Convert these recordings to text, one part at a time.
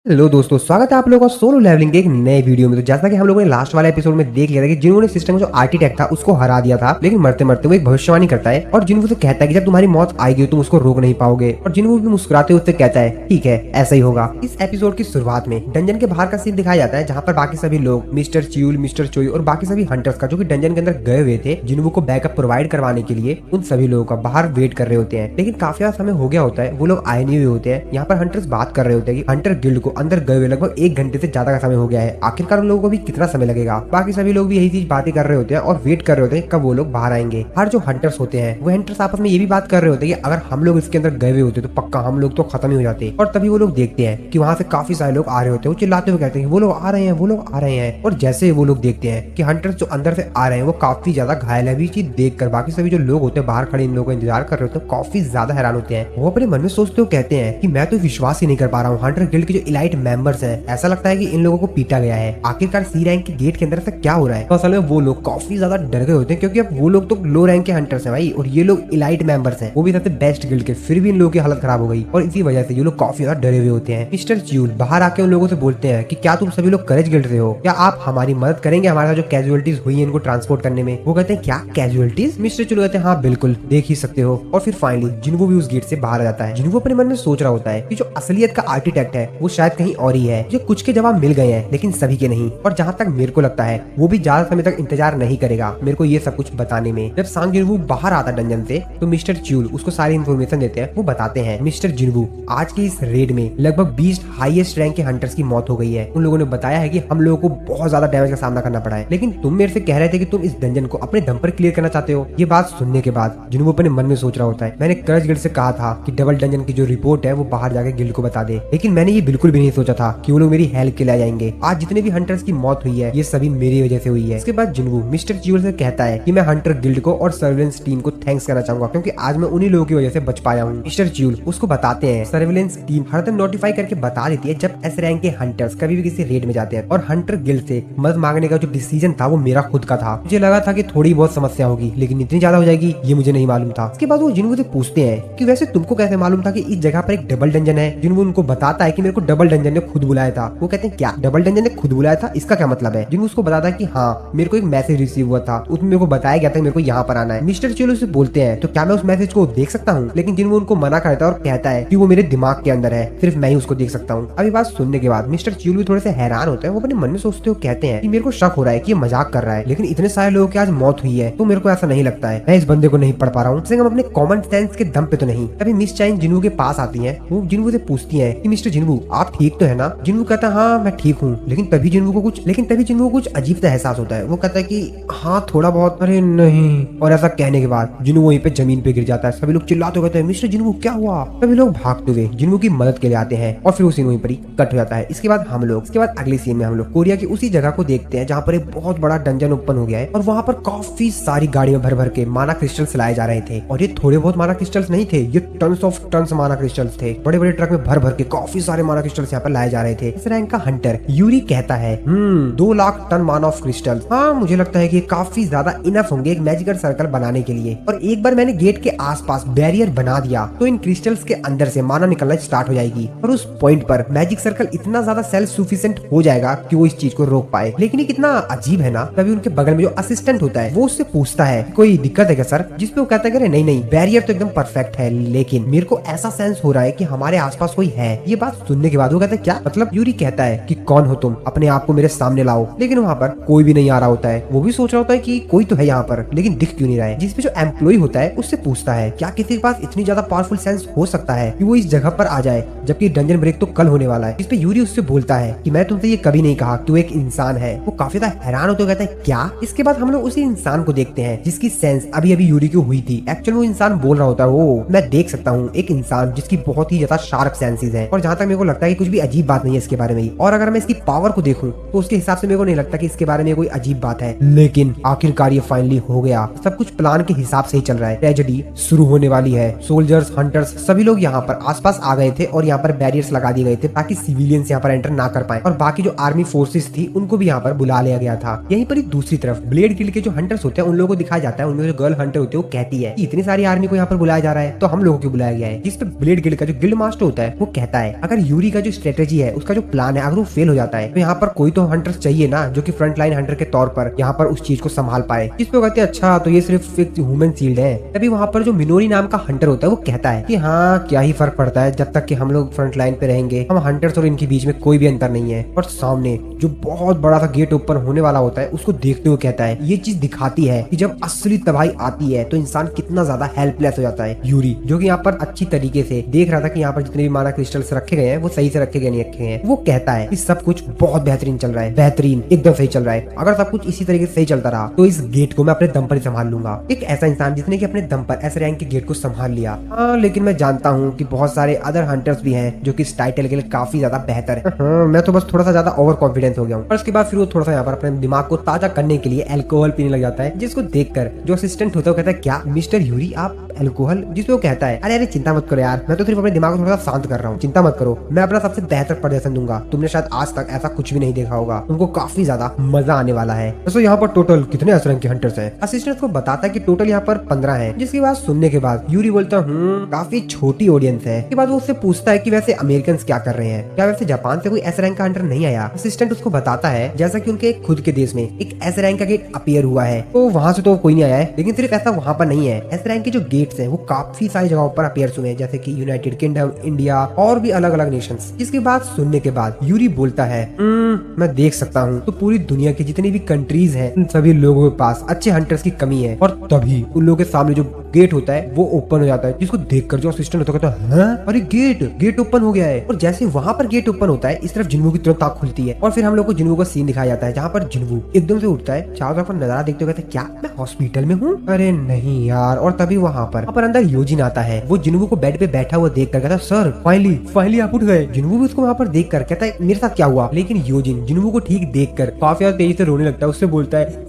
Hello दोस्तों, स्वागत है आप लोगों का सोलो लेवलिंग के एक नए वीडियो में। तो जैसा कि हम लोगों ने लास्ट वाले एपिसोड में देख लिया था कि जिन्होंने सिस्टम में जो आर्किटेक्ट था उसको हरा दिया था, लेकिन मरते मरते वो एक भविष्यवाणी करता है और जिन्हों से कहता है कि जब तुम्हारी मौत आएगी तुम उसको रोक नहीं पाओगे। और जिन्हों भी मुस्कुराते उससे कहता है ठीक है ऐसा ही होगा। इस एपिसोड की शुरुआत में डंजन के बाहर का सीन दिखाया जाता है, जहाँ पर बाकी सभी लोग मिस्टर च्यूल, मिस्टर चोई और बाकी सभी हंटर्स का जो कि डंजन के अंदर गए हुए थे जिन्हों को बैकअप प्रोवाइड करवाने के लिए, उन सभी लोगों का बाहर वेट कर रहे होते हैं। लेकिन काफी ज्यादा समय हो गया होता है, वो लोग आए नहीं हुए होते हैं। यहाँ पर हंटर्स बात कर रहे होते हैं कि हंटर गिल्ड को अंदर गए हुए लगभग 1 घंटे से ज्यादा का समय हो गया है, आखिरकार उन लोगों को भी कितना समय लगेगा। बाकी सभी लोग भी यही चीज बातें कर रहे होते हैं और वेट कर रहे होते हैं कब वो लोग बाहर आएंगे। हर जो हंटर्स होते हैं वो हंटर्स आपस में ये भी बात कर रहे होते हैं कि अगर हम लोग इसके अंदर गए हुए होते तो पक्का हम लोग तो खत्म ही हो जाते। और तभी वो लोग देखते हैं कि वहाँ से काफी सारे लोग आ रहे होते हैं, वो चिल्लाते हुए कहते हैं वो लोग आ रहे हैं, वो लोग आ रहे हैं। और जैसे ही वो लोग देखते हैं कि हंटर्स जो अंदर से आ रहे हैं वो काफी ज्यादा घायल है, चीज देखकर बाकी सभी जो लोग होते हैं बाहर खड़े इन लोगों का इंतजार कर रहे होते हैं काफी ज्यादा हैरान होते हैं। वो अपने मन में सोचते हुए कहते हैं कि मैं तो विश्वास ही नहीं कर पा रहा हूँ, हंटर गिल्ड के जो इलाइट मेंबर्स हैं ऐसा लगता है कि इन लोगों को पीटा गया है। आखिरकार सी रैंक के गेट के अंदर से क्या हो रहा है। तो असल में वो लोग काफी ज्यादा डर गए होते हैं क्योंकि अब वो लोग तो लो रैंक के हंटर्स हैं भाई, और ये लोग इलाइट मेंबर्स हैं, वो भी सबसे बेस्ट गिल्ड के। फिर भी इन लोगों की हालत खराब हो गई और इसी वजह से ये लोग काफी ज्यादा डरे हुए होते हैं। मिस्टर च्यूल बाहर आके उन लोगों से बोलते हैं कि क्या तुम सभी लोग करेज गिल्ड से हो, क्या आप हमारी मदद करेंगे हमारे साथ जो कैजुअलिटीज हुई है इनको ट्रांसपोर्ट करने में। वो कहते हैं क्या कैजुअलिटीज। मिस्टर च्यूल कहते हैं हाँ बिल्कुल, देख ही सकते हो। और फिर फाइनली जिन्हो भी उस गेट से बाहर आ जाता है। जिन्हो अपने मन में सोच रहा होता है कि जो असलियत का आर्किटेक्ट है वो शायद कहीं और ही है, जो कुछ के जवाब मिल गए हैं लेकिन सभी के नहीं। और जहाँ तक मेरे को लगता है वो भी ज्यादा समय तक इंतजार नहीं करेगा मेरे को ये सब कुछ बताने में। जब सांग जिन्वू बाहर आता डंजन से तो मिस्टर च्यूल उसको सारी इन्फॉर्मेशन देते हैं। वो बताते हैं मिस्टर जिन्वू आज के इस रेड में लगभग 20 हाईएस्ट रैंक के हंटर्स की मौत हो गई है। उन लोगों ने बताया है कि हम लोगों को बहुत ज्यादा डैमेज का सामना करना पड़ा है, लेकिन तुम मेरे से कह रहे थे कि तुम इस डंजन को अपने दम पर क्लियर करना चाहते हो। ये बात सुनने के बाद जिन्वू अपने मन में सोच रहा होता है मैंने करज गिल्ड से कहा था कि डबल डंजन की जो रिपोर्ट है वो बाहर जाके गिल्ड को बता दे, लेकिन मैंने ये बिल्कुल भी नहीं सोचा था कि वो लोग मेरी हेल्प के लिए जाएंगे। आज जितने भी हंटर्स की मौत हुई है ये सभी मेरी वजह से हुई है। इसके बाद जिन्वू मिस्टर च्यूल से कहता है कि मैं हंटर गिल्ड को और सर्विलेंस टीम को थैंक्स करना चाहूंगा क्योंकि आज मैं उन्हीं लोगों की वजह से बच पाया हूँ। मिस्टर च्यूल उसको बताते हैं सर्विलेंस टीम हरदम नोटिफाई करके बता देती है जब एस रैंक के हंटर्स कभी भी किसी रेड में जाते हैं। और हंटर गिल्ड से मदद मांगने का जो डिसीजन था वो मेरा खुद का था। मुझे लगा था कि थोड़ी बहुत समस्या होगी लेकिन इतनी ज्यादा हो जाएगी ये मुझे नहीं मालूम था। इसके बाद वो जिन्वू से पूछते हैं कि वैसे तुमको कैसे मालूम था कि इस जगह पर एक डबल डंजन है। जिन्वू उनको बताता है कि मेरे को डबल डंजन ने खुद बुलाया था। वो कहते हैं क्या डबल डंजन ने खुद बुलाया था, इसका क्या मतलब है। जिन्वू उसको बताता है कि हाँ मेरे को एक मैसेज रिसीव हुआ था, उसमें मेरे को बताया गया था कि मेरे को यहाँ पर आना है। मिस्टर च्यूल उससे बोलते हैं तो क्या मैं उस मैसेज को देख सकता हूँ, लेकिन जिन्वू उनको मना करता है और कहता है कि वो मेरे दिमाग के अंदर है, सिर्फ मैं ही उसको देख सकता हूँ। अभी बात सुनने के बाद मिस्टर च्यूल भी थोड़े से हैरान होते हैं। वो अपने मन में सोचते हुए कहते हैं कि मेरे को शक हो रहा है कि ये मजाक कर रहा है, लेकिन इतने सारे लोगों की आज मौत हुई है तो मेरे को ऐसा नहीं लगता है, मैं इस बंदे को नहीं पढ़ पा रहा हूँ, हम अपने कॉमन सेंस के दम पे तो नहीं। अभी मिस चाइन जिन्वू के पास आती है। वो जिन्वू से पूछती है कि मिस्टर जिन्वू आप ठीक तो है ना। जिन्वू कहता है हाँ मैं ठीक हूँ, लेकिन तभी जिन्वू को कुछ अजीब सा एहसास होता है। वो कहता है कि हाँ थोड़ा बहुत। अरे नहीं। और ऐसा कहने के बाद जिन्वू वहीं पे जमीन पे गिर जाता है। सभी लोग चिल्लाते कहते हैं मिस्टर जिन्वू क्या हुआ। सभी लोग भागते हुए जिन्वू की मदद के लिए आते हैं और फिर वो सीन वहीं पर ही कट हो जाता है। इसके बाद अगले सीन में हम लोग कोरिया की उसी जगह को देखते हैं जहाँ पर एक बहुत बड़ा डंजन ओपन हो गया है और वहाँ पर काफी सारी गाड़ियां भर भर के माना क्रिस्टल्स लाए जा रहे थे। और ये थोड़े बहुत माना क्रिस्टल्स नहीं थे, ये टन्स ऑफ टन्स माना क्रिस्टल्स थे। बड़े बड़े ट्रक में भर भर के काफी सारे माना क्रिस्टल्स यहाँ पर लाए जा रहे थे। इस रैंक का हंटर यूरी कहता है 2 लाख टन माना ऑफ क्रिस्टल्स। हाँ मुझे लगता है कि काफी ज्यादा इनफ होंगे एक मैजिकल सर्कल बनाने के लिए। और एक बार मैंने गेट के आसपास बैरियर बना दिया तो इन क्रिस्टल्स के अंदर से माना निकलना स्टार्ट हो जाएगी और उस पॉइंट पर मैजिक सर्कल इतना ज्यादा सेल्फ सफिशिएंट हो जाएगा कि वो इस चीज को रोक पाए। लेकिन ये कितना अजीब है ना। तभी उनके बगल में जो असिस्टेंट होता है वो उससे पूछता है कोई दिक्कत है क्या सर, जिसपे वो कहता है नहीं बैरियर तो एकदम परफेक्ट है, लेकिन मेरे को ऐसा सेंस हो रहा है कि हमारे आसपास कोई है। ये बात सुनने के बाद वो कहता है क्या मतलब। यूरी कहता है कि कौन हो तुम, अपने आप को मेरे सामने लाओ। लेकिन वहाँ पर कोई भी नहीं आ रहा होता है। वो भी सोच रहा होता है कि कोई तो है यहाँ पर लेकिन दिख क्यों नहीं रहा है। जिसपे जो एम्प्लॉय होता है उससे पूछता है क्या किसी के पास इतनी ज्यादा पावरफुल सेंस हो सकता है कि वो इस जगह पर आ जाए जबकि डंजन ब्रेक तो कल होने वाला है। जिसपे यूरी उससे बोलता है कि मैं तुमसे ये कभी नहीं कहा तू एक इंसान है। वो काफी ज्यादा हैरान होते कहता है क्या। इसके बाद हम लोग उसी इंसान को देखते हैं जिसकी सेंस अभी अभी यूरी को हुई थी। एक्चुअली वो इंसान बोल रहा होता है ओ मैं देख सकता हूँ एक इंसान जिसकी बहुत ही ज्यादा शार्प सेंसेस है। और जहाँ तक मेरे को लगता है कि कुछ भी अजीब बात नहीं है इसके बारे में। और अगर मैं इसकी पावर को देखूं तो उसके हिसाब से मेरे को नहीं लगता कि इसके बारे में कोई अजीब बात है। लेकिन आखिरकार ये फाइनली हो गया, सब कुछ प्लान के हिसाब से ही चल रहा है। ट्रेजेडी शुरू होने वाली है। सोल्जर्स, हंटर्स सभी लोग यहाँ पर आसपास आ गए थे और यहाँ पर बैरियर्स लगा दिए गए थे ताकि सिविलियंस यहाँ पर एंटर ना कर पाए। और बाकी जो आर्मी फोर्सेस थी उनको भी यहाँ पर बुला लिया गया था। यहीं पर दूसरी तरफ ब्लेड गिल्ड के जो हंटर्स होते हैं उन लोगों को दिखाया जाता है। उनमें जो गर्ल हंटर होती है वो कहती है कि इतनी सारी आर्मी को यहाँ पर बुलाया जा रहा है तो हम लोगों को बुलाया गया है। जिस पे ब्लेड गिल्ड का जो गिल्ड मास्टर होता है वो कहता है अगर यूरी का जो स्ट्रेटेजी है, उसका जो प्लान है, अगर वो फेल हो जाता है तो यहाँ पर कोई तो हंटर्स चाहिए ना जो कि फ्रंट लाइन हंटर के तौर पर यहाँ पर उस चीज को संभाल पाए। इस पे कहते हैं अच्छा तो ये सिर्फ एक ह्यूमन शील्ड है। तभी वहाँ पर जो मिनोरी नाम का हंटर होता है वो कहता है कि हाँ क्या ही फर्क पड़ता है, जब तक कि हम लोग फ्रंट लाइन पे रहेंगे, हम हंटर्स और इनके बीच में कोई भी अंतर नहीं है। और सामने जो बहुत बड़ा सा गेट ओपन होने वाला होता है उसको देखते हुए कहता है ये चीज दिखाती है कि जब असली तबाही आती है तो इंसान कितना ज्यादा हेल्पलेस हो जाता है। यूरी जो कि यहाँ पर अच्छी तरीके से देख रहा था कि यहाँ पर जितने भी माना क्रिस्टल्स रखे गए हैं वो सही से रखे गए नहीं रखे हैं, वो कहता है कि सब कुछ बहुत बेहतरीन चल रहा है, बेहतरीन एकदम सही चल रहा है। अगर सब कुछ इसी तरीके से सही चलता रहा तो इस गेट को मैं अपने दम पर ही संभाल लूंगा। एक ऐसा इंसान जिसने कि अपने दम पर ऐसे रैंक के गेट को संभाल लिया। हाँ लेकिन मैं जानता हूँ कि बहुत सारे अदर हंटर्स भी हैं जो कि इस टाइटल के लिए काफी ज्यादा बेहतर है। मैं तो बस थोड़ा सा ज्यादा ओवर कॉन्फिडेंस हो गया हूँ। और उसके बाद फिर वो थोड़ा सा यहाँ पर अपने दिमाग को ताजा करने के लिए अल्कोहल पीने लग जाता है, जिसको देखकर जो असिस्टेंट होता है वो कहता है क्या मिस्टर यूरी आप अल्कोहल, जिसपे वो कहता है अरे अरे चिंता मत करो यार, मैं तो सिर्फ अपने दिमाग को थोड़ा सा शांत कर रहा हूँ, चिंता मत करो, मैं अपना सबसे बेहतर प्रदर्शन दूंगा। तुमने शायद आज तक ऐसा कुछ भी नहीं देखा होगा, तुमको काफी ज्यादा मजा आने वाला है। तो यहाँ पर टोटल कितने एस रैंक के हंटर्स हैं? असिस्टेंट को बताता है कि टोटल यहाँ पर 15 हैं। जिसकी बात सुनने के बाद यूरी बोलता काफी छोटी ऑडियंस है। के बाद वो उससे पूछता है कि वैसे अमेरिकन क्या कर रहे हैं, क्या वैसे जापान से कोई एस रैंक का हंटर नहीं आया? असिस्टेंट उसको बताता है जैसा कि उनके खुद के देश में एक एस रैंक का गेट अपीयर हुआ है, तो वहाँ से तो कोई नहीं आया है। लेकिन सिर्फ ऐसा वहाँ पर नहीं है, एस रैंक के जो गेट्स हैं वो काफी सारी जगहों पर अपीयर हुए हैं, जैसे कि यूनाइटेड किंगडम, इंडिया और भी अलग अलग नेशंस। जिसकी बात सुनने के बाद यूरी बोलता है मैं देख सकता हूँ तो पूरी दुनिया की जितनी भी कंट्रीज हैं उन सभी लोगों के पास अच्छे हंटर्स की कमी है। और तभी उन लोगों के सामने जो गेट होता है वो ओपन हो जाता है, जिसको देखकर जो असिस्टेंट होता है कहता है अरे गेट ओपन हो गया है। और जैसे वहां पर गेट ओपन होता है इस तरफ जिन्वू की तुरंत आंख खुलती है और फिर हम लोग को जिन्वू का सीन दिखाया जाता है जहाँ पर जिन्वू एकदम से उठता है, चारों तरफ नजारा देखते हुए कहता है क्या मैं हॉस्पिटल में हूँ? अरे नहीं यार। और तभी वहाँ पर अंदर योजिन आता है। वो जिन्वू को बेड पे बैठा हुआ देख कर कहता है सर फाइनली आप उठ गए। जिन्वू भी उसको वहाँ पर देख कर कहता है मेरे साथ क्या हुआ? लेकिन योजिन जिन्वू को ठीक देख कर काफी ज्यादा तेजी से रोने लगता है। उससे बोलता है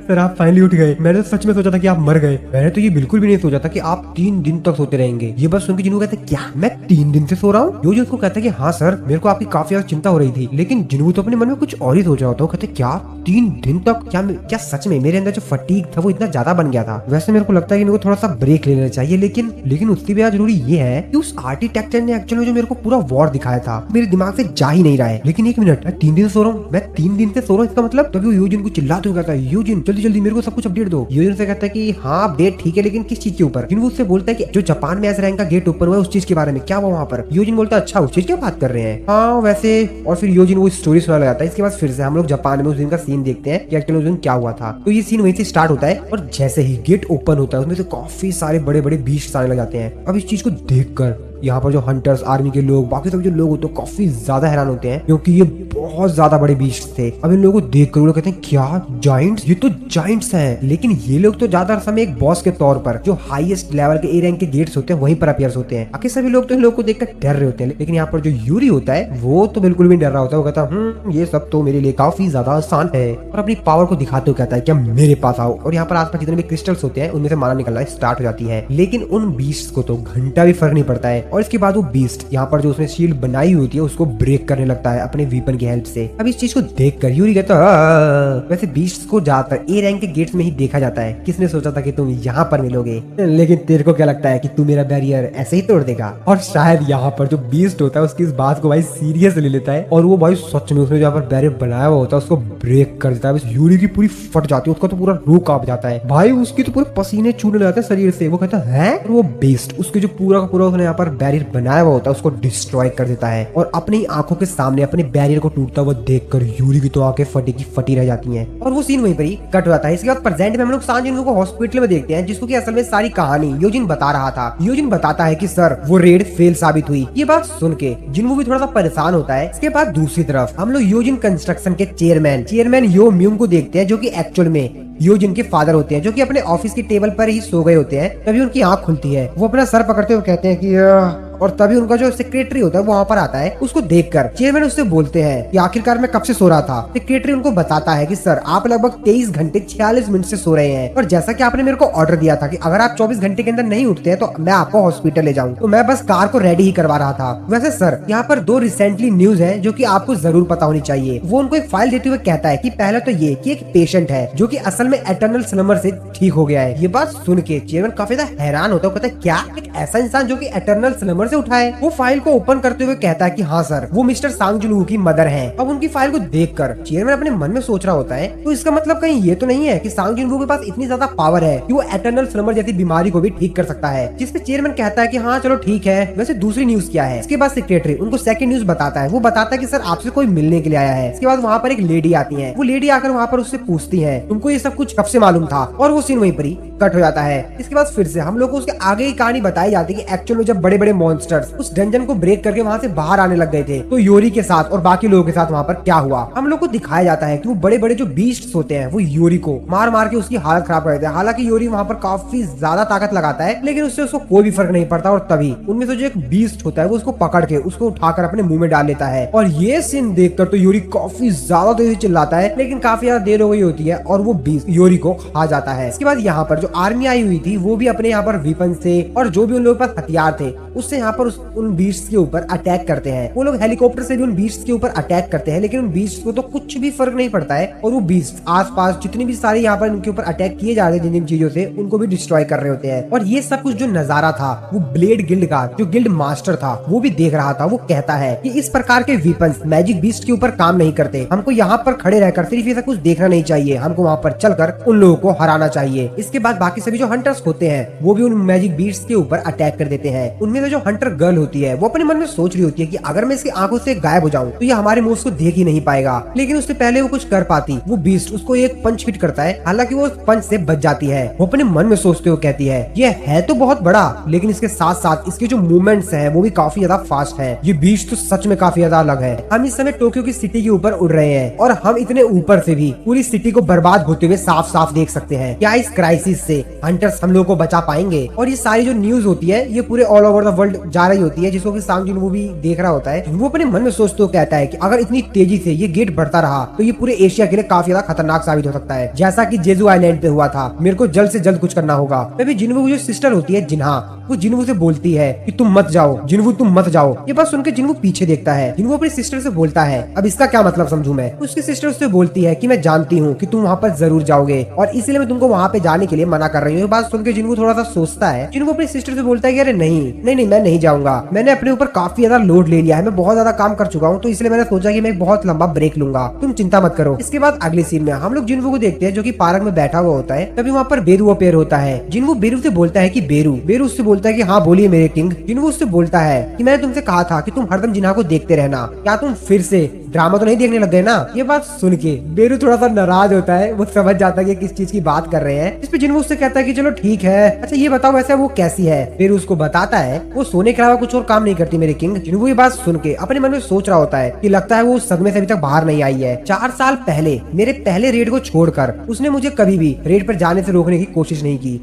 सर आप फाइनली उठ गए, मैंने तो सच में सोचा था कि आप मर गए, मैंने तो ये बिल्कुल भी नहीं सोचा था कि आप 3 दिन तक सोते रहेंगे। ये बस सुन के जिन्वू कहते क्या मैं 3 दिन से सो रहा हूँ? योजिन उसको कहता है कि हाँ सर मेरे को आपकी काफी ज्यादा चिंता हो रही थी। लेकिन जिन्वू तो अपने मन में कुछ और ही सोच रहा होता है। कहते क्या 3 दिन तक? क्या सच में मेरे अंदर जो फटीग था वो इतना ज्यादा बन गया था? वैसे मेरे को लगता है कि मेरे को थोड़ा सा ब्रेक ले लेना चाहिए, लेकिन उससे भी जरूरी ये है कि उस आर्किटेक्चर ने एक्चुअली में जो मेरे को पूरा वॉर दिखाया था मेरे दिमाग से जा ही नहीं रहा है। लेकिन 1 मिनट, मैं 3 दिन से सो रहा हूँ, मैं 3 दिन से सो रहा हूँ, इसका मतलब? तभी वो योजिन को चिल्लाते हुए कहता है योजिन जल्दी मेरे को सब कुछ अपडेट दो। योजिन से कहता है कि हाँ अपडेट ठीक है, लेकिन किस चीज के ऊपर? जिन्वू उससे बोलता है कि जो जापान में एस रैंक का गेट ओपन हुआ है उस चीज के बारे में, क्या हुआ वहाँ पर? योजिन बोलता है अच्छा उस चीज की बात कर रहे हैं, हाँ वैसे। और फिर योजिन वो स्टोरी सुना लगाता है। इसके बाद फिर से हम लोग जापान में उस दिन का सीन देखते हैं कि एक्चुअली उस दिन क्या हुआ था। तो ये सीन वहीं से स्टार्ट होता है और जैसे ही गेट ओपन होता है उसमें से काफी सारे बड़े बड़े बीस्ट आने लग जाते हैं। अब इस चीज को देखकर यहाँ पर जो हंटर्स आर्मी के लोग बाकी सब जो लोग होते हैं काफी ज्यादा हैरान होते हैं, क्योंकि ये बहुत ज्यादा बड़े बीस्ट थे। अब इन लोगों को देखकर वो लोग कहते हैं क्या जाइंट्स? ये तो जाइंट्स हैं। लेकिन ये लोग तो ज्यादा समय एक बॉस के तौर पर जो हाईएस्ट लेवल के ए रैंक के गेट्स होते हैं वहीं पर अपीयर्स होते हैं। बाकी सभी लोग तो इन लोगों को देखकर डर रहे होते हैं, लेकिन यहाँ पर जो यूरी होता है वो तो बिल्कुल भी डर रहा होता है। वो कहता ये सब तो मेरे लिए काफी ज्यादा आसान है, और अपनी पावर को दिखाते हुए कहता है क्या मेरे पास आओ। और यहाँ पर आसपास जितने भी क्रिस्टल्स होते हैं उनमें से माना निकलना स्टार्ट हो जाती है, लेकिन उन बीस्ट को तो घंटा भी फर्क नहीं पड़ता है। और इसके बाद वो बीस्ट यहाँ पर जो उसने शील्ड बनाई हुई थी उसको ब्रेक करने लगता है अपने वीपन की हेल्प से। अब इस चीज को देखकर यूरी कहता है वैसे बीस्ट को ज्यादातर ए रैंक के गेट्स में ही देखा जाता है, किसने सोचा था कि तुम यहाँ पर मिलोगे? लेकिन तेरे को क्या लगता है कि तू मेरा बैरियर ऐसे ही तोड़ देगा? और शायद यहाँ पर जो बीस्ट होता है उसकी इस बात को भाई सीरियस ले लेता है, और वो भाई सच में उसने जहाँ पर बैरियर बनाया हुआ होता है उसको ब्रेक कर देता है। यूरी की पूरी फट जाती है, उसका तो पूरा रूह कांप जाता है भाई, उसकी तो पूरे पसीने छूने लग जाते हैं शरीर से। वो कहता है वो बीस्ट उसके जो पूरा का पूरा उसने यहाँ पर बैरियर बनाया हुआ होता है उसको डिस्ट्रॉय कर देता है, और अपनी आंखों के सामने अपने बैरियर को टूटता हुआ देखकर यूरी की तो आंखें फटी की फटी रह जाती हैं। और वो सीन वहीं पर ही कट हो जाता है। इसके बाद प्रेजेंट में हम लोग सांजिन को हॉस्पिटल में देखते हैं, जिसको कि असल में सारी कहानी योजिन बता रहा था। योजिन बताता है कि सर वो रेड फेल साबित हुई। ये बात सुन के जिन्वू भी थोड़ा सा परेशान होता है। इसके बाद दूसरी तरफ हम लोग योजिन कंस्ट्रक्शन के चेयरमैन यो म्यूंग को देखते हैं, जो कि एक्चुअल में योजिन के फादर होते हैं, जो कि अपने ऑफिस की टेबल पर ही सो गए होते हैं। तभी उनकी आंख खुलती है, वो अपना सर पकड़ते हुए कहते हैं कि और तभी उनका जो सेक्रेटरी होता है वो वहाँ पर आता है। उसको देखकर चेयरमैन उससे बोलते हैं कि आखिरकार मैं कब से सो रहा था। सेक्रेटरी उनको बताता है कि सर आप लगभग 23 घंटे 46 मिनट से सो रहे हैं, और जैसा कि आपने मेरे को ऑर्डर दिया था कि अगर आप 24 घंटे के अंदर नहीं उठते हैं तो मैं आपको हॉस्पिटल ले जाऊं, तो मैं बस कार को रेडी ही करवा रहा था। वैसे सर यहाँ पर 2 रिसेंटली न्यूज है जो कि आपको जरूर पता होनी चाहिए। वो उनको एक फाइल देते हुए कहता है कि पहला तो ये कि एक पेशेंट है जो कि असल में एटर्नल स्लम्बर से ठीक हो गया है। ये बात सुन के चेयरमैन काफी ज्यादा हैरान होता है। कहता है क्या एक ऐसा इंसान जो कि एटर्नल स्लम्बर ड्रॉवर से उठाए। वो फाइल को ओपन करते हुए कहता है कि हाँ सर, वो मिस्टर सांग जुनवू की मदर है। अब उनकी फाइल को देखकर चेयरमैन अपने मन में सोच रहा होता है, तो इसका मतलब कहीं ये तो नहीं है कि सांग जुनवू के पास इतनी ज्यादा पावर है कि वो एटर्नल स्लम्बर जैसी बीमारी को भी ठीक कर सकता है। जिसपे चेयरमैन कहता है कि हाँ चलो ठीक है, वैसे दूसरी न्यूज क्या है। इसके बाद सेक्रेटरी उनको सेकंड न्यूज बताता है। वो बताता है कि सर आपसे कोई मिलने के लिए आया है। इसके बाद वहाँ पर एक लेडी आती है। वो लेडी आकर वहाँ पर उससे पूछती है तुमको ये सब कुछ कब से मालूम था, और वो सीन वहीं पर ही कट हो जाता है। इसके बाद फिर से हम लोग को उसके आगे की कहानी बताई जाती है कि एक्चुअल में जब बड़े बड़े मॉन्स्टर्स उस डंजन को ब्रेक करके वहाँ से बाहर आने लग गए थे, तो योरी के साथ और बाकी लोगों के साथ वहाँ पर क्या हुआ। हम लोग को दिखाया जाता है कि वो बड़े बड़े जो बीस्ट्स होते हैं वो योरी को मार मार के उसकी हालत खराब कर देते हैं। हालांकि योरी वहाँ पर काफी ज्यादा ताकत लगाता है, लेकिन उससे उसको कोई भी फर्क नहीं पड़ता। और तभी उनमें से जो एक बीस्ट होता है वो उसको पकड़ के उसको उठाकर अपने मुंह में डाल लेता है। और ये सीन देखकर तो योरी काफी ज्यादा तेजी से चिल्लाता है, लेकिन काफी ज्यादा देर हो गई होती है और वो बीस्ट योरी को खा जाता है। इसके बाद यहाँ पर जो आर्मी आई हुई थी वो भी अपने यहाँ पर वीपन से और जो भी उन लोगों के पास हथियार थे उससे यहाँ पर उन बीस्ट्स के ऊपर अटैक करते हैं। वो लोग हेलीकॉप्टर से भी उन बीस्ट्स के ऊपर अटैक करते हैं, लेकिन उन बीस्ट्स को तो कुछ भी फर्क नहीं पड़ता है। और वो बीस्ट आसपास जितनी भी सारे यहाँ पर उनके ऊपर अटैक किए जा रहे हैं जिन चीजों से, उनको भी डिस्ट्रॉय कर रहे होते हैं। और ये सब कुछ जो नजारा था वो ब्लेड गिल्ड का जो गिल्ड मास्टर था वो भी देख रहा था। वो कहता है कि इस प्रकार के वीपन्स मैजिक बीस्ट के ऊपर काम नहीं करते, हमको यहाँ पर खड़े रहकर सिर्फ ऐसा कुछ देखना नहीं चाहिए, हमको वहाँ पर चलकर उन लोगों को हराना चाहिए। इसके बाद बाकी सभी जो हंटर्स होते हैं वो भी उन मैजिक बीट्स के ऊपर अटैक कर देते हैं। उनमें से जो हंटर गर्ल होती है वो अपने मन में सोच रही होती है कि अगर मैं इसकी आंखों से गायब हो जाऊं तो ये हमारे मूव्स को देख ही नहीं पाएगा, लेकिन उससे पहले वो कुछ कर पाती। वो बीस्ट उसको एक पंच हिट करता है, हालांकि वो उस पंच से बच जाती है। वो अपने मन में सोचते हुए कहती है ये है तो बहुत बड़ा, लेकिन इसके साथ साथ इसके जो मूवमेंट्स हैं वो भी काफी ज्यादा फास्ट है। ये बीस्ट तो सच में काफी ज्यादा अलग है। हम इस समय टोक्यो की सिटी के ऊपर उड़ रहे हैं और हम इतने ऊपर से भी पूरी सिटी को बर्बाद होते हुए साफ साफ देख सकते हैं। क्या इस क्राइसिस से हंटर्स हम लोगों को बचा पाएंगे? और ये सारी जो न्यूज होती है ये पूरे ऑल ओवर द वर्ल्ड जा रही होती है, जिसको कि सांग जुनवू भी देख रहा होता है। वो अपने मन में सोचते हुए कहता है कि अगर इतनी तेजी से ये गेट बढ़ता रहा तो ये पूरे एशिया के लिए काफी ज्यादा खतरनाक साबित हो सकता है, जैसा कि जेजू आइलैंड पे हुआ था। मेरे को जल्द से जल्द कुछ करना होगा। तभी जिनवू की जो सिस्टर होती है जिन्हा, वो जिनवू से बोलती है कि तुम मत जाओ जिनवू, तुम मत जाओ। ये बात सुनकर जिनवू पीछे देखता है। जिनवू अपनी सिस्टर से बोलता है अब इसका क्या मतलब समझूं मैं? उसकी सिस्टर उससे बोलती है कि मैं जानती हूँ कि तुम वहाँ पर जरूर जाओगे और इसलिए मैं तुमको वहाँ पे जाने के लिए मना कर रही हूँ। ये बात सुनकर जिनवू थोड़ा सा सोचता है। जिनवू अपनी सिस्टर से बोलता है कि अरे नहीं मैं नहीं जाऊंगा, मैंने अपने ऊपर काफी ज्यादा लोड ले लिया है, मैं बहुत ज्यादा काम कर चुका हूँ, तो इसलिए मैंने सोचा कि मैं एक बहुत लंबा ब्रेक लूंगा, तुम चिंता मत करो। इसके बाद अगले सीन में हम लोग जिनवू को देखते हैं जो कि पार्क में बैठा हुआ होता है। तभी वहाँ पर बेरू अपेयर होता है। जिनवू बेरू से बोलता है कि बेरू उससे बोलता है कि हाँ बोलिए मेरे किंग। जिनवू उससे बोलता है कि मैंने तुमसे कहा था कि तुम हरदम जिन्हा को देखते रहना, क्या तुम फिर से ड्रामा तो नहीं देखने लग गए ना? ये बात सुन के बेरू थोड़ा सा नाराज होता है। वो समझ जाता है कि किस चीज की बात कर रहे हैं। इस पे जिनवू उससे कहता है कि चलो ठीक है, अच्छा ये बताओ वैसे वो कैसी है? बेरू उसको बताता है वो सोने के अलावा कुछ और काम नहीं करती मेरे किंग। जिनवू ये बात सुन के अपने मन में सोच रहा होता है कि लगता है वो उस सदमे से अभी तक बाहर नहीं आई है। 4 साल पहले मेरे पहले रेड को छोड़कर उसने मुझे कभी भी रेड पर जाने से रोकने की कोशिश नहीं की।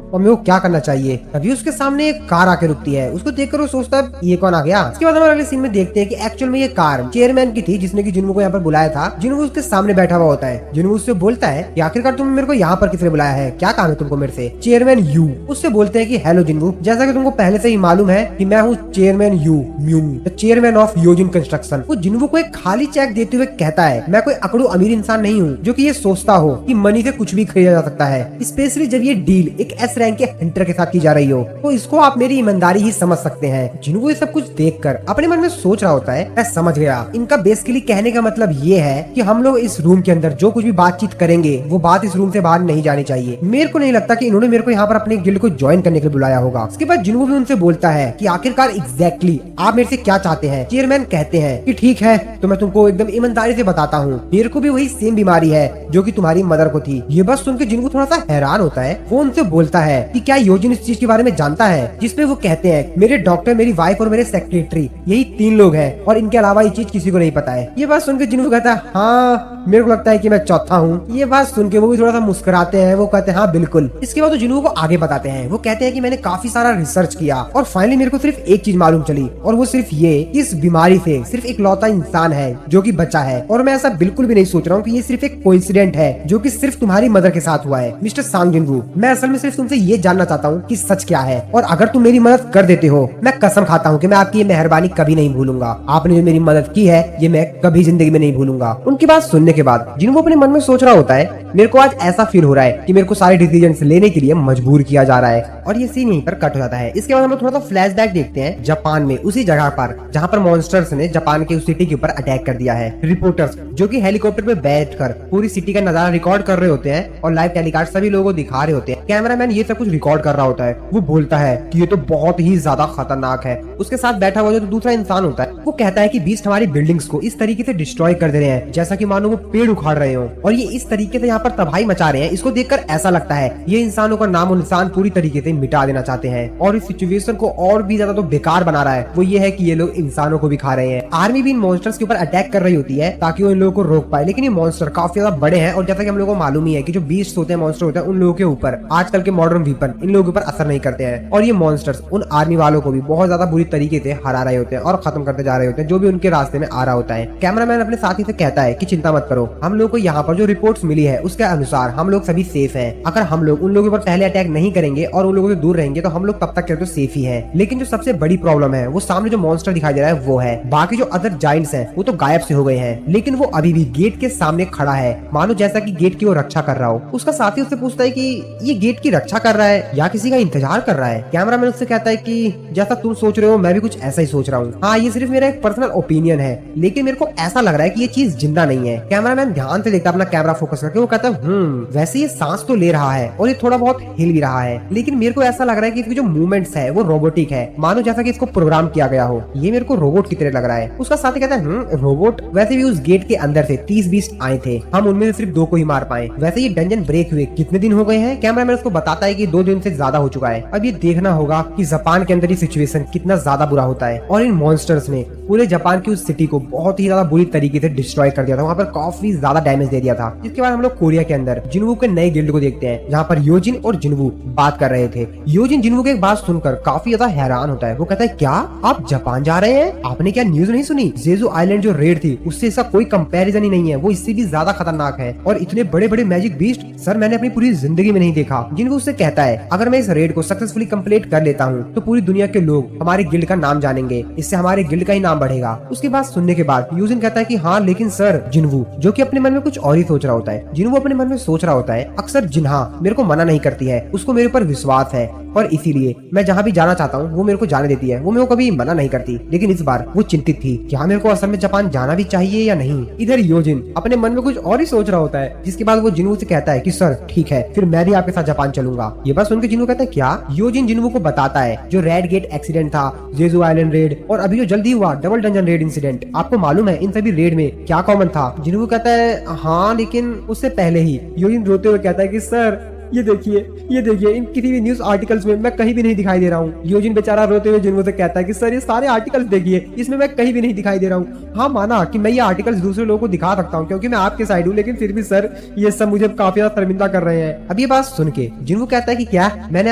और मेरे को क्या करना चाहिए? तभी उसके सामने एक कार आके रुकती है। उसको देखकर वो सोचता है ये कौन आ गया। इसके बाद हम अगले सीन में देखते हैं कि एक्चुअल में ये कार चेयरमैन की थी जिसने कि जिनवू को यहाँ पर बुलाया था। जिनवू उसके सामने बैठा हुआ होता है। जिनवू उससे बोलता है कि आखिरकार तुम मेरे को यहाँ पर किसने बुलाया है, क्या काम है तुमको मेरे से? चेयरमैन यू उससे बोलते हैं कि हेलो जिनवू, जैसा कि तुमको पहले से ही मालूम है कि मैं हूँ chairman Yu Myung, the chairman of Yojin construction. वो जिनवू को एक खाली चेक देते हुए कहता है मैं कोई अकड़ू अमीर इंसान नहीं हूँ जो कि ये सोचता हो कि मनी से कुछ भी खरीदा जा सकता है, स्पेशली जब ये डील एक एस रैंक के हंटर के साथ की जा रही हो, तो इसको आप मेरी ईमानदारी ही समझ सकते हैं। जिनको ये सब कुछ देखकर अपने मन में सोच रहा होता है मैं समझ गया, इनका बेसिकली कहने का मतलब ये है कि हम लोग इस रूम के अंदर जो कुछ भी बातचीत करेंगे वो बात इस रूम से बाहर नहीं जानी चाहिए। मेरे को नहीं लगता कि इन्होंने मेरे को यहाँ पर अपने गिल्ड को ज्वाइन करने के लिए बुलाया होगा। इसके बाद जिनको भी उनसे बोलता है कि आखिरकार एग्जैक्टली आप मेरे से क्या चाहते हैं। चेयरमैन कहते हैं कि ठीक है तो मैं तुमको एकदम ईमानदारी से बताता हूँ, मेरे को भी वही सेम बीमारी है जो कि तुम्हारी मदर को थी। ये बात सुनकर जिनको थोड़ा सा हैरान होता है वो उनसे बोलता है कि क्या योजिन इस चीज के बारे में जानता है? जिसपे वो कहते हैं मेरे डॉक्टर, मेरी वाइफ और मेरे सेक्रेटरी, यही 3 लोग हैं और इनके अलावा ये चीज किसी को नहीं पता है। ये बात सुनकर जिनको कहता है हाँ मेरे को लगता है कि मैं चौथा हूँ। ये बात सुन के वो भी थोड़ा सा मुस्कुराते हैं। वो कहते हैं हाँ बिल्कुल। इसके बाद तो जिनको को आगे बताते हैं। वो कहते हैं कि मैंने काफी सारा रिसर्च किया और फाइनली मेरे को सिर्फ एक चीज मालूम चली, और वो सिर्फ ये, इस बीमारी से सिर्फ एक लौता इंसान है जो कि बचा है। और मैं ऐसा बिल्कुल भी नहीं सोच रहा हूँ कि ये सिर्फ एक कोइंसिडेंट है जो कि सिर्फ तुम्हारी मदर के साथ हुआ है। मिस्टर सांग जिनवू, मैं असल में सिर्फ तुमसे ये जानना चाहता हूँ कि सच क्या है, और अगर तुम मेरी मदद कर देते हो मैं कसम खाता हूँ कि मैं आपकी ये मेहरबानी कभी नहीं भूलूंगा। आपने जो मेरी मदद की है ये मैं कभी जिंदगी में नहीं भूलूंगा। उनकी बात सुनने के बाद जिनको अपने मन में सोच रहा होता है मेरे को आज ऐसा फील हो रहा है कि मेरे को सारे डिसीजन लेने के लिए मजबूर किया जा रहा है। और ये सीन यहीं पर कट हो जाता है। इसके बाद हम लोग थोड़ा सा फ्लैशबैक देखते हैं जापान में, उसी जगह पर जहाँ पर मॉन्स्टर्स ने जापान के उस सिटी के ऊपर अटैक कर दिया है। रिपोर्टर्स जो कि हेलीकॉप्टर पे बैठकर पूरी सिटी का नजारा रिकॉर्ड कर रहे होते हैं और लाइव टेलीकास्ट सभी लोगों को दिखा रहे होते हैं। कैमरामैन ये सब कुछ रिकॉर्ड कर रहा होता है। वो बोलता है कि ये तो बहुत ही ज्यादा खतरनाक है। उसके साथ बैठा हुआ जो दूसरा इंसान होता है वो कहता है कि बीस्ट हमारी बिल्डिंग्स को इस तरीके से डिस्ट्रॉय कर दे रहे हैं जैसा कि मानो वो पेड़ उखाड़ रहे हो, और ये इस तरीके से यहाँ पर तबाही मचा रहे हैं। इसको देखकर ऐसा लगता है ये इंसानों का नामो निशान पूरी तरीके से मिटा देना चाहते हैं और इस सिचुएशन को और भी ज्यादा तो बेकार बना रहा है। वो ये है कि ये लोग इंसानों को भी खा रहे हैं। आर्मी भी इन मॉन्स्टर्स के ऊपर अटैक कर रही होती है ताकि वो इन लोगों को रोक पाए, लेकिन ये मॉन्स्टर काफी ज्यादा बड़े हैं और जैसा कि हम लोगों को मालूम ही है कि जो बीस्ट होते हैं, मॉन्स्टर होते हैं, उन लोगों के ऊपर आजकल के मॉडर्न वीपन इन लोगों के ऊपर असर नहीं करते हैं। और ये मॉन्स्टर्स उन आर्मी वालों को भी बहुत ज्यादा बुरी तरीके से हरा रहे होते हैं और खत्म करते जा रहे होते हैं जो भी उनके रास्ते में आ रहा होता है। कैमरामैन अपने साथी से कहता है कि चिंता मत करो, हम लोग को यहाँ पर जो रिपोर्ट्स मिली है उसके अनुसार हम लोग सभी सेफ हैं। अगर हम लोग उन लोगों पर पहले अटैक नहीं करेंगे और उन लोगों से दूर रहेंगे तो हम लोग तब तक तो सेफ ही है। लेकिन जो सबसे बड़ी प्रॉब्लम है वो सामने जो मॉन्स्टर दिखाई दे रहा है वो है। बाकी जो अदर जाइंट्स हैं वो तो गायब से हो गए हैं, लेकिन वो अभी भी गेट के सामने खड़ा है, मानो जैसा कि गेट की वो रक्षा कर रहा हो। उसका साथी उससे पूछता है कि ये गेट की रक्षा कर रहा है या किसी का इंतजार कर रहा है। कैमरामैन उससे कहता है कि जैसा तुम सोच रहे हो मैं भी कुछ ऐसा ही सोच रहा हूँ। हाँ, ये सिर्फ मेरा एक पर्सनल ओपिनियन है, लेकिन मेरे को ऐसा लग रहा है कि ये चीज जिंदा नहीं है। कैमरामैन ध्यान से देखता है अपना कैमरा फोकस करके, वो कहता है वैसे ये सांस तो ले रहा है और ये थोड़ा बहुत हिल भी रहा है, लेकिन मेरे को ऐसा लग रहा है कि इसकी जो मूवमेंट्स है वो रोबोटिक है, मानो जैसा कि इसको प्रोग्राम किया गया हो। ये मेरे को रोबोट की तरह लग रहा है। उसका साथी कहता है रोबोट? वैसे भी उस गेट के अंदर से 30 बीस्ट आए थे, हम उनमें से सिर्फ 2 को ही मार पाए। वैसे ये डंजन ब्रेक हुए कितने दिन हो गए हैं? कैमरामैन उसको बताता है कि 2 दिन से ज्यादा हो चुका है। अब ये देखना होगा कि जापान के अंदर ये सिचुएशन कितना ज्यादा बुरा होता है। और इन मॉन्स्टर्स ने पूरे जापान की उस सिटी को बहुत ही ज्यादा बुरी तरीके से डिस्ट्रॉय कर दिया था, वहाँ पर काफी ज्यादा डैमेज दे दिया था। जिसके बाद हम लोग कोरिया के अंदर जिनवू के नए गिल्ड को देखते हैं, जहाँ पर योजिन और जिनवू बात कर रहे थे। योजिन जिनवू की एक बात सुनकर काफी ज्यादा हैरान होता है। वो कहता है क्या आप जापान जा रहे हैं? आपने क्या न्यूज नहीं सुनी? जेजू आइलैंड जो रेड थी उससे इसका कोई कंपैरिजन ही नहीं है, वो इससे भी ज्यादा खतरनाक है। और इतने बड़े बड़े मैजिक बीस्ट सर मैंने अपनी पूरी जिंदगी में नहीं देखा। जिनवू उससे कहता है अगर मैं इस रेड को सक्सेसफुली कंप्लीट कर लेता हूँ तो पूरी दुनिया के लोग हमारे गिल्ड का नाम जानेंगे, इससे हमारे गिल्ड का ही नाम बढ़ेगा। उसकी बात सुनने के बाद यूजिन कहता है कि हाँ लेकिन सर, जिनवू जो कि अपने मन में कुछ और ही सोच रहा होता है। जिनवू अपने मन में सोच रहा होता है अक्सर जिन्हा मेरे को मना नहीं करती है, उसको मेरे ऊपर विश्वास है और इसीलिए मैं जहाँ भी जाना चाहता हूँ वो मेरे को जाने देती है, वो मेरे को कभी मना नहीं करती। लेकिन इस बार वो चिंतित थी कि हाँ मेरे को असल में जापान जाना भी चाहिए या नहीं। इधर योजिन अपने मन में कुछ और ही सोच रहा होता है, जिसके बाद वो जिनवू से कहता है कि सर ठीक है, फिर मैं भी आपके साथ जापान चलूंगा। ये बात सुनकर जिनवू कहता है क्या? योजिन जिनवू को बताता है जो रेड गेट एक्सीडेंट था, जेजू आइलैंड रेड और अभी जो जल्दी हुआ डबल डंजन रेड इंसिडेंट, आपको मालूम है इन सभी रेड में क्या कॉमन था? जिनवू कहता है हाँ, लेकिन उससे पहले ही योजिन रोते हुए कहता है कि सर ये देखिए इन किसी भी न्यूज आर्टिकल्स में मैं कहीं भी नहीं दिखाई दे रहा हूँ। योजिन बेचारा रोते हुए जिनवू से कहता है कि सर ये सारे आर्टिकल्स देखिए, इसमें मैं कहीं भी नहीं दिखाई दे रहा हूँ। हाँ माना कि मैं ये आर्टिकल्स दूसरे लोगों को दिखा सकता हूँ क्योंकि मैं आपके साइड हूँ, लेकिन फिर भी सर ये सब मुझे काफी ज्यादा शर्मिंदा कर रहे हैं। अब ये बात सुन के जिनवू कहता है कि क्या मैंने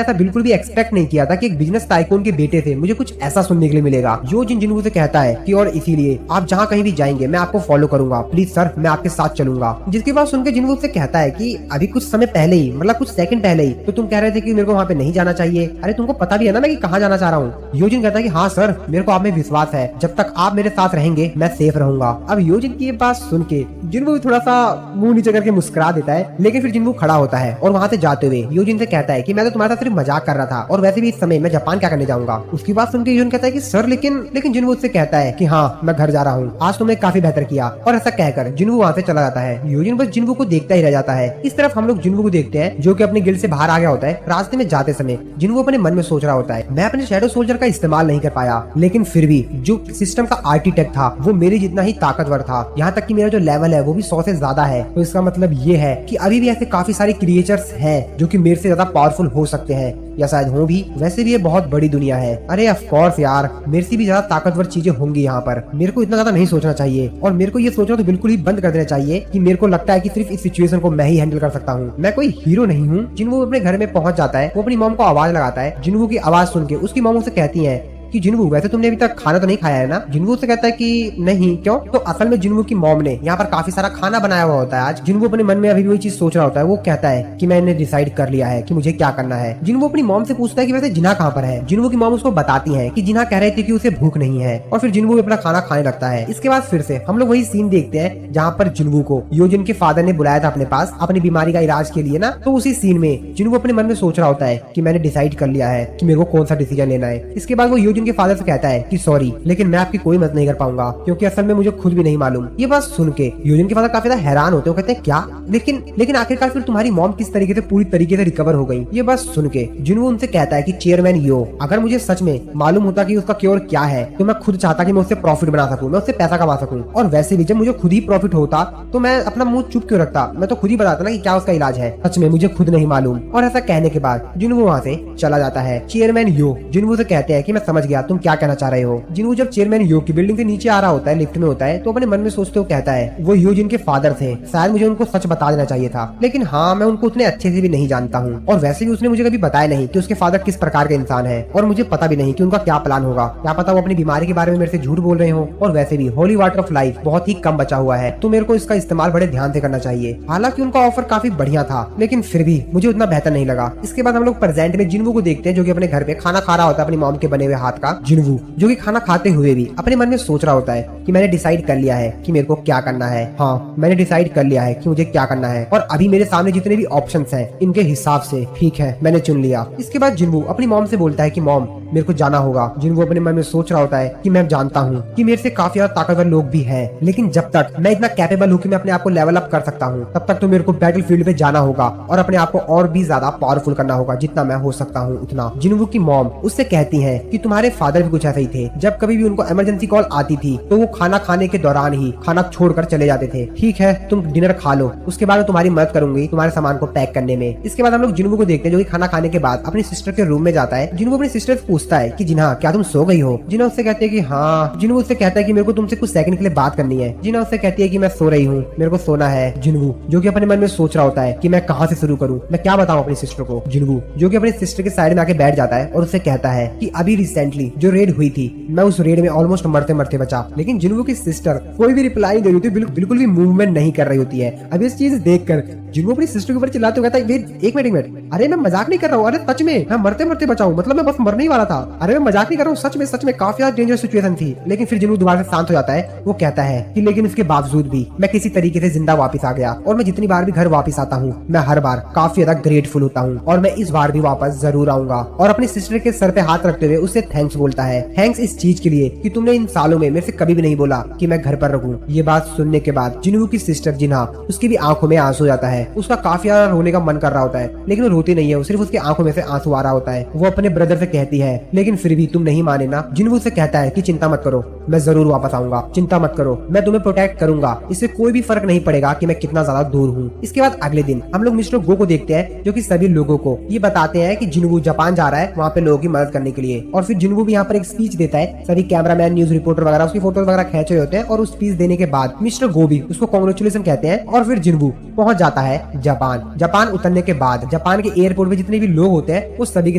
ऐसा बिल्कुल भी एक्सपेक्ट नहीं किया था कि एक बिजनेस टाइकून के बेटे से मुझे कुछ ऐसा सुनने के लिए मिलेगा। योजिन जिनवू से कहता है कि और इसीलिए आप जहाँ कहीं भी जाएंगे मैं आपको फॉलो करूंगा, प्लीज सर मैं आपके साथ चलूंगा। जिसके बाद सुनकर जिनवू से कहता है कि अभी कुछ समय पहले ही, मतलब कुछ सेकंड पहले ही तो तुम कह रहे थे कि मेरे को वहाँ पे नहीं जाना चाहिए। अरे तुमको पता भी है ना मैं कि कहाँ जाना चाह रहा हूँ। योजिन कहता है कि हाँ सर मेरे को आप में विश्वास है, जब तक आप मेरे साथ रहेंगे मैं सेफ रहूंगा। अब योजिन की ये बात सुन के जिनवू भी थोड़ा सा मुंह नीचे करके मुस्कुरा देता है, लेकिन फिर जिनवू खड़ा होता है और वहाँ से जाते हुए योजिन से कहता है कि मैं तो तुम्हारे साथ सिर्फ मजाक कर रहा था और वैसे भी इस समय मैं जापान क्या करने जाऊंगा। उसकी बात सुनकर योजिन कहता है कि सर लेकिन जिनवू उससे कहता है कि हाँ मैं घर जा रहा हूँ, आज तुमने काफी बेहतर किया। और ऐसा कहकर जिनवू वहाँ से चला जाता है। योजिन बस जिनवू को देखता ही रह जाता है। इस तरफ हम लोग जिनवू को देखते हैं जो कि अपने गिल्ड से बाहर आ गया होता है। रास्ते में जाते समय जिनवू अपने मन में सोच रहा होता है मैं अपने शैडो सोल्जर का इस्तेमाल नहीं कर पाया, लेकिन फिर भी जो सिस्टम का आर्किटेक्ट था वो मेरे जितना ही ताकतवर था, यहाँ तक कि मेरा जो लेवल है वो भी 100 से ज्यादा है। तो इसका मतलब ये है कि अभी भी ऐसे काफी सारे क्रिएचर्स हैं जो कि मेरे से ज्यादा पावरफुल हो सकते हैं या शायद हो भी। वैसे भी ये बहुत बड़ी दुनिया है। अरे ऑफ कोर्स यार, मेरे से भी ज्यादा ताकतवर चीजें होंगी यहाँ पर। मेरे को इतना ज्यादा नहीं सोचना चाहिए और मेरे को ये सोचना तो बिल्कुल ही बंद कर देना चाहिए कि मेरे को लगता है कि सिर्फ इस सिचुएशन को मैं ही हैंडल कर सकता हूँ, मैं कोई हीरो नहीं हूँ। जिनवू अपने घर में पहुंच जाता है, वो अपनी मॉम को आवाज लगाता है। जिनवू की आवाज सुन के उसकी मॉम उसे कहती है कि जिन्वू वैसे तुमने अभी तक खाना तो नहीं खाया है ना। जिन्वू से कहता है कि नहीं, क्यों? तो असल में जिन्वू की मॉम ने यहाँ पर काफी सारा खाना बनाया हुआ होता है आज। जिन्वू अपने मन में अभी भी वही चीज सोच रहा होता है। वो कहता है कि मैंने डिसाइड कर लिया है कि मुझे क्या करना है। जिन्वू अपनी मॉम से पूछता है कि वैसे जिन्हा कहाँ पर है। जिन्वू की मॉम उसको बताती है कि जिन्हा कह रहे थे कि उसे भूख नहीं है, और फिर जिन्वू अपना खाना खाने लगता है। इसके बाद फिर से हम लोग वही सीन देखते हैं जहाँ पर जिन्वू को योजिन के फादर ने बुलाया था अपने पास अपनी बीमारी का इलाज के लिए ना। तो उसी सीन में जिन्वू अपने मन में सोच रहा होता है कि मैंने डिसाइड कर लिया है कि मेरे को कौन सा डिसीजन लेना है। इसके बाद वो योजिन के फादर से कहता है कि सॉरी, लेकिन मैं आपकी कोई मदद नहीं कर पाऊंगा क्योंकि असल में मुझे खुद भी नहीं मालूम। ये बात सुन के योजिन के फादर काफी ज्यादा हैरान होते हैं। कहते हैं क्या, लेकिन आखिरकार फिर तुम्हारी मॉम किस तरीके से पूरी तरीके से रिकवर हो गई। ये बात सुन के जिन्वू उनसे कहता है कि चेयरमैन यो, अगर मुझे सच में मालूम होता कि उसका क्योर क्या है तो मैं खुद चाहता कि मैं उससे प्रॉफिट बना सकूं, मैं उससे पैसा कमा सकूं। और वैसे भी जब मुझे खुद ही प्रॉफिट होता तो मैं अपना मुंह चुप क्यों रखता, मैं तो खुद ही बताता ना कि क्या उसका इलाज है। सच में मुझे खुद नहीं मालूम। और ऐसा कहने के बाद जिन्वू वहाँ से चला जाता है। चेयरमैन यो जिन्वू से कहते हैं कि मैं समझ गया तुम क्या कहना चाह रहे हो। जिन्वू जब चेयरमैन यो की बिल्डिंग से नीचे आ रहा होता है, लिफ्ट में होता है, तो अपने मन में सोचते हुए कहता है वो यो जिनके फादर थे, शायद मुझे उनको सच बता देना चाहिए था, लेकिन हाँ मैं उनको उतने अच्छे से भी नहीं जानता हूँ। और वैसे भी उसने मुझे कभी बताया नहीं कि उसके फादर किस प्रकार के इंसान है, और मुझे पता भी नहीं कि उनका क्या प्लान होगा। क्या पता वो अपनी बीमारी के बारे में मेरे से झूठ बोल रहे हो। और वैसे भी होली वाटर ऑफ लाइफ बहुत ही कम बचा हुआ है, तो मेरे को इसका इस्तेमाल बड़े ध्यान से करना चाहिए। हालांकि उनका ऑफर काफी बढ़िया था, लेकिन फिर भी मुझे उतना बेहतर नहीं लगा। इसके बाद हम लोग प्रेजेंट में जिन्वू को देखते हैं जो कि अपने घर पे खाना खा रहा होता है अपनी मॉम के बने हुए हाथ का। जिन्वू जो कि खाना खाते हुए भी अपने मन में सोच रहा होता है कि मैंने डिसाइड कर लिया है कि मेरे को क्या करना है। हाँ, मैंने डिसाइड कर लिया है कि मुझे क्या करना है, और अभी मेरे सामने जितने भी ऑप्शंस हैं इनके हिसाब से ठीक है मैंने चुन लिया। इसके बाद जिन्वू अपनी मॉम से बोलता है कि मॉम मेरे को जाना होगा। जिन्वू अपने मन में सोच रहा होता है कि मैं जानता हूँ कि मेरे से काफी ज्यादा ताकतवर लोग भी हैं, लेकिन जब तक मैं इतना कैपेबल हूँ कि मैं अपने आप को लेवल अप कर सकता हूँ, तब तक तो मेरे को बैटल फील्ड पे जाना होगा और अपने आप को और भी ज्यादा पावरफुल करना होगा, जितना मैं हो सकता हूँ उतना। जिन्वू की मॉम उससे कहती है कि तुम्हारे फादर भी कुछ ऐसे ही थे, जब कभी भी उनको इमरजेंसी कॉल आती थी तो वो खाना खाने के दौरान ही खाना छोड़कर चले जाते थे। ठीक है तुम डिनर खा लो, उसके बाद तुम्हारी मदद करूंगी तुम्हारे सामान को पैक करने में। इसके बाद हम लोग जिन्वू को देखते हैं जो कि खाना खाने के बाद अपनी सिस्टर के रूम में जाता है। जिन्वू अपनी सिस्टर से पूछता है कि जिन्हा क्या तुम सो गई हो। जिन्हा उससे कहते हैं कि हाँ। जिन्वू उससे कहता है कि मेरे को तुमसे कुछ सेकंड के लिए बात करनी है। जिन्हा उससे कहती है कि मैं सो रही हूँ, मेरे को सोना है। जिन्वू जो कि अपने मन में सोच रहा होता है कि मैं कहाँ से शुरू करूँ, मैं क्या बताऊँ अपनी सिस्टर को। जिन्वू जो कि अपनी सिस्टर के साइड में आके बैठ जाता है और उससे कहता है कि अभी रिसेंटली जो रेड हुई थी मैं उस रेड में ऑलमोस्ट मरते मरते बचा, लेकिन जिन्वू की सिस्टर कोई भी रिप्लाई नहीं दे रही होती, बिल्कुल भी मूवमेंट नहीं कर रही होती है। अब इस चीज देखकर जिन्वू अपनी सिस्टर के ऊपर चिल्लाते हुए कहता है एक मिनट, अरे मैं मजाक नहीं कर रहा हूँ, अरे सच में मैं मरते मरते बचाऊं, मतलब मैं बस मरने ही वाला था, अरे मैं मजाक नहीं कर रहा हूँ, सच में काफी ज्यादा डेंजरस सिचुएशन थी। लेकिन फिर जिन्वू दोबारा से शांत हो जाता है। वो कहता है कि लेकिन इसके बावजूद भी मैं किसी तरीके से जिंदा वापस आ गया, और मैं जितनी बार भी घर वापस आता हूँ मैं हर बार काफी ज्यादा ग्रेटफुल होता हूँ, और मैं इस बार भी वापस जरूर आऊंगा। और अपनी सिस्टर के सर पे हाथ रखते हुए उससे थैंक्स बोलता है। थैंक्स इस चीज के लिए कि तुमने इन सालों में मेरे से कभी भी नहीं बोला कि मैं घर पर रहूं। ये बात सुनने के बाद जिन्वू की सिस्टर जिन्हा उसकी भी आंखों में आंसू जाता है। उसका काफी ज्यादा रोने का मन कर रहा होता है, लेकिन वो रोती नहीं है, सिर्फ उसकी आंखों में से आंसू आ रहा होता है। वो अपने ब्रदर से कहती है लेकिन फिर भी तुम नहीं माने ना। जिन्वू से कहता है कि चिंता मत करो, मैं जरूर वापस आऊंगा, चिंता मत करो, मैं तुम्हें प्रोटेक्ट करूंगा, इससे कोई भी फर्क नहीं पड़ेगा कि मैं कितना ज्यादा दूर हूँ। इसके बाद अगले दिन हम लोग मिस्टर गो को देखते हैं जो कि सभी लोगों को ये बताते हैं कि जिन्वू जापान जा रहा है वहाँ पे लोगों की मदद करने के लिए। और फिर जिन्वू भी यहाँ पर एक स्पीच देता है, सभी कैमरामैन न्यूज रिपोर्टर वगैरह उसकी फोटोज वगैरह खींच रहे होते हैं, और उस स्पीच देने के बाद मिस्टर गो भी उसको कांग्रेचुलेशन कहते हैं। और फिर जिन्वू पहुंच जाता है जापान उतरने के बाद जापान के एयरपोर्ट पे जितने भी लोग होते हैं वो सभी के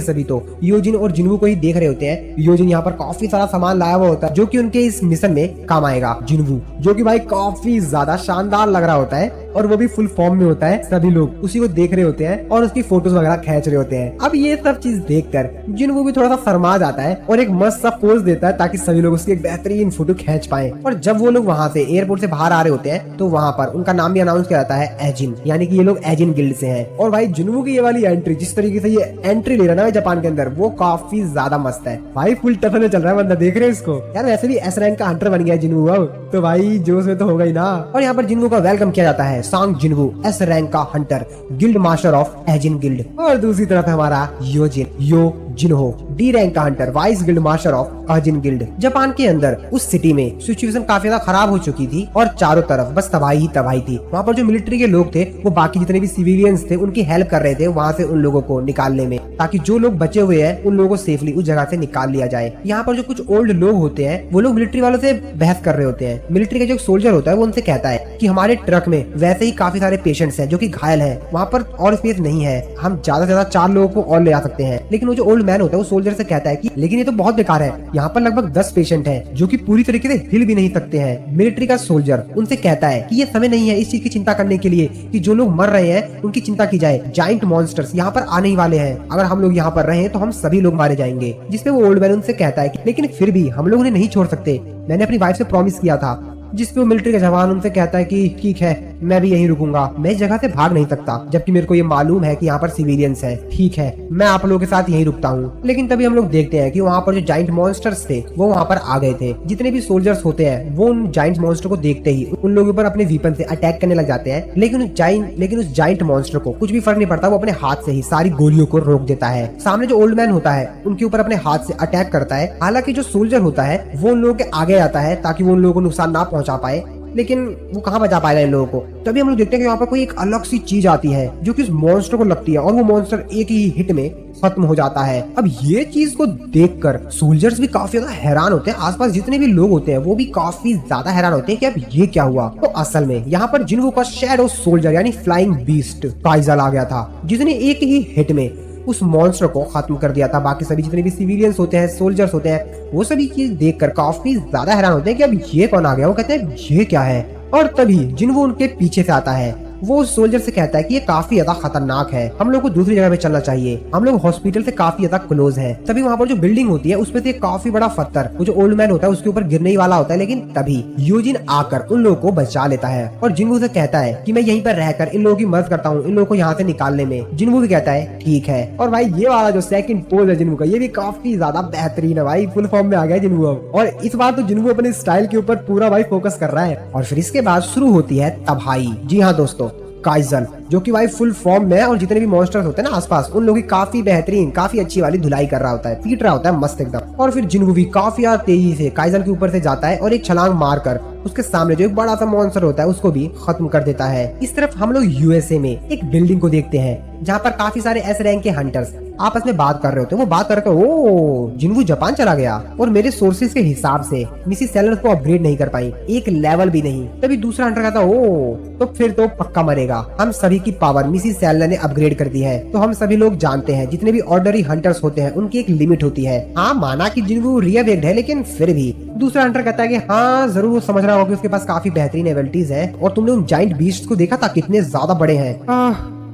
सभी तो योजिन और जिन्वू को ही देख रहे होते हैं। योजिन यहाँ पर काफी सारा सामान लाया हुआ होता है जो कि उनके इस मिशन में काम आएगा। जिन्वू जो कि भाई काफी ज्यादा शानदार लग रहा होता है, और वो भी फुल फॉर्म में होता है। सभी लोग उसी को देख रहे होते हैं और उसकी फोटोज वगैरह खींच रहे होते हैं। अब ये सब चीज देखकर जिन्वू भी थोड़ा सा शर्मा जाता है और एक मस्त सा पोज देता है ताकि सभी लोग उसकी एक बेहतरीन फोटो खींच पाए। और जब वो लोग वहाँ से एयरपोर्ट से बाहर आ रहे होते हैं तो वहाँ पर उनका नाम भी अनाउंस किया जाता है एजिन, यानी कि ये लोग एजिन गिल्ड से हैं। और भाई जिन्वू की ये वाली एंट्री, जिस तरीके से ये एंट्री ले रहा है जापान के अंदर, वो काफी ज्यादा मस्त है भाई। फुल टफन में चल रहा है बंदा, देख रहे हैं इसको यार। वैसे भी एस रैंक का हंटर बन गया जिन्वू अब, तो भाई जोश में तो होगा ही ना। और यहाँ पर जिन्वू का वेलकम किया जाता है सांग जिन्वू एस रैंक का Hunter, guild master of ageing guild. और दूसरी तरफ है हमारा योजिन यो जिन्हो डी रैंक का Hunter, vice guild master of ageing guild. Japan के अंदर उस सिटी में सिचुएशन काफी ज्यादा खराब हो चुकी थी और चारों तरफ बस तबाही ही तबाही थी। वहाँ पर जो मिलिट्री के लोग थे वो बाकी जितने भी सिविलियंस थे उनकी हेल्प कर रहे थे वहाँ से उन लोगों को निकालने में, ताकि जो लोग बचे हुए हैं उन लोगों को सेफली उस जगह से निकाल लिया जाए। यहाँ पर जो कुछ ओल्ड लोग होते हैं वो लोग मिलिट्री वालों से बहस कर रहे होते हैं। मिलिट्री का जो सोल्जर होता है वो उनसे कहता है कि हमारे ट्रक में वैसे ही काफी सारे पेशेंट्स हैं जो कि घायल हैं, वहाँ पर और स्पेस नहीं है, हम ज्यादा से ज्यादा 4 लोगों को और ले आ सकते हैं। लेकिन वो जो ओल्ड ओल्ड मैन होता है वो सोल्जर से कहता है कि लेकिन ये तो बहुत बेकार है, यहाँ पर लगभग 10 पेशेंट हैं जो कि पूरी तरीके से हिल भी नहीं सकते हैं। मिलिट्री का सोल्जर उनसे कहता है कि ये समय नहीं है इस चीज की चिंता करने के लिए कि जो लोग मर रहे हैं उनकी चिंता की जाए। जाइंट मॉन्स्टर्स यहाँ पर आने ही वाले हैं, अगर हम लोग यहाँ पर रहे तो हम सभी लोग मारे जाएंगे। जिसपे वो ओल्ड मैन उनसे कहता है कि लेकिन फिर भी हम लोग उन्हें नहीं छोड़ सकते, मैंने अपनी वाइफ से प्रॉमिस किया था। जिसपे वो मिलिट्री का जवान उनसे कहता है कि ठीक है मैं भी यहीं रुकूंगा, मैं इस जगह से भाग नहीं सकता जबकि मेरे को ये मालूम है कि यहाँ पर सिविलियंस हैं। ठीक है मैं आप लोगों के साथ यहीं रुकता हूँ। लेकिन तभी हम लोग देखते हैं कि वहाँ पर जो जाइंट मॉन्स्टर्स थे वो वहाँ पर आ गए थे। जितने भी सोल्जर्स होते हैं वो उन जाइंट मॉन्स्टर को देखते ही उन लोगों पर अपने वीपन से अटैक करने लग जाते हैं। लेकिन उस जाइंट मॉन्स्टर को कुछ भी फर्क नहीं पड़ता, वो अपने हाथ से ही सारी गोलियों को रोक देता है। सामने जो ओल्ड मैन होता है उनके ऊपर अपने हाथ से अटैक करता है। हालांकि जो सोल्जर होता है वो उन लोगों के आगे आता है ताकि वो उन लोगों को नुकसान ना पहुंचा पाए, लेकिन वो कहाँ बचा पाएगा इन लोगों को। तभी हम लोग देखते हैं कि यहाँ पर कोई एक अलग सी चीज आती है जो कि उस मॉन्स्टर को लगती है और वो मॉन्स्टर एक ही हिट में खत्म हो जाता है। अब ये चीज को देखकर सोल्जर्स भी काफी ज्यादा हैरान होते हैं, आसपास जितने भी लोग होते हैं वो भी काफी ज्यादा हैरान होते हैं कि अब ये क्या हुआ। तो असल में यहाँ पर जिन्वो का शैडो सोल्जर यानी फ्लाइंग बीस्ट काइजल आ गया था, जिसने एक ही हिट में उस मॉन्स्टर को खत्म कर दिया था। बाकी सभी जितने भी सिविलियंस होते हैं, सोल्जर्स होते हैं, वो सभी चीज देखकर काफी ज्यादा हैरान होते हैं कि अब ये कौन आ गया। वो कहते हैं ये क्या है, और तभी जिन्वो उनके पीछे से आता है। वो सोल्जर से कहता है कि ये काफी ज्यादा खतरनाक है, हम लोग को दूसरी जगह पे चलना चाहिए, हम लोग हॉस्पिटल से काफी ज्यादा क्लोज हैं। तभी वहाँ पर जो बिल्डिंग होती है उसपे से काफी बड़ा पत्थर वो जो ओल्ड मैन होता है उसके ऊपर गिरने ही वाला होता है। लेकिन तभी यूजिन आकर उन लोगों को बचा लेता है और जिन्वो से कहता है कि मैं यहीं पर रहकर इन लोगों की मदद करता हूँ, इन लोगों को यहाँ से निकालने में। जिन्वो भी कहता है ठीक है। और भाई ये वाला जो सेकंड पोज है जिन्वो का, ये भी काफी ज्यादा बेहतरीन है भाई, फुल फॉर्म में आ गया जिन्वो अब। और इस बार तो जिन्वो अपने स्टाइल के ऊपर पूरा भाई फोकस कर रहा है। और फिर इसके बाद शुरू होती है तबाही। जी हाँ दोस्तों, काइजल जो कि भाई फुल फॉर्म में है और जितने भी मॉन्स्टर्स होते हैं ना आसपास उन लोगों की काफी बेहतरीन काफी अच्छी वाली धुलाई कर रहा होता है, पीट रहा होता है मस्त एकदम। और फिर जिन्वो भी काफी ज्यादा तेजी से काइजल के ऊपर से जाता है और एक छलांग मारकर उसके सामने जो एक बड़ा सा मॉन्स्टर होता है उसको भी खत्म कर देता है। इस तरफ हम लोग यूएसए में एक बिल्डिंग को देखते हैं जहाँ पर काफी सारे एस रैंक के हंटर्स आपस में बात कर रहे होते हैं। वो बात करके ओ जिन्वो जापान चला गया और मेरे सोर्सेज के हिसाब से मिसिस सेलर को अपग्रेड नहीं कर पाई, एक लेवल भी नहीं। तभी दूसरा हंटर कहता ओ तो फिर तो पक्का मरेगा, हम सभी की पावर मिसिस सेलर ने अपग्रेड कर दी है। तो हम सभी लोग जानते हैं जितने भी ऑर्डनरी हंटर्स होते हैं उनकी एक लिमिट होती है। हाँ माना कि जिन्वो रियवेक्ड है, लेकिन फिर भी दूसरा हंटर कहता है कि हाँ जरूर वो समझ रहा होगा उसके पास काफी बेहतरीन एबिलिटीज है। और तुमने उन जाइंट बीस्ट को देखा था कितने ज्यादा बड़े हैं,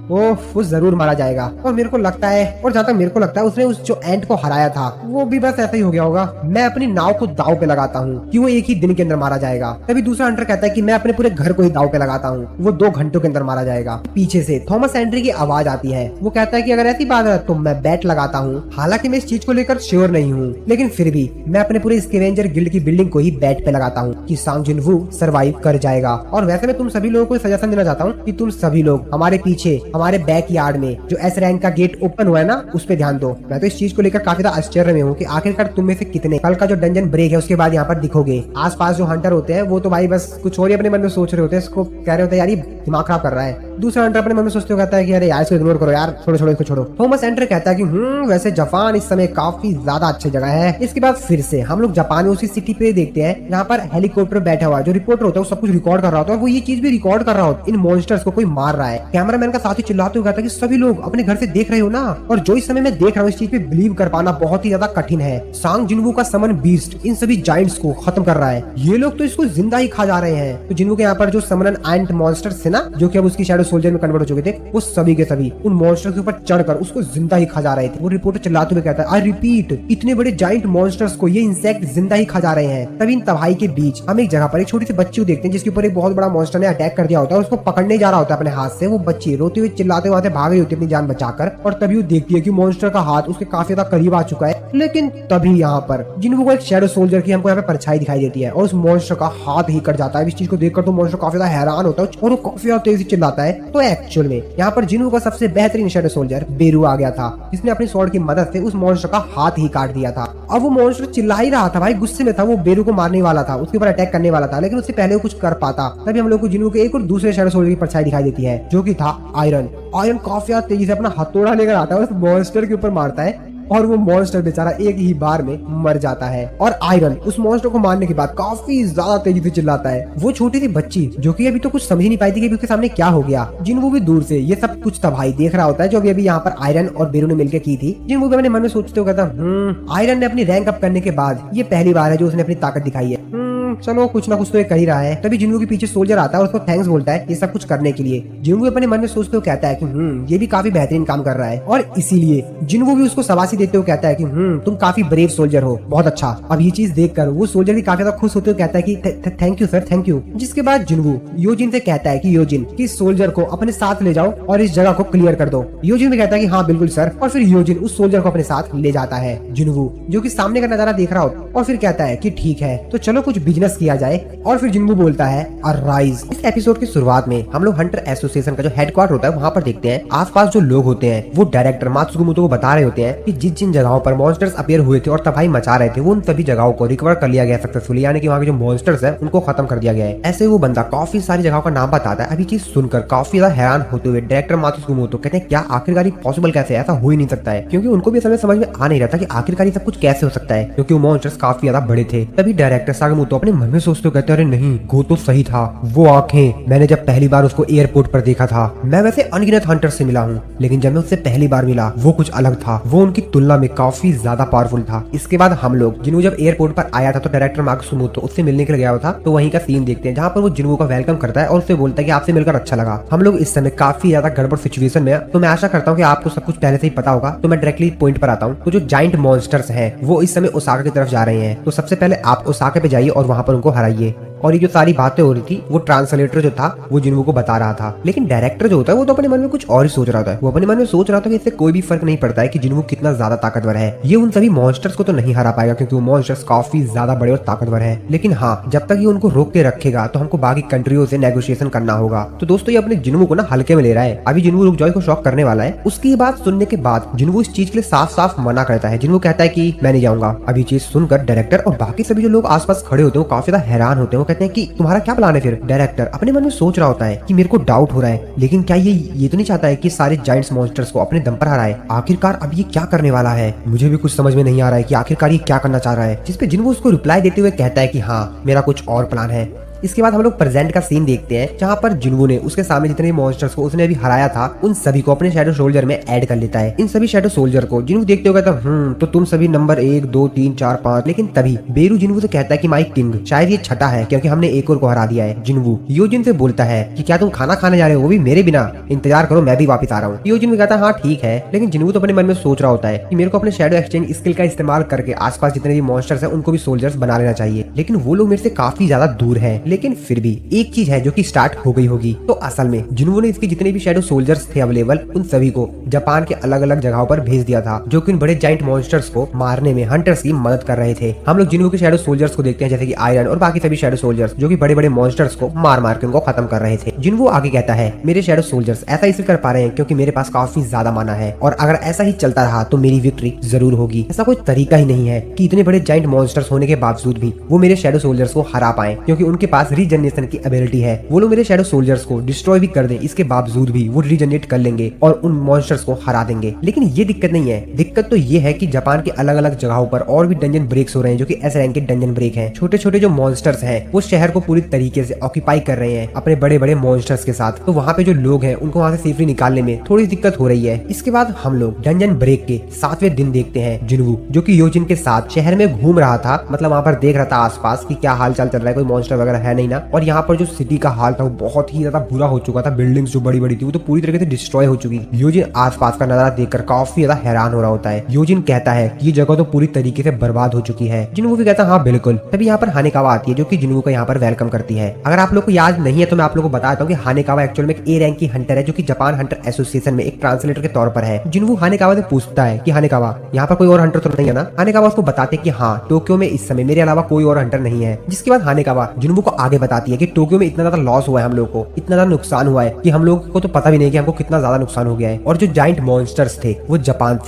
वो जरूर मारा जाएगा। और मेरे को लगता है, और जहाँ तक मेरे को लगता है उसने उस जो एंट को हराया था वो भी बस ऐसा ही हो गया होगा। मैं अपनी नाव को दाव पे लगाता हूँ कि वो एक ही दिन के अंदर मारा जाएगा। तभी दूसरा हंटर कहता है कि मैं अपने पूरे घर को ही दाव पे लगाता हूँ, वो 2 घंटों के अंदर मारा जाएगा। पीछे से थॉमस एंड्री की आवाज आती है, वो कहता है कि अगर ऐसी बात है तो मैं बैट लगाता हूँ। हालांकि मैं इस चीज को लेकर श्योर नहीं हूँ, लेकिन फिर भी मैं अपने पूरे स्कैवेंजर गिल्ड की बिल्डिंग को ही बैट पे लगाता हूँ कि सांग जिन्वो सर्वाइव कर जाएगा। और वैसे मैं तुम सभी लोगों को सजेशन देना चाहता हूँ कि तुम सभी लोग हमारे पीछे हमारे बैक यार्ड में जो एस रैंक का गेट ओपन हुआ है ना उस पे ध्यान दो। मैं तो इस चीज को लेकर काफी ज्यादा आश्चर्य में हूँ कि आखिरकार तुम में से कितने कल का जो डंजन ब्रेक है उसके बाद यहाँ पर दिखोगे। आसपास जो हंटर होते हैं वो तो भाई बस कुछ और ही अपने मन में सोच रहे होते हैं, इसको कह रहे होते हैं यार ये दिमाग खराब कर रहा है। दूसरा हंटर अपने मन में सोचते कहता है कि अरे यार इसको इग्नोर करो यार, छोड़ो छोड़ो इसको छोड़ो। थॉमस एंटर कहता है कि वैसे जापान इस समय काफी ज्यादा अच्छी जगह है। इसके बाद फिर से हम लोग जापान में उसी सिटी पे देखते हैं जहाँ पर हेलीकॉप्टर बैठा हुआ है, जो रिपोर्टर होता है वो सब कुछ रिकॉर्ड कर रहा होता है। वो ये चीज भी रिकॉर्ड कर रहा होता है इन मॉन्स्टर्स को कोई मार रहा है। कैमरामैन का साथी चिल्लाते हुए कहता है कि सभी लोग अपने घर से देख रहे हो ना, और जो इस समय मैं देख रहा हूँ इस चीज पे बिलीव कर पाना बहुत ही ज्यादा कठिन है। सांग जिन्वो का समन बीस्ट इन सभी जाइंट्स को खत्म कर रहा है, ये लोग तो इसको जिंदा ही खा जा रहे हैं। तो जिन्वो के यहाँ पर जो समन एंट मॉन्स्टर्स थे ना जो कि अब उसकी शैडो सोल्जर में कन्वर्ट हो चुके थे, वो सभी के सभी उन मॉन्स्टर्स के ऊपर चढ़कर उसको जिंदा ही खा जा रहे थे। वो रिपोर्टर चिल्लाते हुए कहता है आई रिपीट, इतने बड़े जाइंट मॉन्स्टर्स को ये इंसेक्ट जिंदा ही खा जा रहे हैं। तभी इन तबाही के बीच हम एक जगह पर एक छोटी सी बच्ची को देखते हैं जिसके ऊपर एक बहुत बड़ा मॉन्स्टर ने अटैक कर दिया होता है, उसको पकड़ने जा रहा होता है अपने हाथ से। वो बच्ची रोते हुए चिल्लाते हुए भाग रही होती है अपनी जान बचाकर, और तभी वो देखती है कि मॉन्स्टर का हाथ उसके काफी ज्यादा करीब आ चुका है। लेकिन तभी यहाँ पर जिन्वो को एक शैडो सोल्जर की हमको यहाँ पे परछाई दिखाई देती है और उस मॉन्स्टर का हाथ ही कट जाता है। इस चीज को देखकर तो मॉन्स्टर काफी ज्यादा हैरान होता है और वो काफी ज्यादा तेजी से चिल्लाता है। तो एक्चुअल में यहाँ पर जिन्वो का सबसे बेहतरीन शैडो सोल्जर बेरू आ गया था, जिसने अपनी स्वॉर्ड की मदद से उस मॉन्स्टर का हाथ ही काट दिया था। अब वो मॉन्स्टर चिल्ला ही रहा था भाई, गुस्से में था, वो बेरू को मारने वाला था, उसके ऊपर अटैक करने वाला था, लेकिन उससे पहले वो कुछ कर पाता। तभी हम लोग को जिन्वो के एक और दूसरे शैडो सोल्जर की परछाई दिखाई देती है जो कि था आयरन। आयरन काफी तेजी से अपना हथौड़ा लेकर आता है, उस मॉन्स्टर के ऊपर मारता है और वो मॉन्स्टर बेचारा एक ही बार में मर जाता है। और आयरन उस मॉन्स्टर को मारने के बाद काफी ज्यादा तेजी से चिल्लाता है। वो छोटी सी बच्ची जो कि अभी तो कुछ समझ नहीं पाई थी कि उसके सामने क्या हो गया, जिन्वू भी दूर से ये सब कुछ तबाही देख रहा होता है जो अभी यहाँ पर आयरन और बेरू ने मिलकर की थी। जिन्वू भी अपने मन में सोचते हुए कहता आयरन ने अपनी रैंक अप करने के बाद ये पहली बार है जो उसने अपनी ताकत दिखाई है। चलो कुछ ना कुछ तो ये कर ही रहा है। तभी जिन्वू के पीछे सोल्जर आता है और उसको थैंक्स बोलता है ये सब कुछ करने के लिए। जिन्वू अपने मन में सोचते हुए कहता है कि ये भी काफी बेहतरीन काम कर रहा है और इसीलिए जिन्वू भी उसको शाबाशी देते हुए कहता है कि तुम काफी ब्रेव सोल्जर हो, बहुत अच्छा। अब ये चीज देखकर वो सोल्जर भी काफी ज्यादा खुश होते हुए कहता है कि thank you sir, thank you. जिसके बाद जिन्वू योजिन से कहता है कि योजिन किस सोल्जर को अपने साथ ले जाओ और इस जगह को क्लियर कर दो। योजिन भी कहता है कि हाँ बिल्कुल सर, और फिर योजिन उस सोल्जर को अपने साथ ले जाता है। जिन्वू जो कि सामने का नजारा देख रहा होता और फिर कहता है कि ठीक है तो चलो कुछ बिजनेस किया जाए। और फिर जिन्वू बोलता है अराइज। इस एपिसोड की शुरुआत में हम लोग हंटर एसोसिएशन का जो हेडक्वार्टर होता है वहाँ पर देखते हैं आसपास जो लोग होते हैं वो डायरेक्टर मात्सुमोतो को बता रहे होते हैं कि जिन जिन जगहों पर मॉन्स्टर्स अपीयर हुए थे और तबाही मचा रहे थे वो उन सभी जगहों को रिकवर कर लिया गया सक्सेसफुली, यानी कि वहाँ के जो मॉन्स्टर्स है उनको खत्म कर दिया गया है। ऐसे वो बंदा काफी सारी जगहों का नाम बताता है। अभी चीज सुनकर काफी ज्यादा हैरान होते हुए डायरेक्टर मात्सुमोतो कहते हैं क्या आखिरकार पॉसिबल कैसे, ऐसा हो ही नहीं सकता है, क्योंकि उनको भी समझ में आ नहीं रहा था कि आखिरकार सब कुछ कैसे हो सकता है क्योंकि वो मॉन्स्टर्स काफी ज्यादा बड़े थे। तभी डायरेक्टर सागमोतो अपने मन में सोचते हुए कहते हैं अरे नहीं गो तो सही था, वो आंखें मैंने जब पहली बार उसको एयरपोर्ट पर देखा था, मैं वैसे अनगिनत हंटर से मिला हूँ लेकिन जब मैं उससे पहली बार मिला वो कुछ अलग था, वो उनकी तुलना में काफी ज्यादा पावरफुल था। इसके बाद हम लोग जिन्वू जब एयरपोर्ट पर आया था तो डायरेक्टर मात्सुमोतो उससे मिलने के लिए गया था, तो वहीं का सीन देखते हैं जहाँ पर वो जिन्वू का वेलकम करता है और उससे बोलता है कि आपसे मिलकर अच्छा लगा। हम लोग इस समय काफी ज्यादा गड़बड़ सिचुएशन में, तो मैं आशा करता हूँ कि आपको सब कुछ पहले से ही पता होगा, तो मैं डायरेक्टली पॉइंट पर आता हूँ। तो जो जाइंट मॉन्स्टर्स हैं वो इस समय ओसाका की तरफ जा रहे हैं, तो सबसे पहले आप ओसाका पे जाइए और वहाँ पर उनको हराइए। और ये जो सारी बातें हो रही थी वो ट्रांसलेटर जो था वो जिन्वू को बता रहा था, लेकिन डायरेक्टर जो होता है वो तो अपने मन में कुछ और ही सोच रहा था। वो अपने मन में सोच रहा था कि इससे कोई भी फर्क नहीं पड़ता है कि जिन्वू कितना ज्यादा ताकतवर है, ये उन सभी मॉन्स्टर्स को तो नहीं हरा पाएगा क्योंकि वो मॉन्स्टर्स काफी ज्यादा बड़े और ताकतवर है, लेकिन हाँ जब तक ये उनको रोक के रखेगा तो हमको बाकी कंट्रियों से नेगोशिएशन करना होगा। तो दोस्तों ये अपने जिन्वू को ना हल्के में ले रहा है। अभी जिन्वू रुकजॉय को शॉक करने वाला है। उसकी बात सुनने के बाद जिन्वू इस चीज के लिए साफ साफ मना करता है। जिन्वू कहता है कि मैं नहीं जाऊंगा। अभी चीज सुनकर डायरेक्टर और बाकी सभी जो लोग आसपास खड़े होते हैं वो काफी ज्यादा हैरान होते हैं। वो कहते हैं कि तुम्हारा क्या प्लान है फिर? डायरेक्टर अपने मन में सोच रहा होता है कि मेरे को डाउट हो रहा है, लेकिन क्या ये तो नहीं चाहता है कि सारे जायंट्स मॉन्स्टर्स को अपने दम पर हराए? आखिरकार अब ये क्या करने वाला है? मुझे भी कुछ समझ में नहीं आ रहा है कि आखिरकार ये क्या करना चाह रहा है। जिस पे जिन्वू उसको रिप्लाई देते हुए कहता है कि हाँ मेरा कुछ और प्लान है। इसके बाद हम लोग प्रेजेंट का सीन देखते हैं जहाँ पर जिन्वू ने उसके सामने जितने भी मॉन्स्टर्स को उसने अभी हराया था उन सभी को अपने शैडो सोल्जर में ऐड कर लेता है। इन सभी शैडो सोल्जर को जिन्वू देखते हुए कहता तो तुम सभी नंबर 1 2 3 4 5। लेकिन तभी बेरू जिन्वू से कहता है कि माई किंग शायद ये छठा है क्योंकि हमने एक और को हरा दिया है। जिन्वू योजिन से बोलता है कि क्या तुम खाना खाने जा रहे हो, वो भी मेरे बिना? इंतजार करो मैं भी वापस आ रहा हूँ। योजिन भी कहता है हाँ ठीक है, लेकिन जिन्वू तो अपने मन में सोच रहा होता है कि मेरे को अपने शैडो एक्सचेंज स्किल का इस्तेमाल करके आसपास जितने भी मॉन्स्टर्स है उनको भी सोल्जर्स बना लेना चाहिए, लेकिन वो लोग मेरे से काफी ज्यादा दूर है। लेकिन फिर भी एक चीज है जो कि स्टार्ट हो गई होगी। तो असल में जिन्वू ने इसके जितने भी शैडो सोल्जर्स थे अवेलेबल उन सभी को जापान के अलग अलग जगहों पर भेज दिया था, जो कि उन बड़े जाइंट मॉन्स्टर्स को मारने में हंटर्स की मदद कर रहे थे। हम लोग जिन्वू के शैडो सोल्जर्स को देखते हैं जैसे कि आयरन और बाकी सभी शैडो सोल्जर्स जो कि बड़े बड़े मॉन्स्टर्स को मार मार के उनको खत्म कर रहे थे। जिन्वू आगे कहता है मेरे शैडो सोल्जर्स ऐसा इसलिए कर पा रहे हैं क्योंकि मेरे पास काफी ज्यादा माना है और अगर ऐसा ही चलता रहा तो मेरी विक्ट्री जरूर होगी। ऐसा कोई तरीका ही नहीं है कि इतने बड़े जाइंट मॉन्स्टर्स होने के बावजूद भी वो मेरे शैडो सोल्जर्स को हरा पाए, क्योंकि उनके पास रीजनरेशन की एबिलिटी है। वो लोग मेरे शैडो सोल्जर्स को डिस्ट्रॉय भी कर दें, इसके बावजूद भी वो रीजनरेट कर लेंगे और उन मॉन्स्टर्स को हरा देंगे। लेकिन ये दिक्कत नहीं है। दिक्कत तो ये है कि जापान के अलग अलग जगहों पर और भी डंजन ब्रेक्स हो रहे हैं जो कि एस रैंक के डंजन ब्रेक हैं। छोटे छोटे जो मॉन्स्टर्स हैं वो शहर को पूरी तरीके से ऑक्यूपाई कर रहे हैं अपने बड़े बड़े मॉन्स्टर्स के साथ। तो वहाँ पे जो लोग हैं उनको वहाँ से सेफली निकालने में थोड़ी दिक्कत हो रही है। इसके बाद हम लोग डंजन ब्रेक के 7वें दिन देखते हैं जिन्वू जो कि योजिन के साथ शहर में घूम रहा था, मतलब वहाँ पर देख रहा था आसपास की क्या हाल चाल चल रहा है, कोई मॉन्स्टर वगैरह है नहीं ना। और यहाँ पर जो सिटी का हाल था वो बहुत ही ज्यादा बुरा हो चुका था। बिल्डिंग्स जो बड़ी बड़ी थी वो तो पूरी तरीके से डिस्ट्रॉय हो चुकी। योजिन आसपास का नजारा देखकर काफी ज्यादा हैरान हो रहा होता है। योजिन कहता है कि ये जगह तो पूरी तरीके से बर्बाद हो चुकी है। जिन्वू भी कहता है हाँ बिल्कुल। तभी यहाँ पर हानेकावा आती है जो कि जिन्वू को यहाँ पर वेलकम करती है। अगर आप लोग को याद नहीं है तो मैं आप लोग को बताता हूँ कि हानेकावा एक्चुअल में एक ए रैंक की हंटर है जो कि जापान हंटर एसोसिएशन में एक ट्रांसलेटर के तौर पर है। जिन्वू हानेकावा से पूछता है कि हानेकावा यहाँ पर कोई और हंटर तो नहीं है ना? हानेकावा उसको बताते कि हाँ टोक्यो में इस समय मेरे अलावा कोई और हंटर नहीं है। जिसके बाद हानेकावा जिन्वू को आगे बताती है कि टोक्यो में इतना ज्यादा लॉस हुआ है हम लोगों को, इतना ज्यादा नुकसान हुआ है कि हम लोगों को तो पता भी नहीं कि हमको कितना ज्यादा नुकसान हो गया है। और जो जाइंट मॉन्स्टर्स थे वो जापान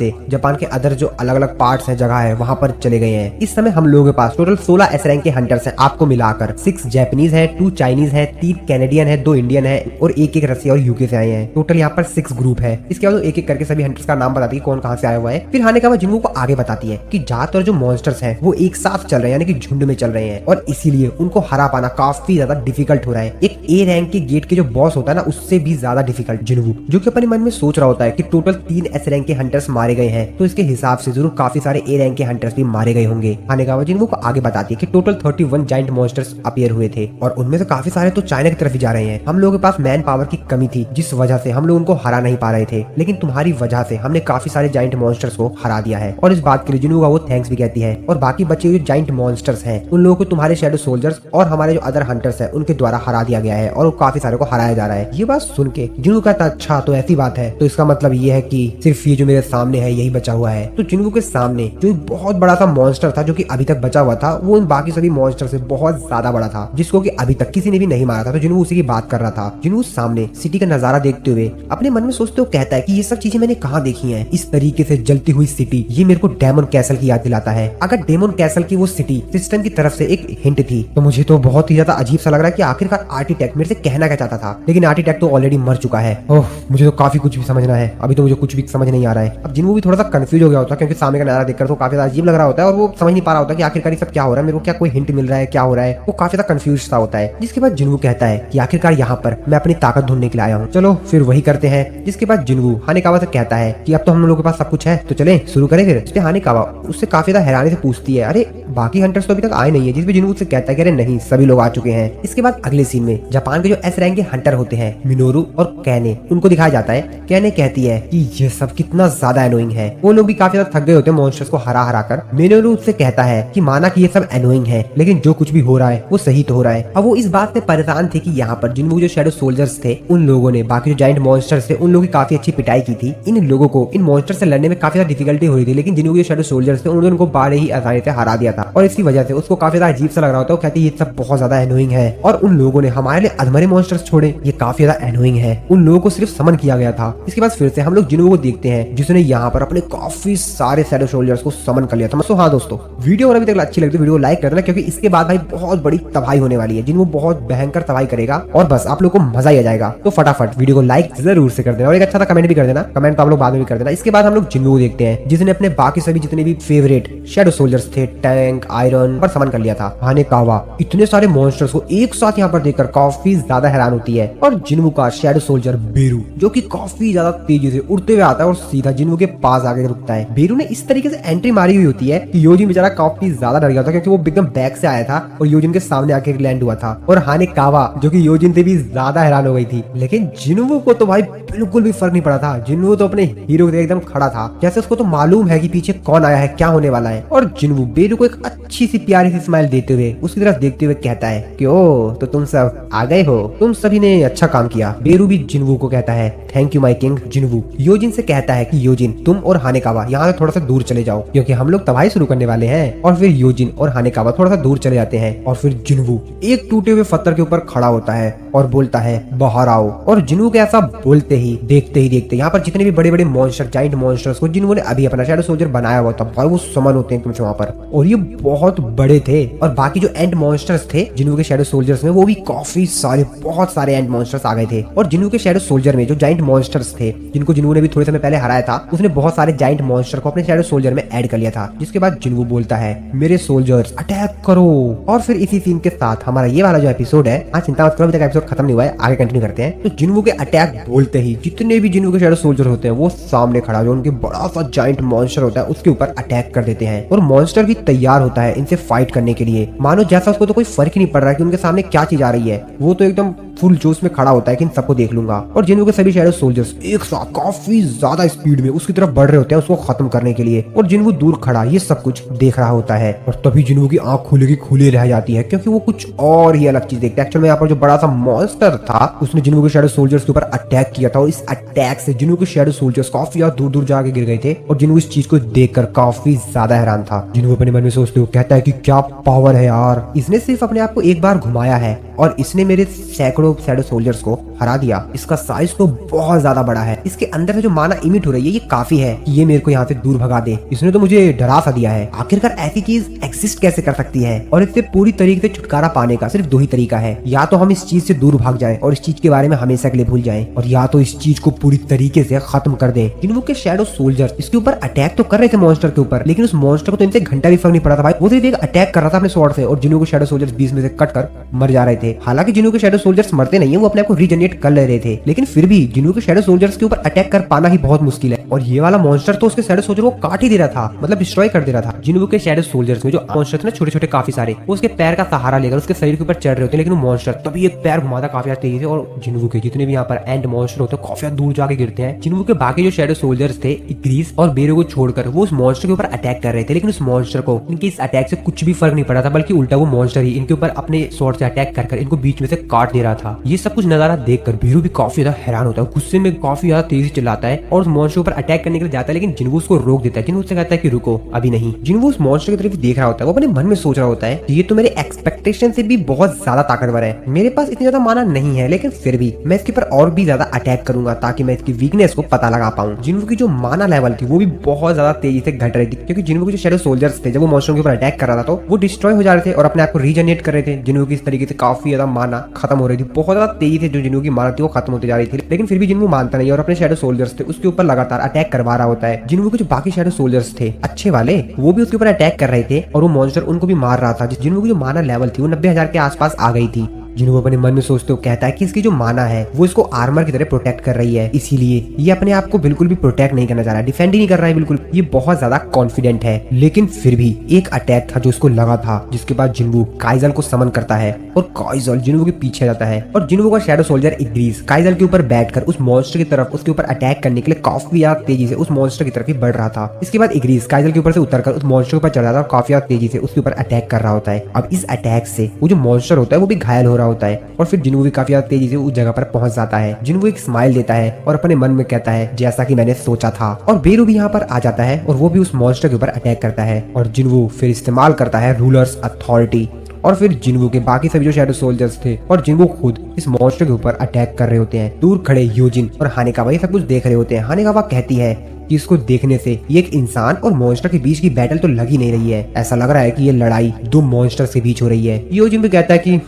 के अदर जो अलग अलग पार्ट्स है, जगह है, वहां पर चले गए हैं। इस समय हम लोगों के पास टोटल 16 एस रैंक के हंटर्स हैं, आपको मिलाकर 6 जापानीज है, 2 चाइनीज है, 3 कैनेडियन है, 2 इंडियन है और एक रसिया और यूके से आए हैं। टोटल यहाँ पर 6 ग्रुप है। इसके बाद एक करके सभी हंटर्स का नाम बताती है कौन कहाँ से आया हुआ है। फिर हानेकावा जिन्हों को आगे बताती है कि ज्यादातर जो मॉन्स्टर्स हैं वो एक साथ चल रहे हैं, यानी कि झुंड में चल रहे हैं और इसीलिए उनको हरा पाना काफी ज्यादा डिफिकल्ट हो रहा है। एक ए रैंक के गेट के जो बॉस होता है ना, उससे भी ज्यादा डिफिकल्ट जिन्वू, जो कि अपने मन में सोच रहा होता है कि टोटल 3 एस रैंक के हंटर्स मारे गए हैं, तो इसके हिसाब से जरूर काफी सारे ए रैंक के हंटर्स भी मारे गए होंगे। हानेकावा जिन्वू को आगे बताती है कि टोटल 31 जाइंट मॉन्स्टर्स अपीयर हुए थे और उनमें से काफी सारे तो चाइना की तरफ ही जा रहे हैं। हम लोगों के पास मैन पावर की कमी थी, जिस वजह से हम लोग उनको हरा नहीं पा रहे थे, लेकिन तुम्हारी वजह से हमने काफी सारे जाइंट मॉन्स्टर्स को हरा दिया है और इस बात के लिए जिन्वू का वो थैंक्स भी कहती है। और बाकी बचे हुए जाइंट मॉन्स्टर्स हैं उन लोगों को तुम्हारे शैडो सोल्जर्स और हमारे जो अदर हंटर्स हैं उनके द्वारा हरा दिया गया है और काफी सारे को हराया जा रहा है। ये बात सुन के जिन्वू कहता अच्छा तो ऐसी बात है, तो इसका मतलब ये है कि सिर्फ ये जो मेरे सामने है यही बचा हुआ है। तो जिन्वू के सामने जो बहुत बड़ा सा मॉन्स्टर था जो कि अभी तक बचा हुआ था, वो उन बाकी सभी मॉन्स्टर से बहुत ज्यादा बड़ा था, जिसको कि अभी तक किसी ने भी नहीं मारा था। तो जिन्वू उसी की बात कर रहा था। जिन्वू सामने सिटी का नजारा देखते हुए अपने मन में सोचते हुए कहता है कि ये सब चीजें मैंने कहाँ देखी हैं। इस तरीके से जलती हुई सिटी, ये मेरे को डेमन कैसल की याद दिलाता है। अगर डेमन कैसल की वो सिटी सिस्टम की तरफ से एक हिंट थी, तो मुझे तो बहुत ही ज्यादा अजीब सा लग रहा है कि आखिरकार आर्किटेक्ट मेरे से कहना क्या चाहता था, लेकिन आर्किटेक्ट तो ऑलरेडी मर चुका है। ओह, मुझे तो काफी कुछ भी समझना है, अभी तो मुझे कुछ भी समझ नहीं आ रहा है। अब जिन्वू भी थोड़ा सा कंफ्यूज हो गया होता है, क्योंकि सामने का नजारा देखकर तो काफी ज्यादा अजीब लग रहा होता है और वो समझ नहीं पा रहा होता कि आखिरकार सब क्या हो रहा है, मेरे को क्या कोई हिंट मिल रहा है, क्या हो रहा है। वो काफी ज्यादा कंफ्यूज सा होता है। जिसके बाद जिन्वू कहता है कि आखिरकार यहाँ पर मैं अपनी ताकत ढूंढने के लिए आया हूँ, चलो फिर वही करते हैं। जिसके बाद जिन्वू हानेकावा से कहता है कि अब तो हम लोगों के पास सब कुछ है, तो चले शुरू करें फिर। इसलिए हानेकावा उससे काफी ज्यादा हैरानी से पूछती है, अरे बाकी हंटर्स तो अभी तक आए नहीं है। जिसपे जिन्वू से कहता है कि अरे नहीं, सभी लोग आ चुके हैं। इसके बाद अगले सीन में जापान के जो एस रैंक के हंटर होते हैं मिनोरू और कैने, उनको दिखाया जाता है। कैने कहती है कि ये सब कितना ज्यादा एनोइंग है। वो लोग भी काफी ज्यादा थक गए होते हैं मॉन्स्टर्स को हरा हरा कर। मिनोरू उससे कहता है कि माना कि ये सब एनोइंग है, लेकिन जो कुछ भी हो रहा है वो सही तो हो रहा है। अब वो इस बात से परेशान थे कि यहाँ पर जिन्वू जो शैडो सोल्जर्स थे, उन लोगों ने बाकी जो जाइंट मॉन्स्टर्स थे उन लोगों की काफी अच्छी पिटाई की थी। इन लोगों को इन मॉन्स्टर से लड़ने में काफी ज्यादा डिफिकल्टी हो रही थी, लेकिन जिन्वू के शैडो सोल्जर्स थे उन्होंने उनको बड़े ही आसानी से हरा दिया था और इसकी वजह से उसको काफी ज्यादा अजीब सा लग रहा होता है। वो कहती है ये सब बहुत ज्यादा एनोइंग है और उन लोगों ने हमारे लिए अधमरे मॉन्स्टर्स छोड़े, ये काफी ज्यादा एनोइंग है। उन लोगों को सिर्फ समन किया गया था। इसके बाद फिर से हम लोग जिन्वू को देखते हैं जिसने यहाँ पर अपने काफी सारे शैडो सोल्जर्स को समन कर लिया था। तो हाँ दोस्तों, वीडियो अगर अभी तक अच्छी लगती है वीडियो को लाइक कर देना, क्योंकि इसके बाद भाई बहुत बड़ी तबाही होने वाली है। जिन्वू बहुत भयंकर तबाही करेगा और बस आप लोग को मजा ही आ जाएगा। तो फटाफट वीडियो को लाइक जरूर से कर देना और एक अच्छा सा कमेंट भी कर देना। कमेंट तो आप लोग बाद में भी कर देना। इसके बाद हम लोग जिन्वू को देखते हैं जिसने अपने बाकी सभी जितने भी फेवरेट शैडो सोल्जर्स थे, टैंक, आयरन पर समन कर लिया था। हानेकावा इतने सारे मॉन्स्टर्स को एक साथ यहाँ पर देखकर काफी ज्यादा हैरान होती है। और जिन्वू का शैडो सोल्जर बेरू, जो कि काफी ज्यादा तेजी से उड़ते हुए आता है और सीधा जिन्वू के पास आके रुकता है। बेरू ने इस तरीके से एंट्री मारी हुई होती है कि योजिन बेचारा काफी ज्यादा डर गया था, क्योंकि वो एकदम बैक से आया था और योजिन के सामने आके लैंड हुआ था। और हानेकावा जो कि योजिन से भी ज्यादा हैरान हो गई थी, लेकिन जिन्वू को तो भाई बिल्कुल भी फर्क नहीं पड़ा था। जिन्वू तो अपने हीरो के एकदम खड़ा था, जैसे उसको तो मालूम है कि पीछे कौन आया है, क्या होने वाला है। और जिन्वू बेरू को एक अच्छी सी प्यारी सी स्माइल देते हुए उसकी तरफ देखते हुए कहता है कि ओ तो तुम सब आ गए हो, तुम सभी ने अच्छा काम किया। बेरू भी जिन्वू को कहता है thank you my king. Jinwoo Yojin से कहता है कि योजिन तुम और हानेकावा यहाँ से थोड़ा सा दूर चले जाओ, क्योंकि हम लोग तबाही शुरू करने वाले हैं। और फिर योजिन और हानेकावा थोड़ा सा दूर चले जाते हैं और फिर जिन्वू एक टूटे हुए पत्थर के ऊपर खड़ा होता है और बोलता है बाहर आओ। और जिन्वू के ऐसा बोलते ही देखते यहाँ पर जितने भी बड़े बड़े मॉन्स्टर जाइंट मॉन्स्टर्स को जिन्वू ने अभी अपना शैडो सोल्जर बनाया हुआ था, भाई वो समन होते हैं तुमसे वहाँ पर, और ये बहुत बड़े थे। और बाकी जो एंड मॉन्स्टर्स थे जिन्वू के शैडो सोल्जर्स में, वो भी काफी सारे बहुत सारे एंड मॉन्स्टर्स आ गए थे। और जिन्वू के शैडो सोल्जर में जो जाइंट मॉन्स्टर्स थे जिनको जिन्वू ने भी थोड़े समय पहले हराया था, उसने बहुत सारे जाइंट मॉन्स्टर को अपने शैडो सोल्जर में ऐड कर लिया था। जिसके बाद जिन्वू बोलता है मेरे सोल्जर्स अटैक करो। और फिर इसी सीन के साथ हमारा ये वाला जो एपिसोड है, आज चिंता मत करो अभी तक एपिसोड खत्म नहीं हुआ है, आगे कंटिन्यू करते हैं। तो जिन्वू के अटैक बोलते ही जितने भी जिन्वू के शैडो सोल्जर होते हैं वो सामने खड़ा जो उनके बड़ा सा जाइंट मॉन्स्टर होता है उसके ऊपर अटैक कर देते हैं। और मॉन्स्टर भी तैयार होता है इनसे फाइट करने के लिए। मानो जैसा उसको तो कोई फर्क ही नहीं पड़ रहा है कि उनके सामने क्या चीज आ रही है, वो तो एकदम फुल जोश में खड़ा होता है कि इन सबको देख लूंगा। और जिन्हों के सभी शैडो सोल्जर्स एक साथ काफी ज्यादा स्पीड में उसकी तरफ बढ़ रहे होते हैं उसको खत्म करने के लिए, और जिन्हों दूर खड़ा ये सब कुछ देख रहा होता है। और तभी जिन्हों की आंख खुले की खुले रह जाती है क्योंकि वो कुछ और ही अलग चीज देखते हैं। एक्चुअल में यहाँ पर जो बड़ा सा मॉन्स्टर था उसने जिन्हों के शैडो सोल्जर्स के ऊपर अटैक किया था, और इस अटैक से जिन्हों के शैडो सोल्जर्स काफी ज्यादा दूर दूर जाके गिर गए थे। और जिन्हों इस चीज को देखकर काफी ज्यादा हैरान था। जिन्हों अपने मन में सोचते हो कहता है कि क्या पावर है यार, इसने सिर्फ अपने आप को एक बार घुमाया है और इसने मेरे सैकड़ों शैडो सोल्जर्स को हरा दिया। इसका साइज तो बहुत ज्यादा बड़ा है, इसके अंदर से जो माना इमिट हो रही है ये काफी है कि ये मेरे को यहाँ से दूर भगा दे। इसने तो मुझे डरा सा दिया है। आखिरकार ऐसी चीज एग्जिस्ट कैसे कर सकती है? और इससे पूरी तरीके से छुटकारा पाने का सिर्फ दो ही तरीका है, या तो हम इस चीज से दूर भाग जाएं और इस चीज के बारे में हमेशा के लिए भूल जाएं, और या तो इस चीज को पूरी तरीके से खत्म कर दें। जिन्हों के शैडो सोल्जर्स इसके ऊपर अटैक तो कर रहे थे मॉन्स्टर के ऊपर, लेकिन उस मॉन्स्टर को तो इनसे घंटा भी फर्क नहीं पड़ा था भाई। वो सिर्फ एक अटैक कर रहा था अपने स्वॉर्ड से और जिन्हों के शैडो सोल्जर्स बीच में से कट कर मर जा रहे थे। हालांकि जिन्हों के शैडो सोल्जर्स मरते नहीं है, वो अपने आप को रीजनरेट कर ले रहे थे, लेकिन फिर भी जिन्हों के शैडो सोल्जर्स के ऊपर अटैक कर पाना ही बहुत मुश्किल है। और ये वाला मॉन्स्टर तो उसके शैडो सोल्जर को काट ही दे रहा था, मतलब डिस्ट्रॉय कर दे रहा था। जिन्हों के शैडो सोल्जर्स में जो मॉन्स्टर थे ना छोटे छोटे काफी सारे, वो उसके पैर का सहारा लेकर उसके शरीर के ऊपर चढ़ रहे होते हैं, लेकिन वो मॉन्स्टर तभी एक पैर घुमाता काफी तेजी से, और जिन्हों के जितने भी यहाँ पर एंड मॉन्स्टर होते हैं काफी दूर जाके गिरते हैं। जिन्हों के बाकी जो शैडो सोल्जर्स थे ग्रीस और बेरो को छोड़कर वो उस मॉन्स्टर के ऊपर अटैक कर रहे थे, लेकिन उस मॉन्स्टर को इनके इस अटैक से कुछ भी फर्क नहीं पड़ा था, बल्कि उल्टा वो मॉन्स्टर ही इनके ऊपर अपने स्वॉर्ड से अटैक कर इनको बीच में से काट दे रहा था। ये सब कुछ नजारा देखकर बीरू भी काफी ज्यादा हैरान होता है, गुस्से में काफी ज्यादा तेजी से चिल्लाता है और उस मॉन्स्टर ऊपर अटैक करने के लिए जाता है, लेकिन जिन्वू उसको रोक देता है। जिन्वू उससे कहता है कि रुको अभी नहीं। जिन्वू उस मॉन्स्टर की तरफ देख रहा होता है, वो अपने मन में सोच रहा होता है कि ये तो मेरे एक्सपेक्टेशन से भी बहुत ज्यादा ताकतवर है, मेरे पास इतनी ज्यादा माना नहीं है, लेकिन फिर भी मैं इसके ऊपर और भी ज्यादा अटैक करूंगा ताकि मैं इसकी वीकनेस को पता लगा पाऊं। जिन्वू की जो माना लेवल थी वो भी बहुत ज्यादा तेजी से घट रही थी, क्योंकि जिन्वू के जो शैडो सोल्जर्स थे जब वो मॉन्स्टर के ऊपर अटैक कर रहा था तो वो डिस्ट्रॉय हो जा रहे थे और अपने आप को रीजनरेट कर रहे थे। जिन्वू की इस तरीके से काफी ज्यादा माना खत्म हो रही थी, बहुत ज्यादा तेजी से जो जिन्वू की माना थी वो खत्म होती जा रही थी, लेकिन फिर भी जिन्वू मानता नहीं और अपने शैडो सोल्जर्स थे उसके ऊपर लगातार अटैक करवा रहा होता है। जिन्वू के जो बाकी शैडो सोल्जर्स थे अच्छे वाले, वो भी उसके ऊपर अटैक कर रहे थे और वो मॉन्स्टर उनको भी मार रहा था। जिन्वू की जो माना लेवल थी वो 90,000 के आसपास आ गई थी। जिन्हों अपने मन में सोचते हो कहता है कि इसकी जो माना है वो इसको आर्मर की तरह प्रोटेक्ट कर रही है, इसीलिए ये अपने आप को बिल्कुल भी प्रोटेक्ट नहीं करना चाह रहा है, डिफेंड ही नहीं कर रहा है बिल्कुल। ये बहुत ज्यादा कॉन्फिडेंट है, लेकिन फिर भी एक अटैक था जो उसको लगा था, जिसके बाद जिन्वू काइजल को समन करता है और काइजल जिन्वू के पीछे जाता है और जिन्वू का शैडो सोल्जर इग्रीस काइजल के ऊपर बैठकर उस मॉन्स्टर की तरफ उसके ऊपर अटैक करने के लिए काफी ज्यादा तेजी से उस मॉन्स्टर की तरफ ही बढ़ रहा था। इसके बाद इग्रीस काइजल के ऊपर से उतरकर उस मॉन्स्टर के ऊपर चढ़ रहा था और काफी ज्यादा तेजी से उसके ऊपर अटैक कर रहा होता है। अब इस अटैक से वो जो मॉन्स्टर होता है वो भी घायल हो रहा होता है और फिर जिन्वू भी काफी ज्यादा तेजी से उस जगह पर पहुंच जाता है। जिन्वू एक स्माइल देता है और अपने मन में कहता है जैसा कि मैंने सोचा था, और बेरू भी यहाँ पर आ जाता है और वो भी उस मॉन्स्टर के ऊपर अटैक करता है और जिन्वू फिर इस्तेमाल करता है रूलर्स अथॉरिटी। और फिर जिन्वू के बाकी सभी जो शैडो सोल्जर्स थे और जिन्वू खुद इस मॉन्स्टर के ऊपर अटैक कर रहे होते हैं। दूर खड़े यूजिन और हानेकावा ये सब कुछ देख रहे होते हैं। हानेकावा कहती है कि इसको देखने से ये एक इंसान और मॉन्स्टर के बीच की बैटल तो लग ही नहीं रही है, ऐसा लग रहा है कि ये लड़ाई दो मॉन्स्टर के बीच हो रही है। यूजिन भी कहता है कि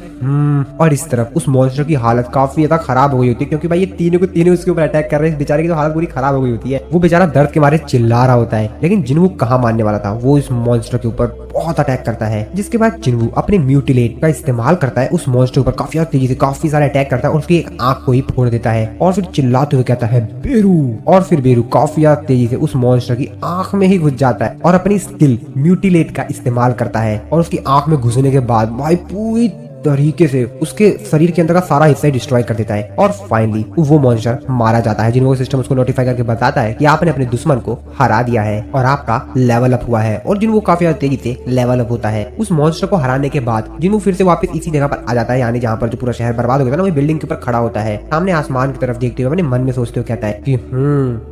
और इस तरफ उस मॉन्स्टर की हालत काफी ज्यादा खराब हो गई होती है, क्योंकि भाई ये तीनों के तीनों उसके ऊपर अटैक कर रहे हैं। बेचारे की तो हालत पूरी खराब हो गई होती है, वो बेचारा दर्द के मारे चिल्ला रहा होता है। लेकिन जिन्वू कहाँ मानने वाला था, वो इस मॉन्स्टर के ऊपर बहुत अटैक करता है, जिसके बाद जिन्वू अपने म्यूटिलेट का इस्तेमाल करता है उस मॉन्स्टर के ऊपर काफी तेजी से काफी सारे अटैक करता है और उसकी एक आंख को ही फोड़ देता है और फिर चिल्लाते हुए कहता है बेरू, और फिर बेरू काफी तेजी से उस मॉन्स्टर की आंख में ही घुस जाता है और अपनी स्किल म्यूटिलेट का इस्तेमाल करता है और उसकी आंख में घुसने के बाद भाई पूरी तरीके से उसके शरीर के अंदर का सारा हिस्सा डिस्ट्रॉय कर देता है और फाइनली वो मॉन्स्टर मारा जाता है। जिन्होंने सिस्टम उसको नोटिफाई करके बताता है कि आपने अपने दुश्मन को हरा दिया है और आपका लेवल अप हुआ है, और जिन्हों काफी तेजी से लेवल अप होता है। उस मॉन्स्टर को हराने के बाद जिन्हों फिर से वापस इसी जगह पर आ जाता है, यानी जहाँ पर जो पूरा शहर बर्बाद हो गया था ना, वही बिल्डिंग के ऊपर खड़ा होता है, सामने आसमान की तरफ देखते हुए अपने मन में सोचते हुए कहता है कि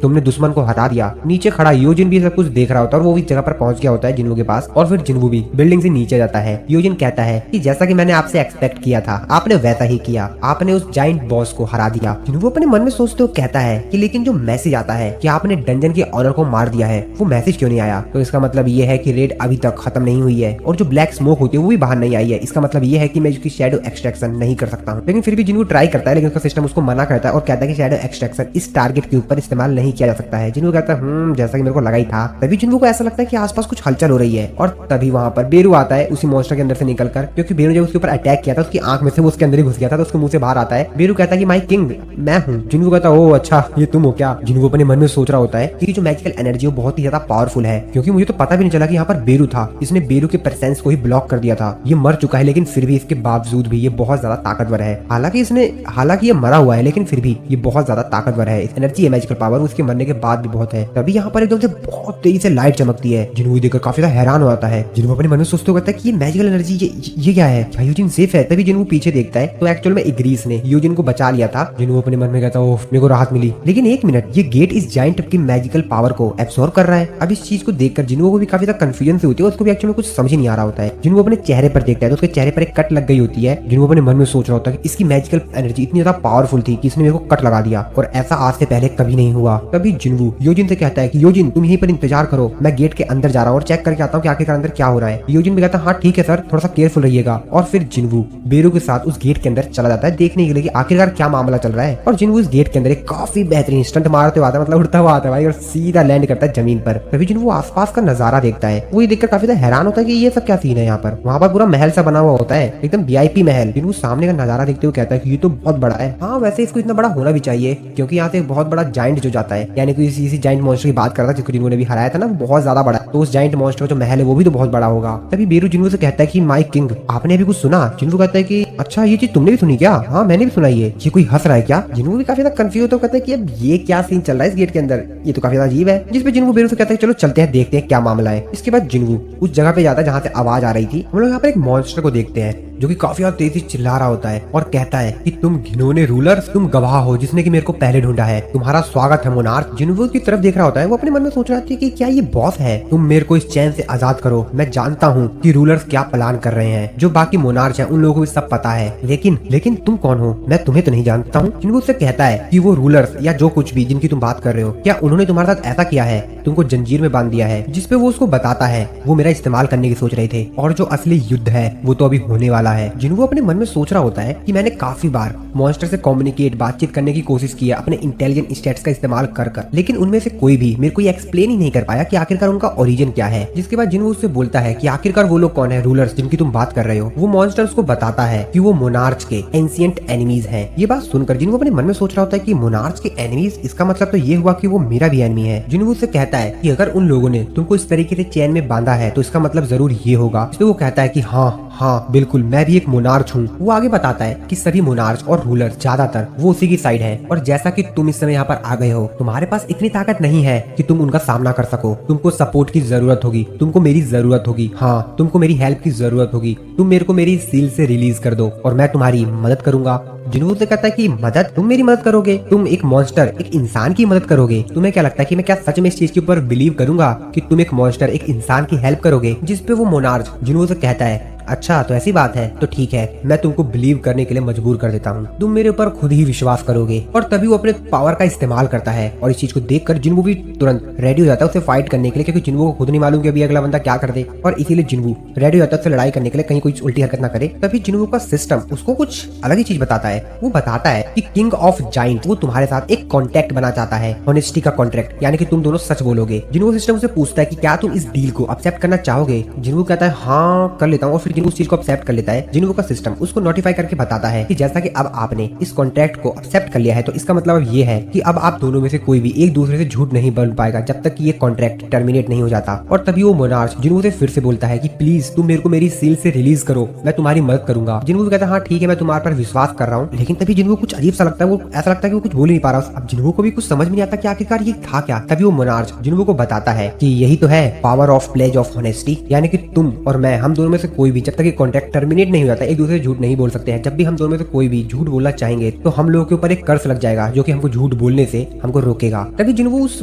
तुमने दुश्मन को हरा दिया। नीचे खड़ा यूजिन भी सब कुछ देख रहा होता है और वो भी जगह पर पहुंच गया होता है जिन्हों के पास, और फिर जिन्हों भी बिल्डिंग से नीचे जाता है। यूजिन कहता है कि जैसा कि मैंने आपसे एक्सपेक्ट किया था आपने वैसा ही किया, आपने उस जाइंट बॉस को हरा दिया। जिन्हों अपने मन में सोचते हुए कहता है कि लेकिन जो मैसेज आता है कि आपने डंजन के ऑनर को मार दिया है, वो मैसेज क्यों नहीं आया? तो इसका मतलब ये है कि रेड अभी तक खत्म नहीं हुई है और जो ब्लैक स्मोक होती है वो भी बाहर नहीं आई है। इसका मतलब ये है कि मैं उसकी शैडो एक्सट्रैक्शन नहीं कर सकता हूँ। लेकिन फिर भी जिन्हों ट्राई करता है, लेकिन उसका सिस्टम उसको मना करता है और कहता है कि शैडो एक्सट्रैक्शन इस टारगेट के ऊपर इस्तेमाल नहीं किया जा सकता है। जिन्हों कहता है जैसा कि मेरे को लगा ही था। तभी जिन्हों को ऐसा लगता है कि आसपास कुछ हलचल हो रही है और तभी वहां पर बेरू आता है उसी मॉन्स्टर के अंदर से निकलकर, क्योंकि बेरू जब उसके ऊपर अटैक किया था उसकी आंख में से वो उसके अंदर ही घुस गया था, तो उसके मुंह से बाहर आता है। बेरू कहता है कि माई किंग मैं हूँ। जिन्वू कहता है ओ अच्छा ये तुम हो क्या। जिन्वू अपने मन में सोच रहा होता है कि जो मैजिकल एनर्जी वो बहुत ही ज्यादा पावरफुल है, क्योंकि मुझे तो पता भी नहीं चला कि यहाँ पर बेरू था। इसने बेरू के प्रेजेंस को ही ब्लॉक कर दिया था। ये मर चुका है लेकिन फिर भी इसके बावजूद भी ये बहुत ज्यादा ताकतवर है। हालांकि ये मरा हुआ है लेकिन फिर भी ये बहुत ज्यादा ताकतवर है। एनर्जी है मैजिकल पावर उसके मरने के बाद भी बहुत है। तभी यहाँ पर एकदम से बहुत तेजी से लाइट चमकती है। जिन्वू देखकर काफी ज्यादा हैरान हो जाता है। जिन्वू अपने मन में सोचते हुए कहता है कि ये मैजिकल एनर्जी ये क्या है, क्या यूजिन सेफ है। तभी जिन्वू पीछे देखता है तो एक्चुअल में इग्रीस ने यूजिन को बचा लिया था। जिन्वू अपने मन में कहता है मेरे को राहत मिली। लेकिन एक मिनट, ये गेट इस जायंट की मैजिकल पावर को एब्सॉर्ब कर रहा है। अब इस चीज को देखकर जिन्वू को भी काफी ज्यादा कंफ्यूजन से होती है। उसको भी एक्चुअली कुछ समझ नहीं आ रहा होता है। जिन्वू अपने चेहरे पर देखता है तो उसके चेहरे पर एक कट लग गई होती है। जिन्वू अपने मन में सोच रहा होता है कि इसकी मैजिकल एनर्जी इतनी ज्यादा पावरफुल थी कि इसने मेरे को कट लगा दिया और ऐसा आज से पहले कभी नहीं हुआ। तभी जिन्वू योजिन से कहता है कि योजिन तुम यहीं पर इंतजार करो, मैं गेट के अंदर जा रहा हूँ और चेक करके आता हूँ कि आखिरकार अंदर क्या हो रहा है। योजिन भी कहता है हाँ ठीक है सर, थोड़ा सा केयरफुल रहिएगा। और फिर जिन्वू बेरू के साथ उस गेट के अंदर चला जाता है देखने के लिए कि आखिरकार क्या मामला चल रहा है। और जिन्वू इस गेट के अंदर एक काफी बेहतरीन स्टंट मारते हुए आता है, मतलब उड़ता हुआ आता है भाई, और सीधा लैंड करता है जमीन पर। तभी जिन्वू आसपास का नजारा देखता है, वो ये देखकर काफी ज्यादा हैरान होता है कि ये सब क्या सीन है यहाँ पर। वहाँ पर पूरा महल सा बना हुआ होता है, एकदम वीआईपी महल। जिन्वू सामने का नजारा देखते हुए कहता है कि ये तो बहुत बड़ा है। हाँ वैसे इसको इतना बड़ा होना भी चाहिए क्योंकि यहाँ से एक बहुत बड़ा जाइंट जो जाता है, यानी कि इसी जाइंट मॉन्स्टर की बात कर रहा था जिसको जिन्वू ने भी हराया था ना, वो बहुत ज्यादा बड़ा, तो उस जाइंट मॉन्स्टर का जो महल है वो भी तो बहुत बड़ा होगा। तभी बेरू जिन्वू से कहता है कि माई किंग आपने अभी कुछ सुना। जिन्वू कहता है कि अच्छा ये चीज तुमने भी सुनी क्या। हाँ मैंने भी सुना। ये कोई हंस रहा है क्या। जिन्वू भी काफी ज्यादा कंफ्यूज तो कहता है कि अब ये क्या सीन चल रहा है इस गेट के अंदर, ये तो काफी ज्यादा अजीब है। जिसपे जिन्वू बेरू से कहता है चलो चलते हैं देखते हैं क्या मामला है। इसके बाद जिन्वू उस जगह पे जाता है जहाँ से आवाज आ रही थी। हम लोग यहाँ पर एक मॉन्स्टर को देखते हैं जो कि काफी ज्यादा तेजी चिल्ला रहा होता है और कहता है कि तुम घिनौने रूलर्स, तुम गवाह हो जिसने कि मेरे को पहले ढूंढा है, तुम्हारा स्वागत है मोनार्क। जिन्वू की तरफ देख रहा होता है, वो अपने मन में सोच रहा था कि क्या ये बॉस है, तुम मेरे को इस चैन से आजाद करो। मैं जानता हूँ कि रूलर्स क्या प्लान कर रहे हैं, जो बाकी मोनार्क हैं उन लोगों को भी सब पता है, लेकिन तुम कौन हो, मैं तुम्हें तो नहीं जानता हूँ। जिन्वू उससे कहता है कि वो रूलर्स या जो कुछ भी जिनकी तुम बात कर रहे हो, क्या उन्होंने तुम्हारे साथ ऐसा किया है, तुमको जंजीर में बांध दिया है। जिसपे वो उसको बताता है वो मेरा इस्तेमाल करने की सोच रहे थे और जो असली युद्ध है वो तो अभी होने वाला है। जिन्वू अपने मन में सोच रहा होता है कि मैंने काफी बार मॉन्स्टर से कम्युनिकेट बातचीत करने की कोशिश की है अपने इंटेलिजेंट स्टेट्स का इस्तेमाल कर, लेकिन उनमें से कोई भी मेरे को ये एक्सप्लेन ही नहीं कर पाया कि आखिरकार उनका ओरिजिन क्या है। जिसके बाद जिन्वू उससे बोलता है कि आखिरकार वो लोग कौन है रूलर्स जिनकी तुम बात कर रहे हो। वो मॉन्स्टर उसको बताता है कि वो मोनार्च के एंशिएंट एनिमीज हैं। ये बात सुनकर जिन्वू अपने मन में सोच रहा होता है कि मोनार्च के एनिमीज, इसका मतलब तो ये हुआ कि वो मेरा भी एनिमी है। जिन्वू उससे कहता है कि अगर उन लोगों ने तुमको इस तरीके से चैन में बांधा है तो इसका मतलब जरूर ये होगा। इसलिए वो कहता है कि हाँ बिल्कुल मैं भी एक मोनार्च हूँ। वो आगे बताता है कि सभी मोनार्च और रूलर ज्यादातर वो उसी की साइड है और जैसा कि तुम इस समय यहाँ पर आ गए हो, तुम्हारे पास इतनी ताकत नहीं है कि तुम उनका सामना कर सको। तुमको सपोर्ट की जरूरत होगी, तुमको मेरी जरूरत होगी, हाँ तुमको मेरी हेल्प की जरूरत होगी। तुम मेरे को मेरी सील से रिलीज कर दो और मैं तुम्हारी मदद करूंगा। जिन्वू से कहता है कि मदद, तुम मेरी मदद करोगे, तुम एक मॉन्स्टर एक इंसान की मदद करोगे। तुम्हें क्या लगता है कि मैं क्या सच में इस चीज के ऊपर बिलीव करूंगा कि तुम एक मॉन्स्टर एक इंसान की हेल्प करोगे। जिसपे वो मोनार्च जिन्वू से कहता है अच्छा तो ऐसी बात है तो ठीक है, मैं तुमको बिलीव करने के लिए मजबूर कर देता हूँ, तुम मेरे ऊपर खुद ही विश्वास करोगे। और तभी वो अपने पावर का इस्तेमाल करता है और इस चीज को देखकर जिन्वू भी तुरंत रेडी हो जाता है उसे फाइट करने के लिए, क्योंकि जिन्वू को खुद नहीं मालूम कि अभी अगला बंदा क्या कर दे और इसीलिए जिन्वू रेडी हो जाता है उससे लड़ाई करने के लिए, कहीं कोई उल्टी हरकत ना करे। तभी जिन्वू का सिस्टम उसको कुछ अलग ही चीज बताता है। वो बताता है कि किंग ऑफ जाइंट वो तुम्हारे साथ एक कॉन्ट्रैक्ट बना चाहता है, ऑनेस्टी का कॉन्ट्रैक्ट, यानी कि तुम दोनों सच बोलोगे। जिन्वू सिस्टम उसे पूछता है कि क्या तुम इस डील को एक्सेप्ट करना चाहोगे। जिन्वू कहता है हाँ कर लेता हूँ और फिर जिन्वू उस चीज को एक्सेप्ट कर लेता है। जिन्वू का सिस्टम उसको नोटिफाई करके बताता है कि जैसा कि अब आपने इस कॉन्ट्रैक्ट को एक्सेप्ट कर लिया है तो इसका मतलब ये है कि अब आप दोनों में से कोई भी एक दूसरे से झूठ नहीं बोल पाएगा जब तक कि ये कॉन्ट्रैक्ट टर्मिनेट नहीं हो जाता। और तभी वो मोनार्च जिन्वू से फिर से बोलता है कि प्लीज तुम मेरे को मेरी सील से रिलीज करो, मैं तुम्हारी मदद करूंगा। जिन्वू कहता है हाँ ठीक है मैं तुम्हारे पर विश्वास कर रहा हूँ। लेकिन तभी जिन्वू कुछ अजीब सा लगता है, वो ऐसा लगता है कि वो कुछ बोल नहीं पा रहा। अब जिन्वू को भी कुछ समझ में नहीं आता कि आखिरकार ये था क्या। तभी वो मोनार्च जिन्वू को बताता है कि यही तो है power of pledge of honesty, यानी कि तुम और मैं, हम दोनों में से कोई भी जब तक ये कॉन्ट्रैक्ट टर्मिनेट नहीं हो जाता एक दूसरे झूठ नहीं बोल सकते हैं। जब भी हम दोनों में से कोई भी झूठ बोलना चाहेंगे तो हम लोगों के ऊपर एक कर्ज लग जाएगा जो कि हमको झूठ बोलने से हमको रोकेगा। तभी जिन्वू उस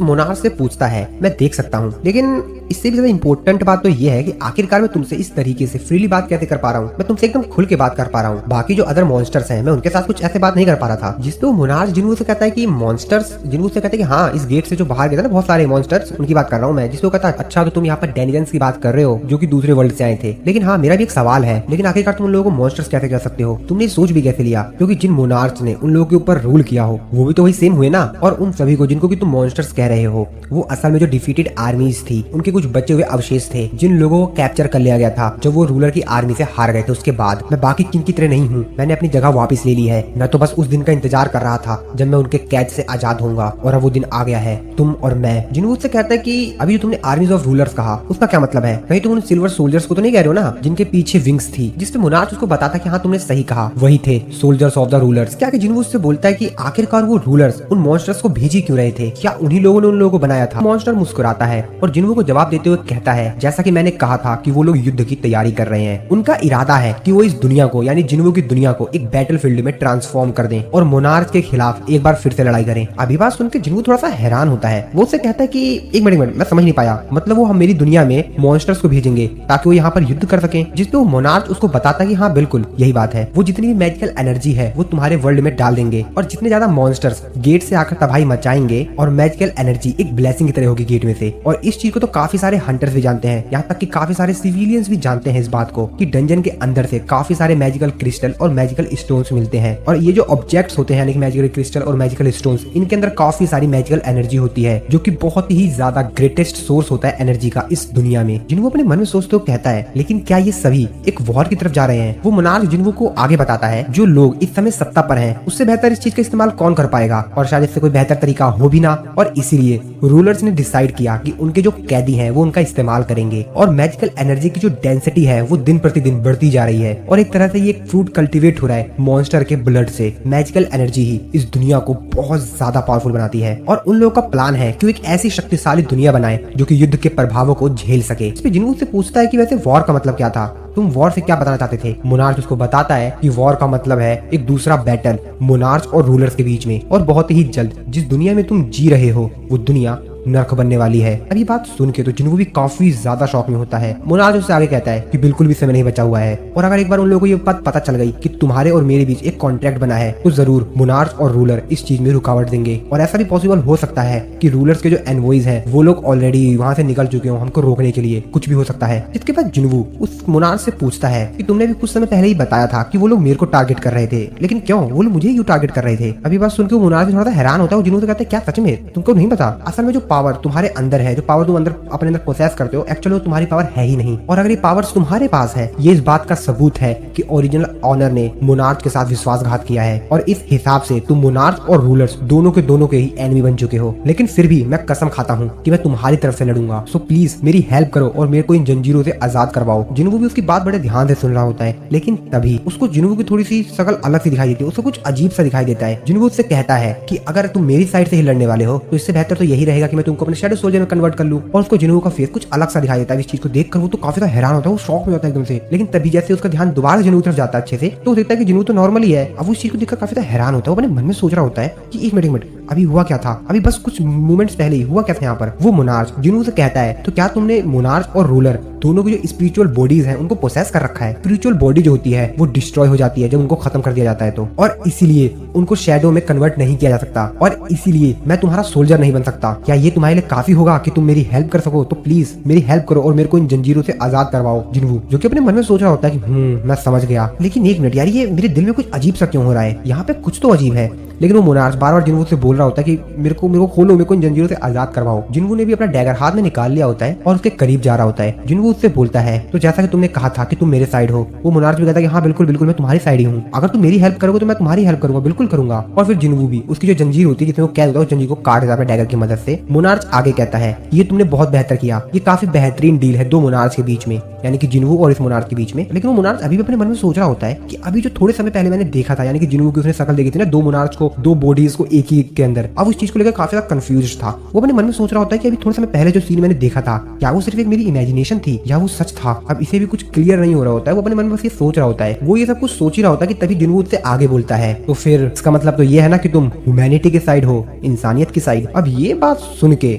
मोनार्च से पूछता है मैं देख सकता हूँ, लेकिन इससे भी ज्यादा इंपॉर्टेंट बात तो ये है कि आखिरकार मैं तुमसे इस तरीके से फ्रीली बात कैसे कर पा रहा हूँ, मैं तुमसे एकदम खुल के बात कर पा रहा हूँ। बाकी जो अदर मॉन्स्टर्स हैं मैं उनके साथ कुछ ऐसे बात नहीं कर पा रहा था। जिसपे वो मोनार्च जिन्वू से कहता है कि मॉन्स्टर्स, जिन्वू से कहते हैं कि हाँ इस गेट से जो बाहर गए थे ना बहुत सारे मॉन्स्टर्स, उनकी बात कर रहा हूँ मैं। जिसको कहता है अच्छा तो तुम यहाँ पर डेनिजन्स की बात कर रहे हो जो कि दूसरे वर्ल्ड से आए थे। लेकिन हाँ मेरा भी एक सवाल है, लेकिन आखिरकार तुम लोगों को मॉन्स्टर्स कैसे कर सकते हो, तुमने सोच भी कैसे लिया, क्योंकि जिन मोनार्च ने उन लोगों के ऊपर रूल किया हो वो भी तो वही सेम हुए ना। और उन सभी को जिनको कि तुम मॉन्स्टर्स कह रहे हो वो असल में जो डिफीटेड आर्मीज थी उनके कुछ बचे हुए अवशेष थे जिन लोगों को कैप्चर कर लिया गया था जब वो रूलर की आर्मी से हार गए थे। उसके बाद मैं बाकी किंग की तरह नहीं हूँ, मैंने अपनी जगह वापस ले ली है। मैं तो बस उस दिन का इंतजार कर रहा था जब मैं उनके कैद से आजाद होऊंगा और अब वो दिन आ गया है। तुम और मैं। जिन्हों से कहता है कि अभी जो तुमने आर्मीज ऑफ रूलर्स कहा उसका क्या मतलब है? कहीं तुम उन सिल्वर सोल्जर्स को तो नहीं कह रहे हो ना जिनके पीछे विंग्स थी, जिसपे मोनार्च उसको बताता कि हाँ तुमने सही कहा, वही थे सोल्जर्स ऑफ द रूलर्स। क्या कि जिन्हों उससे बोलता है कि आखिरकार वो रूलर्स उन मॉन्स्टर्स को भेजी क्यों रहे थे? क्या उन्हीं लोगों ने उन लोगों को बनाया था? मॉन्स्टर मुस्कुराता है और जिन्हों को जवाब देते हुए कहता है जैसा कि मैंने कहा था कि वो लोग युद्ध की तैयारी कर रहे हैं। उनका इरादा है कि वो इस दुनिया को यानी जिन्हों की दुनिया को एक बैटलफील्ड में ट्रांसफॉर्म कर दें और मोनार्च के खिलाफ एक बार फिर से लड़ाई करें। अभी बात सुन के जिन्हों थोड़ा सा हैरान होता है। वो उससे कहता है कि एक मिनट मैं समझ नहीं पाया, मतलब वो हम मेरी दुनिया में मॉन्स्टर्स को भेजेंगे ताकि वो यहाँ पर युद्ध कर सकें? जिसपे वो मोनार्च उसको बताता है कि हाँ बिल्कुल यही बात है, वो जितनी भी मैजिकल एनर्जी है वो तुम्हारे वर्ल्ड में डाल देंगे और जितने ज्यादा मॉन्स्टर्स गेट से आकर तबाही मचाएंगे और मैजिकल एनर्जी एक ब्लेसिंग की तरह होगी गेट में से। और इस चीज को तो काफी सारे हंटर्स भी जानते हैं, यहाँ तक कि काफी सारे सिविलियंस भी जानते हैं इस बात को कि डंजन के अंदर से काफी सारे मैजिकल क्रिस्टल और मैजिकल स्टोन्स मिलते हैं और ये जो ऑब्जेक्ट्स होते हैं यानी कि मैजिकल क्रिस्टल और मैजिकल स्टोन्स, इनके अंदर काफी सारी मैजिकल एनर्जी होती है जो कि बहुत ही ज्यादा ग्रेटेस्ट सोर्स होता है एनर्जी का इस दुनिया में। जिन्हों अपने मन में सोचते हुए कहता है लेकिन क्या ये सभी एक वॉर की तरफ जा रहे हैं? वो मोनार्च जिन्हों को आगे बताता है जो लोग इस समय सत्ता पर हैं उससे बेहतर इस चीज का इस्तेमाल कौन कर पाएगा और शायद इससे कोई बेहतर तरीका हो भी ना, और इसीलिए रूलर्स ने डिसाइड किया कि उनके जो कैदी हैं वो उनका इस्तेमाल करेंगे और मैजिकल एनर्जी की जो डेंसिटी है वो दिन प्रतिदिन बढ़ती जा रही है और एक तरह से ये फ्रूट कल्टीवेट हो रहा है मॉन्स्टर के ब्लड से। मैजिकल एनर्जी ही इस दुनिया को बहुत ज्यादा पावरफुल बनाती है और उन लोगों का प्लान है कि वो एक ऐसी शक्तिशाली दुनिया बनाए जो कि युद्ध के प्रभावों को झेल सके। इस पे जिन्हों से पूछता है कि वैसे वॉर का मतलब क्या था, तुम वॉर से क्या बताना चाहते थे? मोनार्च उसको बताता है कि वॉर का मतलब है एक दूसरा बैटल मोनार्च और रूलर्स के बीच में और बहुत ही जल्द जिस दुनिया में तुम जी रहे हो वो दुनिया नर्क बनने वाली है। अब ये बात सुन के तो जिन्हों भी काफी ज्यादा शौक में होता है। मोनार्च उससे आगे कहता है कि बिल्कुल भी समय नहीं बचा हुआ है और अगर एक बार उन लोगों को ये बात पता चल गई कि तुम्हारे और मेरे बीच एक कॉन्ट्रैक्ट बना है तो जरूर मोनार्च और रूलर इस चीज में रुकावट देंगे और ऐसा भी पॉसिबल हो सकता है कि रूलर्स के जो एनवॉइज हैं वो लोग ऑलरेडी वहां से निकल चुके हो हमको रोकने के लिए, कुछ भी हो सकता है। जिसके बाद जिन्हों उस मोनार्च से पूछता है कि तुमने भी कुछ समय पहले ही बताया था कि वो लोग मेरे को टारगेट कर रहे थे, लेकिन क्यों वो लोग मुझे क्यों टारगेट कर रहे थे? अभी बात सुनकर मोनार्च थोड़ा सा हैरान होता है। जिन्हों से कहते हैं क्या सच में तुमको नहीं पता? असल में जो पावर तुम्हारे अंदर है, जो पावर तुम अंदर अपने अंदर प्रोसेस करते हो, एक्चुअली वो तुम्हारी पावर है ही नहीं और अगर ये पावर्स तुम्हारे पास है ये इस बात का सबूत है कि ओरिजिनल ऑनर ने मोनार्च के साथ विश्वासघात किया है और इस हिसाब से तुम मोनार्च और रूलर्स दोनों के ही एनिमी बन चुके हो। लेकिन फिर भी मैं कसम खाता हूँ कि मैं तुम्हारी तरफ से लड़ूंगा, सो प्लीज मेरी हेल्प करो और मेरे को इन जंजीरों से आजाद करवाओ। जिन्हों भी उसकी बात बड़े ध्यान से सुन रहा होता है लेकिन तभी उसको जिन्हों की थोड़ी सी शकल अलग सी दिखाई देती है, उसको कुछ अजीब सा दिखाई देता है। जिन्हों उससे कहता है कि अगर तुम मेरी साइड से ही लड़ने वाले हो तो इससे बेहतर तो यही रहेगा कि मैं तुमको अपने शैडो सोल्जर में कन्वर्ट कर लूं। और उसको जिन्हों का फेस कुछ अलग सा दिखाई देता है। इस चीज को देखकर वो तो काफी ज्यादा हैरान होता है, वो शॉक में होता है एकदम से। लेकिन तभी जैसे उसका ध्यान दोबारा जिन्हों की तरफ जाता है अच्छे से तो देखता है कि जिन्हों तो नॉर्मल ही है। अब उस चीज को देखकर काफी ज्यादा हैरान होता है, वो अपने मन में सोच रहा होता है कि एक मिनट अभी हुआ क्या था, अभी बस कुछ मोमेंट्स पहले ही हुआ क्या था यहाँ पर। वो मोनार्च जिन्हों से कहता है तो क्या तुमने मोनार्च और रूलर दोनों की जो स्पिरिचुअल बॉडीज हैं उनको पोसेस कर रखा है? स्पिरिचुअल बॉडी जो होती है वो डिस्ट्रॉय हो जाती है जब उनको खत्म कर दिया जाता है तो, और इसीलिए उनको शैडो में कन्वर्ट नहीं किया जा सकता और इसीलिए मैं तुम्हारा सोल्जर नहीं बन सकता। क्या ये तुम्हारे लिए काफी होगा कि तुम मेरी हेल्प कर सको? तो प्लीज मेरी हेल्प करो और मेरे को इन जंजीरों से आजाद करवाओ। जिन्हों जो कि अपने मन में सोच रहा होता है कि मैं समझ गया, लेकिन एक मिनट यार ये मेरे दिल में कुछ अजीब सा क्यों हो रहा है, यहाँ पे कुछ तो अजीब है। लेकिन वो मोनार्च बार बार जिन्हों से बोल रहा होता है कि मेरे को खोलो, मेरे को इन जंजीरों से आजाद करवाओ। जिन्हों ने भी अपना डैगर हाथ में निकाल लिया होता है और उसके करीब जा रहा होता है। जिन्हों उससे बोलता है तो जैसा कि तुमने कहा था कि तुम मेरे साइड हो। वो मोनार्च भी कहता है कि हाँ बिल्कुल बिल्कुल मैं तुम्हारी साइड ही हूँ, अगर तुम मेरी हेल्प करोगे तो मैं तुम्हारी हेल्प करूंगा, बिल्कुल करूंगा। और फिर जिन्हों भी उसकी जो जंजीर होती है जिसमें वो कैद होता है उस जंजीर को काट देता है अपने डैगर की मदद से। मोनार्च आगे कहता है ये तुमने बहुत बेहतर किया, ये काफी बेहतरीन डील है दो मोनार्च के बीच में, यानी कि जिन्हों और इस मोनार्च के बीच में। लेकिन वो मोनार्च अभी भी अपने मन में सोच रहा होता है कि अभी जो थोड़े समय पहले मैंने देखा था, यानी कि जिन्हों की उसने शक्ल देखी थी ना दो मोनार्च को, दो बॉडीज को एक ही के अंदर, अब उस चीज को लेकर काफी ज्यादा कंफ्यूज था। वो अपने मन में सोच रहा होता है कि अभी थोड़े समय पहले जो सीन मैंने देखा था क्या वो सिर्फ एक मेरी इमेजिनेशन थी या वो सच था? अब इसे भी कुछ क्लियर नहीं हो रहा होता है। वो अपने मन में बस ये सोच रहा होता है, वो ये सब कुछ सोच ही रहा होता है कि तभी जिन्हों उससे आगे बोलता है तो फिर इसका मतलब तो ये है ना कि तुम ह्यूमैनिटी के साइड हो, इंसानियत की साइड। अब ये बात सुन के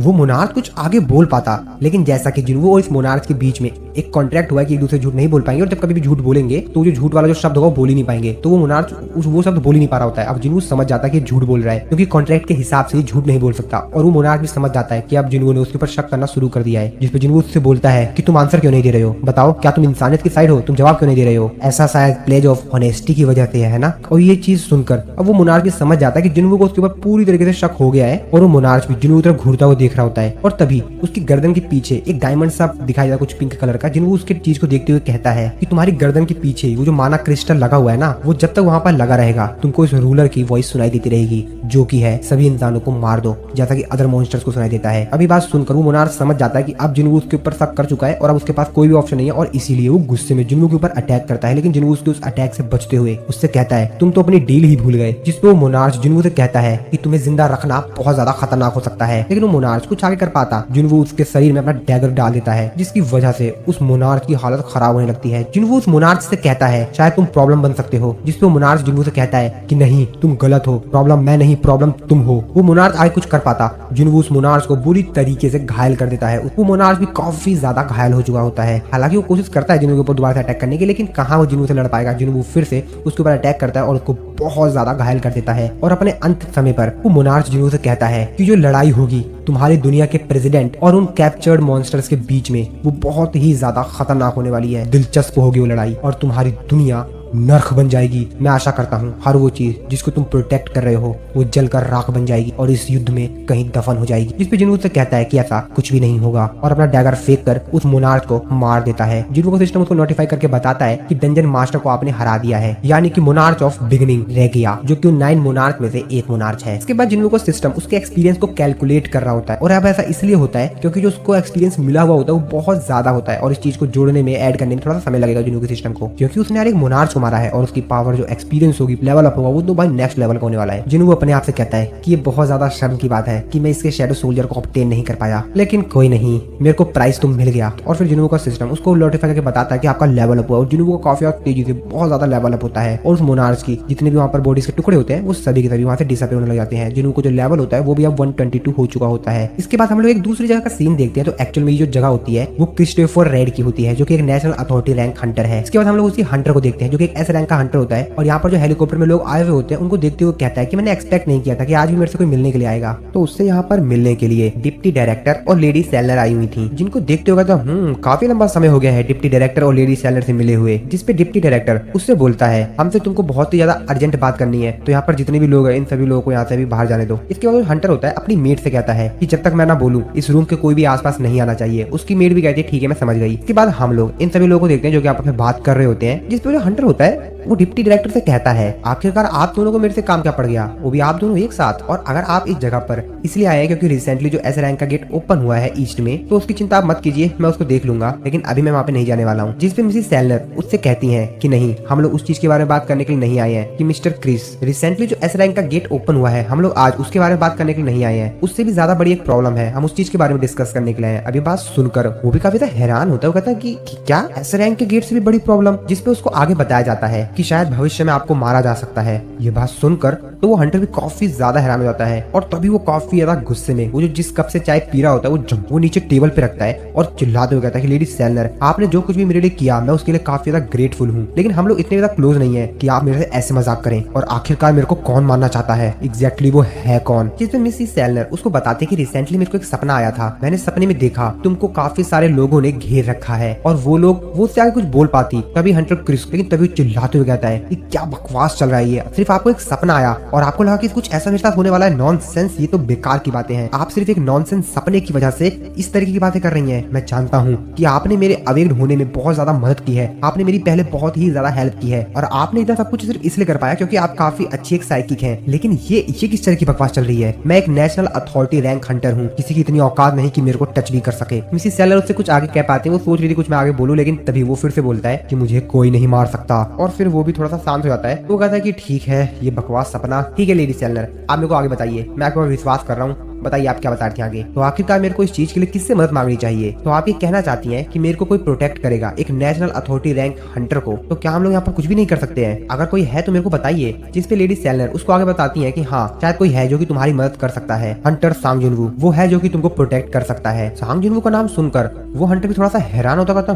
वो मोनार्च कुछ आगे बोल पाता, लेकिन जैसा कि जिन्हों और इस मोनार्च के बीच में एक कॉन्ट्रैक्ट हुआ है कि एक दूसरे झूठ नहीं बोल पाएंगे और जब कभी भी झूठ बोलेंगे तो जो झूठ वाला जो शब्द होगा वो बोल ही नहीं पाएंगे, तो वो मोनार्च वो शब्द बोल ही नहीं पा रहा होता है। अब जिन्हों समझ समझ जाता है कि झूठ बोल रहा है, क्योंकि कॉन्ट्रैक्ट के हिसाब से झूठ नहीं बोल सकता। और वो मोनार्क भी समझ जाता है कि अब जिनवो ने उसके ऊपर शक करना शुरू कर दिया है, जिसपे जिनवो उससे बोलता है कि तुम आंसर क्यों नहीं दे रहे हो, बताओ क्या तुम इंसानियत की साइड हो, तुम जवाब क्यों नहीं दे रहे हो। ऐसा शायद प्लेज ऑफ ऑनेस्टी की वजह से है ना। और ये चीज सुनकर अब वो मोनार्क भी समझ जाता है कि जिनवो को उसके ऊपर पूरी तरीके से शक हो गया है, और वो मोनार्क भी जिनवो की तरफ घूरता हुआ देख रहा होता है। और तभी उसकी गर्दन के पीछे एक डायमंड सा दिखाई देता, कुछ पिंक कलर का। जिनवो उसके चीज को देखते हुए कहता है कि तुम्हारी गर्दन के पीछे वो जो माना क्रिस्टल लगा हुआ है ना, वो जब तक वहां पर लगा रहेगा तुमको इस रूलर की वॉइस सुनाई देती रहेगी, जो की है सभी इंसानों को मार दो, जैसा कि अदर मॉन्स्टर्स को सुनाई देता है। अभी बात सुनकर वो मोनार्क समझ जाता है कि अब जिनवो उसके ऊपर शक कर चुका है और अब उसके पास कोई भी ऑप्शन नहीं है, और इसीलिए वो गुस्से में जिनवो के ऊपर अटैक करता है। लेकिन जिनवो उसके उस अटैक से बचते हुए उससे कहता है तुम तो अपनी डील ही भूल गए, जिसपे वो मोनार्क जिनवो से कहता है कि तुम्हें जिंदा रखना बहुत ज्यादा खतरनाक हो सकता है। लेकिन वो मोनार्क कुछ आगे कर पाता, जिनवो उसके शरीर में अपना डैगर डाल देता है, जिसकी वजह से उस मोनार्क की हालत खराब होने लगती है। जिनवो उस मोनार्क से कहता है शायद तुम प्रॉब्लम बन सकते हो, जिसपे वो मोनार्क जिनवो से कहता है कि नहीं तुम गलत हो, प्रॉब्लम मैं नहीं, प्रॉब्लम तुम हो। वो मोनार्क आगे कुछ कर पाता, जिनवो उस मोनार्क को बुरी तरीके से घायल कर देता है। वो मोनार्क भी काफी ज्यादा घायल हो चुका होता है। हालांकि वो कोशिश करता है जिनवो के ऊपर दोबारा से अटैक करने की, लेकिन कहाँ वो जिनवो से लड़ पाएगा। जिनवो फिर से उसके ऊपर अटैक करता है और उसको बहुत ज्यादा घायल कर देता है। और अपने अंत समय पर वो मोनार्क जिनवो से कहता है कि जो लड़ाई होगी तुम्हारी दुनिया के प्रेसिडेंट और उन कैप्चर्ड मॉन्स्टर्स के बीच में, वो बहुत ही ज्यादा खतरनाक होने वाली है, दिलचस्प होगी वो लड़ाई, और तुम्हारी दुनिया नर्क बन जाएगी। मैं आशा करता हूँ हर वो चीज जिसको तुम प्रोटेक्ट कर रहे हो वो जलकर राख बन जाएगी और इस युद्ध में कहीं दफन हो जाएगी। जिसपे जिनवो से कहता है कि ऐसा कुछ भी नहीं होगा, और अपना डैगर फेंक कर उस मोनार्क को मार देता है। जिनवो का सिस्टम उसको नोटिफाई करके बताता है कि डंजन मास्टर को आपने हरा दिया है, यानी कि मोनार्क ऑफ बिगिनिंग रह गया, जो कि 9 मोनार्क में से एक मोनार्क है। इसके बाद जिनवो का सिस्टम उसके एक्सपीरियंस को कैलकुलेट कर रहा होता है, और अब ऐसा इसलिए होता है क्योंकि जो उसको एक्सपीरियंस मिला हुआ होता है वो बहुत ज्यादा होता है, और इस चीज को जोड़ने में, ऐड करने में थोड़ा सा समय लगेगा जिनवो के सिस्टम को, क्योंकि उसने यार एक मोनार्क को मारा है और उसकी पावर जो एक्सपीरियंस होगी, लेवल अप होगा, वो तो भाई नेक्स्ट लेवल का होने वाला है। जिन्हों अपने आप से कहता है कि ये बहुत ज्यादा शर्म की बात है कि मैं इसके शैडो सोल्जर को ऑब्टेन नहीं कर पाया, लेकिन कोई नहीं, मेरे को प्राइस तो मिल गया। और फिर जिन्हों का सिस्टम उसको नोटिफाई करके बताता है कि आपका लेवल अप हुआ, और जिन्हों को काफी तेजी से बहुत ज्यादा लेवल अप होता है, और उस मोनार्क की जितने भी वहाँ पर बॉडीज के टुकड़े होते हैं वो सभी के सभी वहाँ से डिसअपीयर होने लग जाते हैं। जिन्हों को जो लेवल होता है वो भी अब 122 हो चुका होता है। इसके बाद हम लोग एक दूसरी जगह का सीन देखते हैं, तो एक्चुअल में ये जो जगह होती है वो क्रिस्टोफर रेड की होती है, जो कि एक नेशनल अथॉरिटी रैंक हंटर है। इसके बाद हम लोग उसी हंटर को देखते हैं जो कि एक एस रैंक का हंटर होता है, और यहाँ पर जो हेलीकॉप्टर में लोग आए हुए होते हैं उनको देखते हुए कहता है कि मैंने एक्सपेक्ट नहीं किया था कि आज भी मेरे से कोई मिलने के लिए आएगा। तो उससे यहाँ पर मिलने के लिए डिप्टी डायरेक्टर और लेडी सेलर आई हुई थी, जिनको देखते हुए कहता काफी लंबा समय हो गया है डिप्टी डायरेक्टर और लेडी सेलर से मिले हुए। जिसपे डिप्टी डायरेक्टर उससे बोलता है हमसे तुमको बहुत ही ज्यादा अर्जेंट बात करनी है, तो यहाँ पर जितने भी लोग हैं इन सभी लोगों को यहाँ से भी बाहर जाने दो। इसके बाद हंटर होता है अपनी मेट से कहता है कि जब तक मैं ना बोलूं इस रूम के कोई भी आसपास नहीं आना चाहिए। उसकी मेट भी कहती है ठीक है मैं समझ गई। इसके बाद हम लोग इन सभी लोगों को देखते हैं जो कि आपस में बात कर रहे होते हैं। जिसपे जो हंटर होता है वो डिप्टी डायरेक्टर से कहता है आखिरकार आप दोनों को मेरे से काम क्या पड़ गया, वो भी आप दोनों एक साथ, और अगर आप इस जगह पर इसलिए आए हैं क्योंकि रिसेंटली जो एस रैंक का गेट ओपन हुआ है ईस्ट में, तो उसकी चिंता आप मत कीजिए, मैं उसको देख लूंगा, लेकिन अभी मैं वहाँ पे नहीं जाने वाला हूँ। जिसपे मिसेस सेलर उससे कहती हैं कि नहीं, हम लोग उस चीज के बारे में बात करने के लिए नहीं आए हैं कि मिस्टर क्रिस रिसेंटली जो एस रैंक का गेट ओपन हुआ है, हम लोग आज उसके बारे में बात करने के लिए नहीं आए हैं, उससे भी ज्यादा बड़ी एक प्रॉब्लम है, हम उस चीज के बारे में डिस्कस करने के लिए आए हैं। अभी बात सुनकर वो भी काफी हैरान होता है, वो कहता है कि क्या एस रैंक के गेट से भी बड़ी प्रॉब्लम, जिसपे उसको आगे बताया जाता है कि शायद भविष्य में आपको मारा जा सकता है। ये बात सुनकर तो वो हंटर भी काफी ज्यादा हैरान हो जाता है, और तभी वो काफी ज्यादा गुस्से में वो जो जिस कप से चाय पी रहा होता है वो नीचे टेबल पे रखता है और चिल्लाते हुए कहता है कि लेडी सेलर आपने जो कुछ भी मेरे लिए किया मैं उसके लिए काफी ज्यादा ग्रेटफुल हूँ, लेकिन हम लोग इतने ज्यादा क्लोज नहीं है कि आप मेरे से ऐसे मजाक करें, और आखिरकार मेरे को कौन मारना चाहता है, एग्जैक्टली वो है कौन। जिसमें मिसेस सेलर उसको बताते हैं कि रिसेंटली मेरे को एक सपना आया था, मैंने सपने में देखा तुमको काफी सारे लोगों ने घेर रखा है, और वो लोग वो उससे आगे कुछ बोल पाती, तभी हंटर क्रिस लेकिन तभी चिल्लाते हुए कहता है कि क्या बकवास चल रहा है, ये सिर्फ आपको एक सपना आया और आपको लगा कि कुछ ऐसा मेरे साथ होने वाला है, नॉनसेंस, ये तो बेकार की बातें हैं, आप सिर्फ एक नॉनसेंस सपने की वजह से इस तरीके की बातें कर रही हैं। मैं जानता हूँ कि आपने मेरे अवेक्ड होने में बहुत ज्यादा मदद की है, आपने मेरी पहले बहुत ही ज्यादा हेल्प की है, और आपने इतना सब कुछ सिर्फ इसलिए कर पाया क्योंकि आप काफी अच्छी एक साइकिक हैं, लेकिन ये किस तरह की बकवास चल रही है, मैं एक नेशनल अथॉरिटी रैंक हंटर हूँ, किसी की इतनी औकात नहीं कि मेरे को टच भी कर सके। मिसेस सेलर उससे कुछ आगे कह पाते हैं, वो सोच रही थी कुछ मैं आगे बोलूं, लेकिन तभी वो फिर से बोलता है कि मुझे कोई नहीं मार सकता, और फिर वो भी थोड़ा सा शांत हो जाता है। वो कहता है कि ठीक है ये बकवास सपना, ठीक है लेडी सेलर आप मेरे को आगे बताइए, मैं आपको विश्वास कर रहा हूँ, बताइए आप क्या बता रही थी आगे। तो आखिरकार मेरे को इस चीज के लिए किससे मदद मांगनी चाहिए? तो आप ये कहना चाहती हैं कि मेरे को कोई प्रोटेक्ट करेगा एक नेशनल अथॉरिटी रैंक हंटर को, तो क्या हम लोग यहाँ पर कुछ भी नहीं कर सकते हैं? अगर कोई है तो मेरे को बताइए। जिस पे लेडी सेलर उसको आगे बताती है कि हाँ शायद कोई है जो कि तुम्हारी मदद कर सकता है, हंटर सांग जुनवू वो है जो कि तुमको प्रोटेक्ट कर सकता है। सांग जुनवू का नाम सुनकर वो हंटर भी थोड़ा सा हैरान होता करता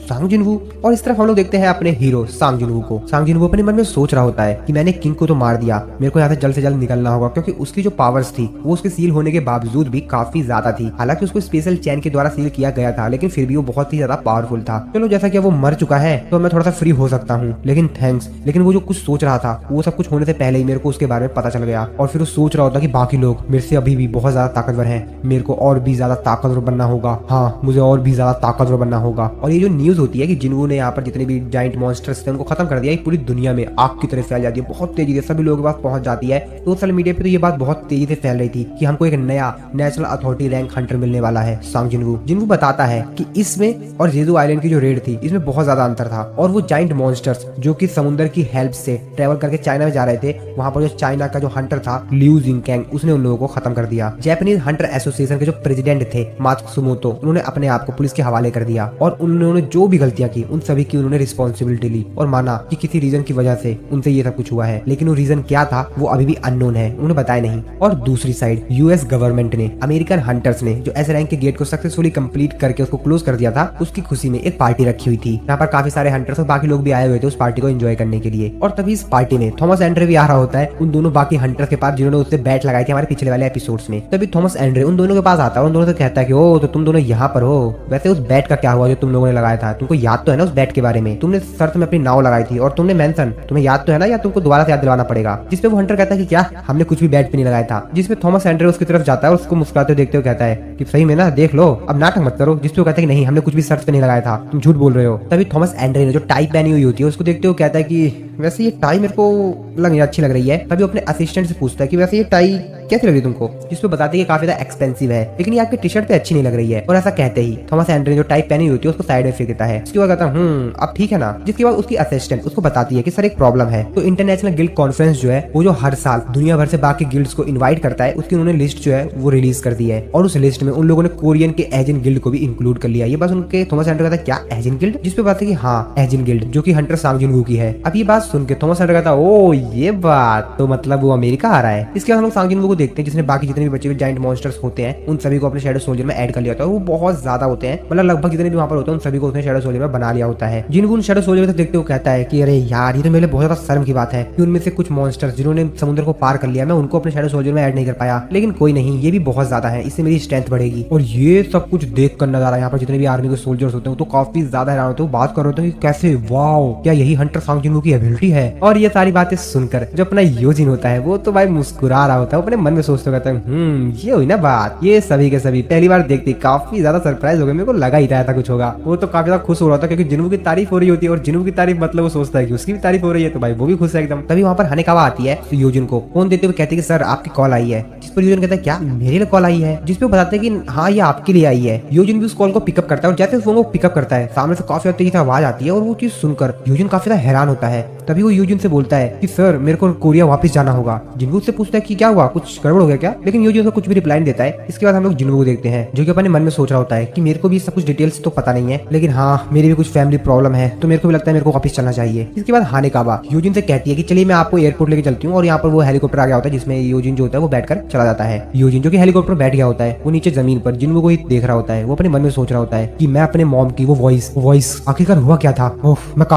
सांग जुनवू। और इस तरफ हम लोग देखते हैं अपने हीरो सांग जुनवू को। सांग जुनवू अपने मन में सोच रहा होता है कि मैंने किंग को तो मार दिया, मेरे को यहाँ से जल्द निकलना होगा, क्योंकि उसकी जो पावर्स थी वो उसके सील होने के बावजूद भी काफी ज्यादा थी। हालांकि उसको स्पेशल चैन के द्वारा सील किया गया था, लेकिन फिर भी वो बहुत ही ज्यादा पावरफुल था। चलो जैसा कि वो मर चुका है तो मैं थोड़ा सा फ्री हो सकता हूँ, लेकिन थैंक्स। लेकिन वो जो कुछ सोच रहा था वो सब कुछ होने से पहले ही मेरे को उसके बारे में पता चल गया। और फिर वो सोच रहा होता कि बाकी लोग मेरे से अभी भी बहुत ज्यादा ताकतवर हैं, मेरे को और भी ज्यादा ताकतवर बनना होगा। हाँ मुझे और भी ज्यादा ताकतवर बनना होगा। और ये जो न्यूज होती है कि जिन्हों ने यहाँ पर जितने भी जाइंट मॉन्स्टर्स थे उनको खत्म कर दिया, ये पूरी दुनिया में आग की तरह फैल जाती है, बहुत तेजी से सभी लोगों के पास पहुंच जाती है। सोशल मीडिया पे तो ये बात बहुत तेजी से फैल रही थी कि हमको एक नया नेशनल अथॉरिटी रैंक हंटर मिलने वाला है सांग जिनवू। जिनवू बताता है कि इसमें और जेजू आइलैंड की जो रेड थी इसमें बहुत ज्यादा अंतर था। और वो जाइंट मॉन्स्टर्स जो कि समुद्र की हेल्प से ट्रेवल करके चाइना में जा रहे थे, वहां पर जो चाइना का जो हंटर था लिू जिंगकैंग उसने उन लोगों को खत्म कर दिया। जापानीज हंटर एसोसिएशन के जो प्रेसिडेंट थे मात्सुमोतो उन्होंने अपने आप को पुलिस के हवाले कर दिया और उन्होंने जो भी गलतियां की उन सभी की उन्होंने रिस्पॉन्सिबिलिटी ली और माना कि किसी रीजन की वजह से उनसे ये सब कुछ हुआ है, लेकिन वो रीजन क्या था वो अभी भी अननोन है, उन्होंने बताया नहीं। और दूसरी साइड यूएस गवर्नमेंट ने अमेरिकन हंटर्स ने जो एस रैंक के गेट को सक्सेसफुली कंप्लीट करके उसको क्लोज कर दिया था, उसकी खुशी में एक पार्टी रखी हुई थी। यहाँ पर काफी सारे हंटर्स और बाकी लोग भी आए हुए थे उस पार्टी को एंजॉय करने के लिए। और तभी इस पार्टी में थॉमस एंड्रे भी आ रहा होता है उन दोनों बाकी हंटर्स के पास जिन्होंने उससे बैट लगाई थी हमारे पिछले वाले एपिसोड्स में। तभी थॉमस एंड्रे उन दोनों के पास आता है और उन दोनों से कहता है कि ओ तो तुम दोनों यहाँ पर हो, वैसे उस बैट का क्या हुआ जो तुम लोगों ने लगाया था? तुमको याद तो है ना उस बैट के बारे में? तुमने शर्त में अपनी नाव लगाई थी और तुमने मेंशन, तुम्हें याद तो है ना, या तुमको दोबारा से याद दिलवाना पड़ेगा? जिसपे वो हंटर कहता है कि क्या हमने कुछ भी बैट पे नहीं लगाया था। जिसपे थॉमस एंड्रे उसकी तरफ जाता है और उसको मुस्कुराते हुए देखते हुए कहता है कि सही में ना, देख लो अब नाटक मत करो। जिसपे वो कहता है कि नहीं हमने कुछ भी शर्त पे नहीं लगाया था, तुम झूठ बोल रहे हो। तभी थॉमस एंड्रे ने जो टाई पहनी हुई होती है उसको देखते हुए कहता है कि वैसे ये टाई मेरे को अच्छी लग रही है। तभी अपने असिस्टेंट से पूछता है कि वैसे ये टाई कैसी लग रही है तुमको? जिसपे बताते हैं कि काफी ज्यादा एक्सपेंसिव है, लेकिन ये आपके टी शर्ट पे अच्छी नहीं लग रही है। और ऐसा कहते ही थॉमस एंड्रे जो टाई पहनी होती है उसको साइड में फेंक देता है। उसके बाद कहता है अब ठीक है ना। जिसके बाद उसकी असिस्टेंट उसको बताती है कि सर एक प्रॉब्लम है। तो इंटरनेशनल गिल्ड कॉन्फ्रेंस जो है वो जो हर साल दुनिया भर से बाकी गिल्ड्स को इनवाइट करता है, उसकी उन्होंने लिस्ट जो है वो रिलीज कर दी है। और उस लिस्ट में उन लोगों ने कोरियन के एजेंट गिल्ड को भी इंक्लूड कर लिया। ये बस उनके थॉमस एंड्रे कहता है क्या एजेंट गिल्ड? जिसपे बात है कि हाँ एजेंट गिल्ड जो कि हंटर सांग जिनवू की है। अब ये बात सुन के थॉमस एंड्रे कहता है ओ ये बात तो मतलब वो अमेरिका आ रहा है। इसके बाद हम लोग सांग जिनवू को देखते हैं जिसने बाकी जितने भी बचे हुए जाइंट मॉन्स्टर्स होते हैं उन सभी को अपने शैडो सोल्जर में ऐड कर लिया होता है। वो बहुत ज्यादा होते हैं, मतलब लगभग जितने भी वहाँ पर होते हैं उन सभी को उसने शैडो सोल्जर में बना लिया होता है। जिनको उन शैडो सोल्जर में देखते हुए कहता है कि अरे यार ये तो मेरे लिए बहुत ज्यादा शर्म की बात है कि उनमें से कुछ मॉन्स्टर्स जिन्होंने समुद्र को पार कर लिया मैं उनको अपने शैडो सोल्जर में ऐड नहीं कर पाया, लेकिन कोई नहीं ये भी बहुत ज्यादा है, इससे मेरी स्ट्रेंथ बढ़ेगी। और ये सब कुछ देख कर नजारा यहाँ पर जितने भी आर्मी के सोल्जर्स होते हैं तो काफी ज्यादा हैरान होते हैं, बात कर रहे थे कैसे वाओ क्या यही हंटर सांग जिनवू की एबिलिटी है। और ये सारी बातें सुनकर जो अपना योजिन होता है वो तो भाई मुस्कुरा रहा होता है, अपने मन में सोचते कहता है ये हुई ना बात। ये सभी के सभी पहली बार देखते काफी ज्यादा सरप्राइज हो गए, मेरे को लगा ही था कुछ होगा। वो तो काफी ज्यादा खुश हो रहा था क्योंकि जिनवू की तारीफ हो रही होती है और जिनवू की तारीफ मतलब वो सोचता है कि उसकी भी तारीफ हो रही है, तो भाई वो भी खुश है एकदम। तभी वहाँ पर हानेकावा आती है तो योजिन को फोन देते हुए कहते हैं कि सर आपकी कॉल आई है। जिस पर योजिन कहता है क्या मेरे लिए कॉल आई है? जिसपे वो बताते हैं कि हाँ ये आपके लिए आई है। योजिन भी उस कॉल को पिकअप करता है और जैसे फोन को पिकअप करता है सामने से काफी तेजी से आवाज आती है और वो चीज सुनकर योजिन काफी ज्यादा हैरान होता है। तभी वो योजिन से बोलता है कि सर मेरे को कोरिया वापस जाना होगा। जिनवू से पूछता है कि क्या हुआ, कुछ गड़बड़ हो गया क्या? लेकिन योजिन कुछ भी रिप्लाई नहीं देता है। इसके बाद हम लोग जिनवू को देखते हैं जो कि अपने मन में सोच रहा होता है कि मेरे को भी सब कुछ डिटेल्स तो पता नहीं है, लेकिन हाँ मेरी भी कुछ फैमिली प्रॉब्लम है तो मेरे को भी लगता है मेरे को वापस चलना चाहिए। इसके बाद हानेकावा योजिन से कहती है कि चलिए मैं आपको एयरपोर्ट लेके चलती हूँ। और यहाँ पर वो हेलीकॉप्टर आ गया होता है जिसमें योजिन जो होता है वो बैठकर चला जाता है। योजिन जो कि हेलीकॉप्टर बैठ गया होता है वो नीचे जमीन पर जिनवू को ही देख रहा होता है। वो अपने मन में सोच रहा होता है कि मैं अपने मॉम की वो वॉइस आखिरकार हुआ क्या था? मैं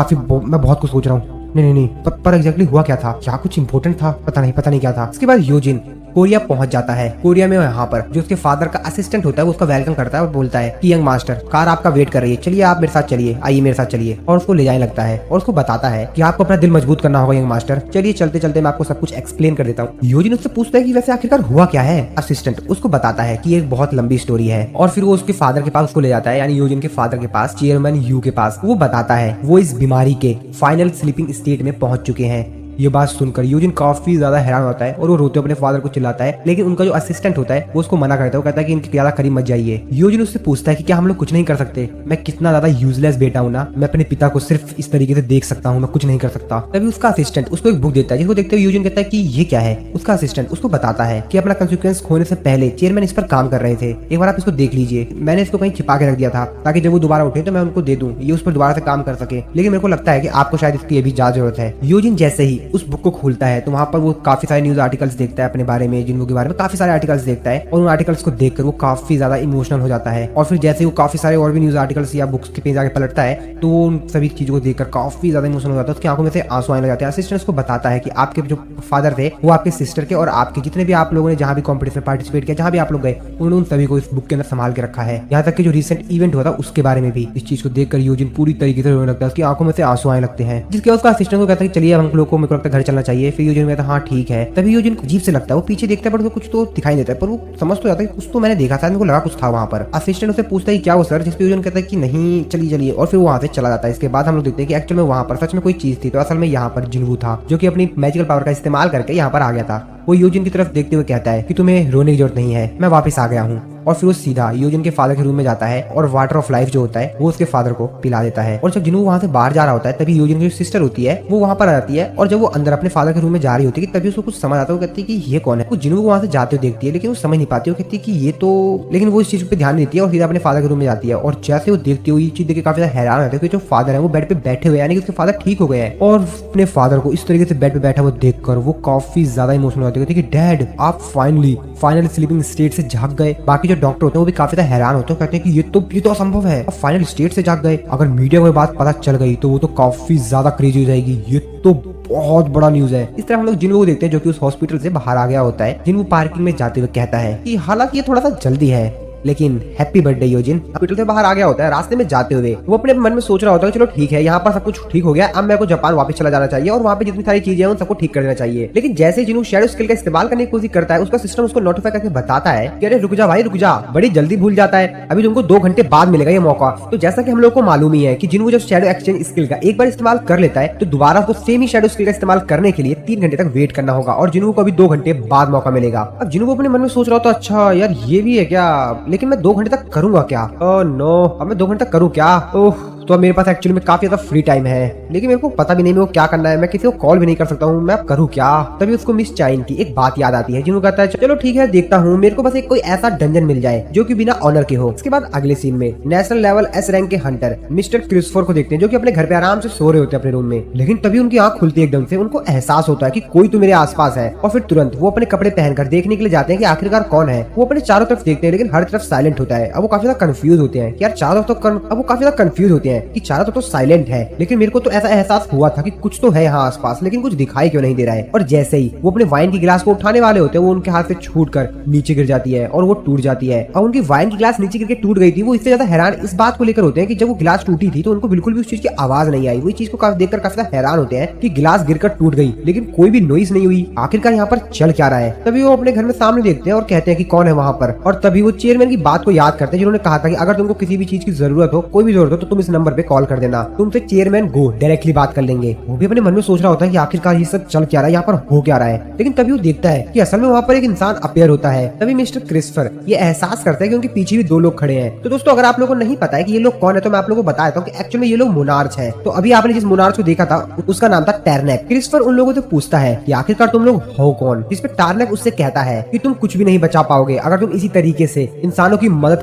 बहुत कुछ सोच रहा हूँ। नहीं पर एग्जैक्टली हुआ क्या था? क्या कुछ इंपॉर्टेंट था? पता नहीं क्या था। इसके बाद योजिन कोरिया पहुंच जाता है। कोरिया में यहाँ पर जो उसके फादर का असिस्टेंट होता है वो उसका वेलकम करता है और बोलता है कि यंग मास्टर कार आपका वेट कर रही है, चलिए आप मेरे साथ चलिए, आइए मेरे साथ चलिए। और उसको ले जाने लगता है और उसको बताता है कि आपको अपना दिल मजबूत करना होगा यंग मास्टर, चलिए चलते चलते मैं आपको सब कुछ एक्सप्लेन कर देता हूँ। योजिन उससे पूछता है कि वैसे आखिरकार हुआ क्या है? असिस्टेंट उसको बताता है कि एक बहुत लंबी स्टोरी है और फिर वो उसके फादर के पास उसको ले जाता है, यानी योजिन के फादर के पास, चेयरमैन यू के पास। वो बताता है वो इस बीमारी के फाइनल स्लीपिंग स्टेट में पहुंच चुके हैं। ये बात सुनकर यूजिन काफी ज्यादा हैरान होता है और वो रोते अपने फादर को चिल्लाता है, लेकिन उनका जो असिस्टेंट होता है वो उसको मना करता है। वो कहता है कि इनके ज्यादा करीब मत जाइए। यूजिन उससे पूछता है कि क्या हम लोग कुछ नहीं कर सकते? मैं कितना ज्यादा यूजलेस बेटा हूँ ना, मैं अपने पिता को सिर्फ इस तरीके से देख सकता हूँ, मैं कुछ नहीं कर सकता। तभी उसका असिस्टेंट उसको एक बुक देता है, जिसको देखते हुए यूजिन कहता है कि ये क्या है। उसका असिस्टेंट उसको बताता है कि अपना कंसिक्वेंस खोने से पहले चेयरमैन इस पर काम कर रहे थे, एक बार आप इसको देख लीजिए। मैंने इसको कहीं छिपा के रख दिया था ताकि जब वो दोबारा उठे तो मैं उनको दे दूं, ये उस पर दोबारा से काम कर सके, लेकिन मेरे को लगता है कि आपको शायद इसकी अभी ज्यादा जरूरत है। यूजिन जैसे ही उस बुक को खोलता है तो वहाँ पर वो काफी सारे न्यूज आर्टिकल्स देखता है अपने बारे में, जिनको के बारे में काफी सारे आर्टिकल्स देखता है, और उन आर्टिकल्स को देखकर वो काफी ज्यादा इमोशनल हो जाता है। और फिर जैसे वो काफी सारे और भी न्यूज आर्टिकल्स या बुक्स के पेज आगे पलटता है तो वो उन सभी चीजों को देखकर काफी ज्यादा इमोशनल हो जाता है। उसकी आंखों में से आंसू आने लग जाते हैं। असिस्टेंट उसको बताता है कि आपके जो फादर थे वो आपके सिस्टर के और आपके जितने भी आप लोगों ने जहाँ भी कॉम्पिटिशन में पार्टिसिपेट किया, जहाँ भी आप लोग गए, उन्होंने उन सभी को इस बुक के अंदर संभाल के रखा है। यहाँ तक कि जो रिसेंट इवेंट हुआ था उसके बारे में भी। इस चीज को देखकर यूजिन पूरी तरीके से रोने लगता है, उसकी आंखों में से आंसू आने लगते हैं। जिसके बाद उसका असिस्टेंट को कहता है कि चलिए हम लोग को मेरे को लगता है घर चलना चाहिए। फिर यूजिन कहता है हाँ ठीक है। तभी यूजिन अजीब से लगता है, वो पीछे देखता है पर कुछ तो दिखाई देता है, पर वो समझ तो जाता है कुछ तो मैंने देखा था, मेरे को लगा कुछ था वहाँ पर। असिस्टेंट उससे पूछता है क्या वो सर, जिसपे यूजिन कहता है कि नहीं चलिए चलिए, और फिर वो वहाँ से चला जाता है। इसके बाद हम लोग देखते हैं कि एक्चुअल में वहाँ पर सच में कोई चीज थी, तो असल में यहाँ पर जिन्वू था जो कि अपनी मैजिकल पावर का इस्तेमाल करके यहाँ पर आ गया था। वो यूजिन की तरफ देखते हुए कहता है कि तुम्हें रोने की जरूरत नहीं है, मैं वापस आ गया हूँ। और फिर वो सीधा यूजिन के फादर के रूम में जाता है और वाटर ऑफ लाइफ जो होता है वो उसके फादर को पिला देता है। और जब जिन्हू वहाँ से बाहर जा रहा होता है तभी यूजिन की सिस्टर होती है वो वहाँ पर आ जाती है, और जब वो अंदर अपने फादर के रूम में जा रही होती है तभी उसको कुछ समझ आता है। वो कहती है कि ये कौन है। वो जिन्हू को वहाँ से जाते हुए देखती है लेकिन वो समझ नहीं पाती। वो कहती है कि ये तो, लेकिन वो इस चीज पे ध्यान देती है और सीधा अपने फादर के रूम में जाती है। और जैसे वो देखती है ये चीज देख के काफी ज्यादा हैरान होता है कि जो फादर है वो बेड पे बैठे हुए, यानी कि उसके फादर ठीक हो गए हैं। और अपने फादर को इस तरीके से बेड पे बैठा हुआ देखकर वो काफी ज्यादा इमोशनल होती है कि डैड आप फाइनली स्लीपिंग स्टेट से जाग गए। बाकी जो डॉक्टर होते हैं वो भी काफी ज्यादा हैरान होते हैं, कहते हैं कि ये तो असंभव है, अब फाइनल स्टेट से जाग गए। अगर मीडिया को ये बात पता चल गई तो वो तो काफी ज्यादा क्रेजी हो जाएगी, ये तो बहुत बड़ा न्यूज है। इस तरह हम लोग जिन्हू को देखते हैं जो कि उस हॉस्पिटल से बाहर आ गया होता है। जिन्हू पार्किंग में जाते हुए कहता है कि हालांकि ये थोड़ा सा जल्दी है लेकिन हैप्पी बर्थडे यूजिन। हॉस्पिटल से बाहर आ गया होता है। रास्ते में जाते हुए वो अपने मन में सोच रहा होता है चलो ठीक है यहाँ पर सब कुछ ठीक हो गया, अब मेरे को जापान वापस चला जाना चाहिए और वहाँ पे जितनी सारी चीजें हैं उन सबको ठीक कर देना चाहिए। लेकिन जैसे जिन्हू शैडो स्किल का इस्तेमाल करने की कोशिश करता है उसका सिस्टम उसको नोटिफाई करके बताता है कि अरे रुक जा भाई रुक जा, बड़ी जल्दी भूल जाता है, अभी तुमको 2 घंटे बाद मिलेगा ये मौका। तो जैसा कि हम लोग को मालूम ही है कि जिन्हू जब शैडो एक्सचेंज स्किल का एक बार इस्तेमाल कर लेता है तो दोबारा उसको सेम ही शैडो स्किल का इस्तेमाल करने के लिए 3 घंटे तक वेट करना होगा और जिन्हू को अभी 2 घंटे बाद मौका मिलेगा। अब जिन्हू को अपने मन में सोच रहा होता अच्छा यार ये भी है क्या, लेकिन मैं 2 घंटे तक करूंगा क्या? ओह नो, अब मैं 2 घंटे तक करूँ क्या? ओह, तो अब मेरे पास एक्चुअली में काफी ज्यादा फ्री टाइम है, लेकिन मेरे को पता भी नहीं मेरे को क्या करना है, मैं किसी को कॉल भी नहीं कर सकता हूँ, मैं अब करूँ क्या? तभी उसको मिस चाइन की एक बात याद आती है। जिन्हों कहता है चलो ठीक है देखता हूँ, मेरे को बस एक कोई ऐसा डंजन मिल जाए जो कि बिना ऑनर के हो। इसके बाद अगले सीन में नेशनल लेवल एस रैंक के हंटर मिस्टर क्रिस्टोफर को देखते हैं जो कि अपने घर पे आराम से सो रहे होते हैं अपने रूम में। लेकिन तभी उनकी आंख खुलती है एकदम से, उनको एहसास होता है कि कोई तो मेरे आसपास है और फिर तुरंत वो अपने कपड़े पहनकर देखने के लिए जाते हैं कि आखिरकार कौन है। वो अपने चारों तरफ देखते हैं लेकिन हर तरफ साइलेंट होता है। अब वो काफी ज्यादा कंफ्यूज होते हैं कि यार चारों तरफ अब वो काफी ज्यादा कंफ्यूज होते हैं कि चारों तरफ साइलेंट है, लेकिन मेरे को तो ऐसा एहसास हुआ था कि कुछ तो है यहाँ आसपास, लेकिन कुछ दिखाई क्यों नहीं दे रहा है। और जैसे ही वो अपने वाइन की गिलास को उठाने वाले होते हैं वो उनके हाथ से छूटकर नीचे गिर जाती है और वो टूट जाती है। और उनकी वाइन की गिलास नीचे गिर के टूट गई थी। वो इससे ज्यादा हैरान इस बात को लेकर होते हैं कि जब वो गिलास टूटी थी तो उनको बिल्कुल भी उस चीज की आवाज नहीं आई। वो चीज को देखकर काफी ज्यादा हैरान होते हैं कि गिलास गिरकर टूट गई लेकिन कोई भी नॉइज नहीं हुई, आखिरकार यहाँ पर चल क्या रहा है। तभी वो अपने घर में सामने देखते हैं और कहते हैं कि कौन है वहाँ पर। और तभी वो चेयरमैन की बात को याद करते हैं जिन्होंने कहा था कि अगर तुमको किसी भी चीज की जरूरत हो, कोई भी जरूरत हो, तो तुम इस नंबर पे कॉल कर देना, तुमसे चेयरमैन गो डायरेक्टली बात कर लेंगे। वो भी अपने मन में सोच रहा होता है कि आखिरकार ये सब चल क्या रहा है, यहाँ पर हो क्या रहा है। लेकिन तभी वो देखता है कि असल में वहाँ पर एक इंसान अपीयर होता है। तभी मिस्टर क्रिस्टोफर ये एहसास करता है कि उनके पीछे भी 2 लोग खड़े हैं। तो दोस्तों अगर आप लोगों को नहीं पता है कि ये लोग कौन है तो मैं आप लोगों को बता देता हूँ कि एक्चुअली में ये लोग मोनार्च है। तो अभी आपने जिस मोनार्च को देखा था उसका नाम था टर्नेक। क्रिस्टोफर उन लोगों से पूछता है कि आखिरकार तुम लोग हो कौन, जिसपे टर्नेक उससे कहता है कि तुम कुछ भी नहीं बचा पाओगे अगर तुम इसी तरीके से इंसानों की मदद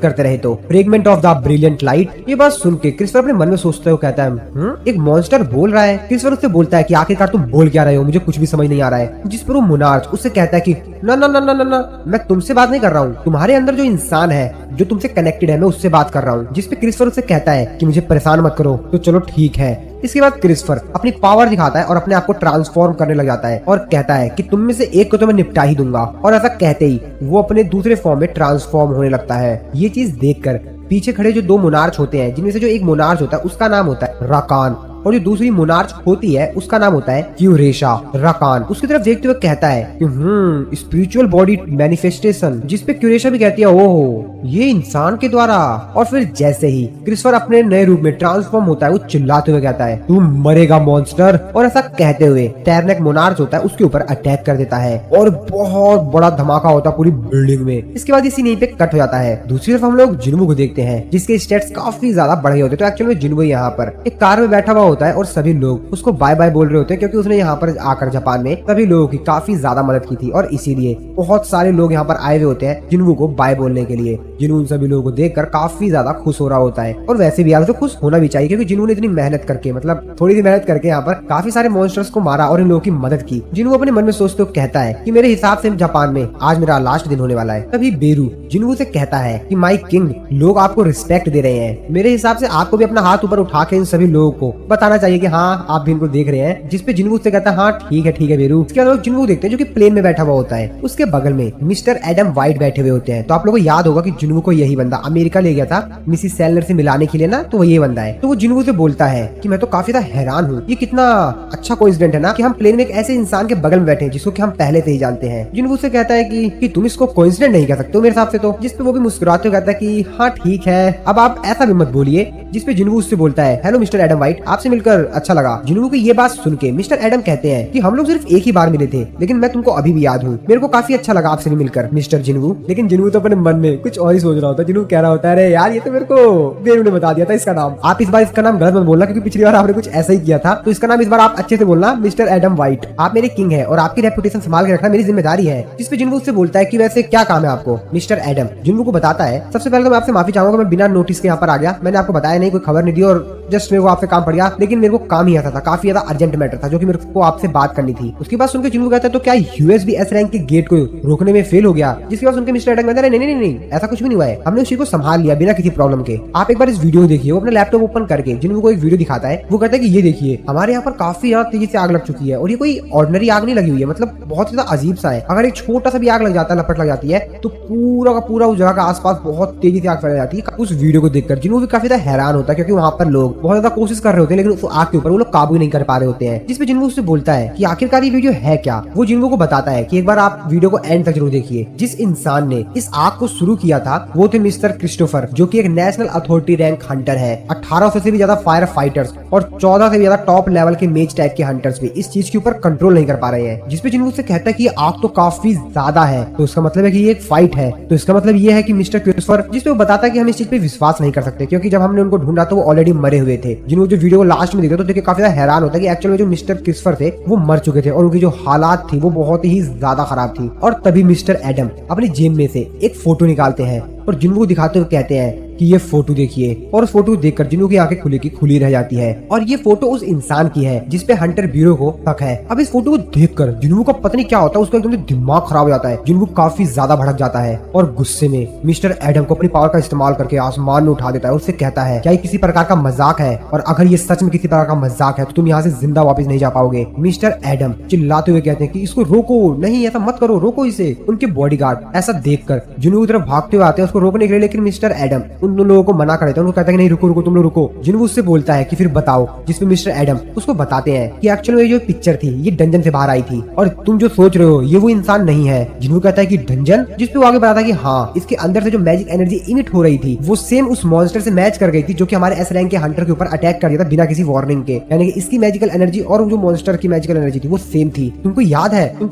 करते रहे तो। Fragment of the brilliant light. ये बात सुन के क्रिस्टोफर अपने मन में सोचते हुए कहता है एक मॉन्स्टर बोल रहा है। क्रिस्टोफर उससे बोलता है कि आखिरकार तुम बोल क्या रहे हो, मुझे कुछ भी समझ नहीं आ रहा है। जिस पर वो मोनार्च उससे कहता है कि ना ना ना ना ना ना, मैं तुमसे बात नहीं कर रहा हूँ, तुम्हारे अंदर जो इंसान है जो तुमसे कनेक्टेड है मैं उससे बात कर रहा हूँ। जिस पे क्रिस्टोफर उससे कहता है कि मुझे परेशान मत करो। तो चलो ठीक है। इसके बाद क्रिस्टोफर अपनी पावर दिखाता है और अपने आप को ट्रांसफॉर्म करने लग जाता है और कहता है कि तुम में से एक को तो मैं निपटा ही दूंगा। और ऐसा कहते ही वो अपने दूसरे फॉर्म में ट्रांसफॉर्म होने लगता है। ये चीज देखकर पीछे खड़े जो 2 मोनार्च होते हैं, जिनमें से जो एक मोनार्च होता है उसका नाम होता है राकान, और जो दूसरी मोनार्च होती है उसका नाम होता है क्यूरेशा। राकान उसकी तरफ देखते हुए कहता है कि स्पिरिचुअल बॉडी मैनिफेस्टेशन, जिसपे क्यूरेशा भी कहती है ओह ये इंसान के द्वारा। और फिर जैसे ही क्रिस्टोफर अपने नए रूप में ट्रांसफॉर्म होता है वो चिल्लाते हुए कहता है तुम मरेगा मॉन्स्टर। और ऐसा कहते हुए टैरनेक मोनार्च होता है उसके ऊपर अटैक कर देता है और बहुत बड़ा धमाका होता है पूरी बिल्डिंग में। इसके बाद इसी नहीं पे कट हो जाता है। दूसरी तरफ हम लोग जिन्वू को देखते हैं जिसके स्टेट्स काफी ज्यादा बढ़ गए होते हैं। तो एक्चुअली में जिन्वू यहाँ पर एक कार में बैठा हुआ होता है और सभी लोग उसको बाय बाय बोल रहे होते हैं क्योंकि उसने यहाँ पर आकर जापान में सभी लोगों की काफी ज्यादा मदद की थी और इसीलिए बहुत सारे लोग यहाँ पर आए हुए होते हैं जिन्वू को बाय बोलने के लिए। जिन्वू उन सभी लोगों को देखकर काफी ज्यादा खुश हो रहा होता है और वैसे भी यार तो खुश होना भी चाहिए क्योंकि जिन्वू ने इतनी मेहनत करके मतलब थोड़ी सी मेहनत करके यहाँ पर काफी सारे मॉन्स्टर्स को मारा और इन लोगों की मदद की। जिन्वू अपने मन में सोचते हुए कहता है कि मेरे हिसाब से जापान में आज मेरा लास्ट दिन होने वाला है। तभी बेरू जिन्वू से कहता है कि माय किंग लोग आपको रिस्पेक्ट दे रहे हैं, मेरे हिसाब से आपको भी अपना हाथ ऊपर उठा के इन सभी लोगों को बताना चाहिए कि हाँ आप भी इनको देख रहे हैं। जिसपे जिन्वू से कहता है हाँ ठीक है बेरू। इसके बाद जिन्वू देखते हैं जो कि प्लेन में बैठा हुआ होता है, उसके बगल में मिस्टर एडम वाइट बैठे हुए होते हैं। तो आप लोगों को याद होगा कि जिन्वू को यही बंदा अमेरिका ले गया था मिसिस सेलर से मिलाने के लिए ना, तो वो ये बंदा है। तो वो जिन्वू से बोलता है कि मैं तो काफी ज्यादा हैरान हूँ, ये कितना अच्छा कोइंसिडेंट है ना कि हम प्लेन में एक ऐसे इंसान के बगल में बैठे हैं जिसको कि हम पहले से ही जानते हैं। जिन्वू से कहता है कि तुम इसको कोइंसिडेंट नहीं कह सकते हो मेरे हिसाब से तो। जिसपे वो भी मुस्कुराते हुए कहता है कि हाँ ठीक है अब आप ऐसा भी मत बोलिए। जिसपे जिन्वू उससे बोलता है हेलो मिस्टर एडम वाइट, आपसे मिलकर अच्छा लगा। जिन्वू की ये बात सुन के मिस्टर एडम कहते हैं कि हम लोग सिर्फ एक ही बार मिले थे लेकिन मैं तुमको अभी भी याद हूँ, मेरे को काफी अच्छा लगा आपसे मिलकर मिस्टर जिन्वू। लेकिन जिन्वू तो अपने मन में कुछ और ही सोच रहा होता है। जिन्वू कह रहा होता है अरे यार ये तो मेरे को बेरू ने बता दिया था इसका नाम, आप इस बार इसका नाम गलत मत बोलना क्योंकि पिछली बार आपने कुछ ऐसा ही किया था, तो इसका नाम इस बार आप अच्छे से बोलना मिस्टर एडम वाइट। आप मेरे किंग है और आपकी रेपुटेशन संभाल के रखना मेरी जिम्मेदारी है। जिसपे जिन्वू उससे बोलता है कि वैसे क्या काम है आपको। मिस्टर एडम जिन्वू को बताता है सबसे पहले तो मैं आपसे माफी चाहूंगा, मैं बिना नोटिस के यहाँ पर आ गया, मैंने आपको बताया नहीं, कोई खबर नहीं दी और जस्ट मेरे को आपसे काम पड़ गया, लेकिन मेरे को काम ही ऐसा था, काफी ज्यादा अर्जेंट मैटर था जो कि मेरे को आपसे बात करनी थी। उसके बाद सुनकर जिन्वू कहता है तो क्या यूएसबीएस रैंक के गेट को रोकने में फेल हो गया। जिसके बाद सुनकर मिस्टर एडम कहता है नहीं ऐसा कुछ भी नहीं हुआ है, हमने उसी को संभाल लिया बिना किसी प्रॉब्लम के। आप एक बार इस वीडियो देखिए। वो अपने लैपटॉप ओपन करके जिन्वू को एक वीडियो दिखाता है। वो कहता है कि ये देखिए हमारे यहाँ पर काफी ज्यादा तेजी से आग लग चुकी है और ये कोई ऑर्डिनरी आग नहीं लगी हुई है, मतलब बहुत ज्यादा अजीब सा है। अगर एक छोटा सा भी आग लग जाता है, लपट लग जाती है तो पूरा का पूरा उस जगह का आसपास बहुत तेजी से आग फैल जाती है। उस वीडियो को देखकर जिन्वू भी काफी ज्यादा हैरान होता है क्योंकि वहाँ पर लोग बहुत ज्यादा कोशिश कर रहे होते हैं लेकिन उस आग के ऊपर वो लोग काबू नहीं कर पा रहे होते हैं। जिसपे जिन्वू उससे बोलता है कि आखिरकार ये वीडियो है क्या। वो जिन्वू को बताता है कि एक बार आप वीडियो को एंड तक जरूर देखिए। जिस इंसान ने इस आग को शुरू किया था वो थे मिस्टर क्रिस्टोफर जो कि एक नेशनल अथॉरिटी रैंक हंटर है। 1800 से भी ज्यादा फायर फाइटर्स और 14 से भी ज्यादा टॉप लेवल के मेज टाइप के हंटर्स भी इस चीज के ऊपर कंट्रोल नहीं कर पा रहे हैं। जिसपे जिन्वू से कहता है कि आग तो काफी ज्यादा है, तो इसका मतलब है कि ये एक फाइट है, तो इसका मतलब ये है कि मिस्टर क्रिस्टोफर, जिसपे वो बताता है कि हम इस चीज पे विश्वास नहीं कर सकते क्योंकि जब हमने उनको ढूंढा तो वो ऑलरेडी मरे हुए थे। जिन्वू जो वीडियो को लास्ट में देखते तो देखिए काफी हैरान होता है कि एक्चुअल में जो मिस्टर क्रिस्टोफर थे वो मर चुके थे और उनकी जो हालात थी वो बहुत ही ज्यादा खराब थी। और तभी मिस्टर एडम अपनी जेब में से एक फोटो निकालते हैं और जिन्वू को दिखाते हुए कहते हैं कि ये फोटो देखिए। और उस फोटो देखकर जिन्वू की आंखें खुली की खुली रह जाती है और ये फोटो उस इंसान की है जिसपे हंटर ब्यूरो को शक है। अब इस फोटो को देखकर जिन्वू का पता नहीं क्या होता है, उसका एकदम दिमाग खराब हो जाता है। जिन्वू काफी ज्यादा भड़क जाता है और गुस्से में मिस्टर एडम को अपनी पावर का इस्तेमाल करके आसमान में उठा देता है। उससे कहता है क्या ये किसी प्रकार का मजाक है, और अगर ये सच में किसी प्रकार का मजाक है तो तुम यहाँ से जिंदा वापस नहीं जा पाओगे। मिस्टर एडम चिल्लाते हुए कहते हैं कि इसको रोको, नहीं ऐसा मत करो, रोको इसे। उनके बॉडीगार्ड ऐसा देखकर जिन्वू की तरफ भागते हुए आते हैं उसको रोकने के लिए, लेकिन मिस्टर एडम उन लोगों को मना कर देता है। उनको कहता है कि नहीं रुको तुम लोग रुको। जिन्वू उससे बोलता है कि फिर बताओ। जिसपे मिस्टर एडम उसको बताते हैं कि एक्चुअल में जो पिक्चर थी ये डंजन से बाहर आई थी और तुम जो सोच रहे हो ये वो इंसान नहीं है। जिन्वू कहता है कि डंजन, जिसपे वो आगे बताता है कि हाँ इसके अंदर से जो मैजिक एनर्जी इमिट हो रही थी वो सेम उस मॉन्स्टर से मैच कर गई थी जो कि हमारे एस रैंक के हंटर के ऊपर अटैक कर दिया था बिना किसी वार्निंग के। यानी कि इसकी मैजिकल एनर्जी और जो मॉन्स्टर की मैजिकल एनर्जी थी वो सेम थी। तुमको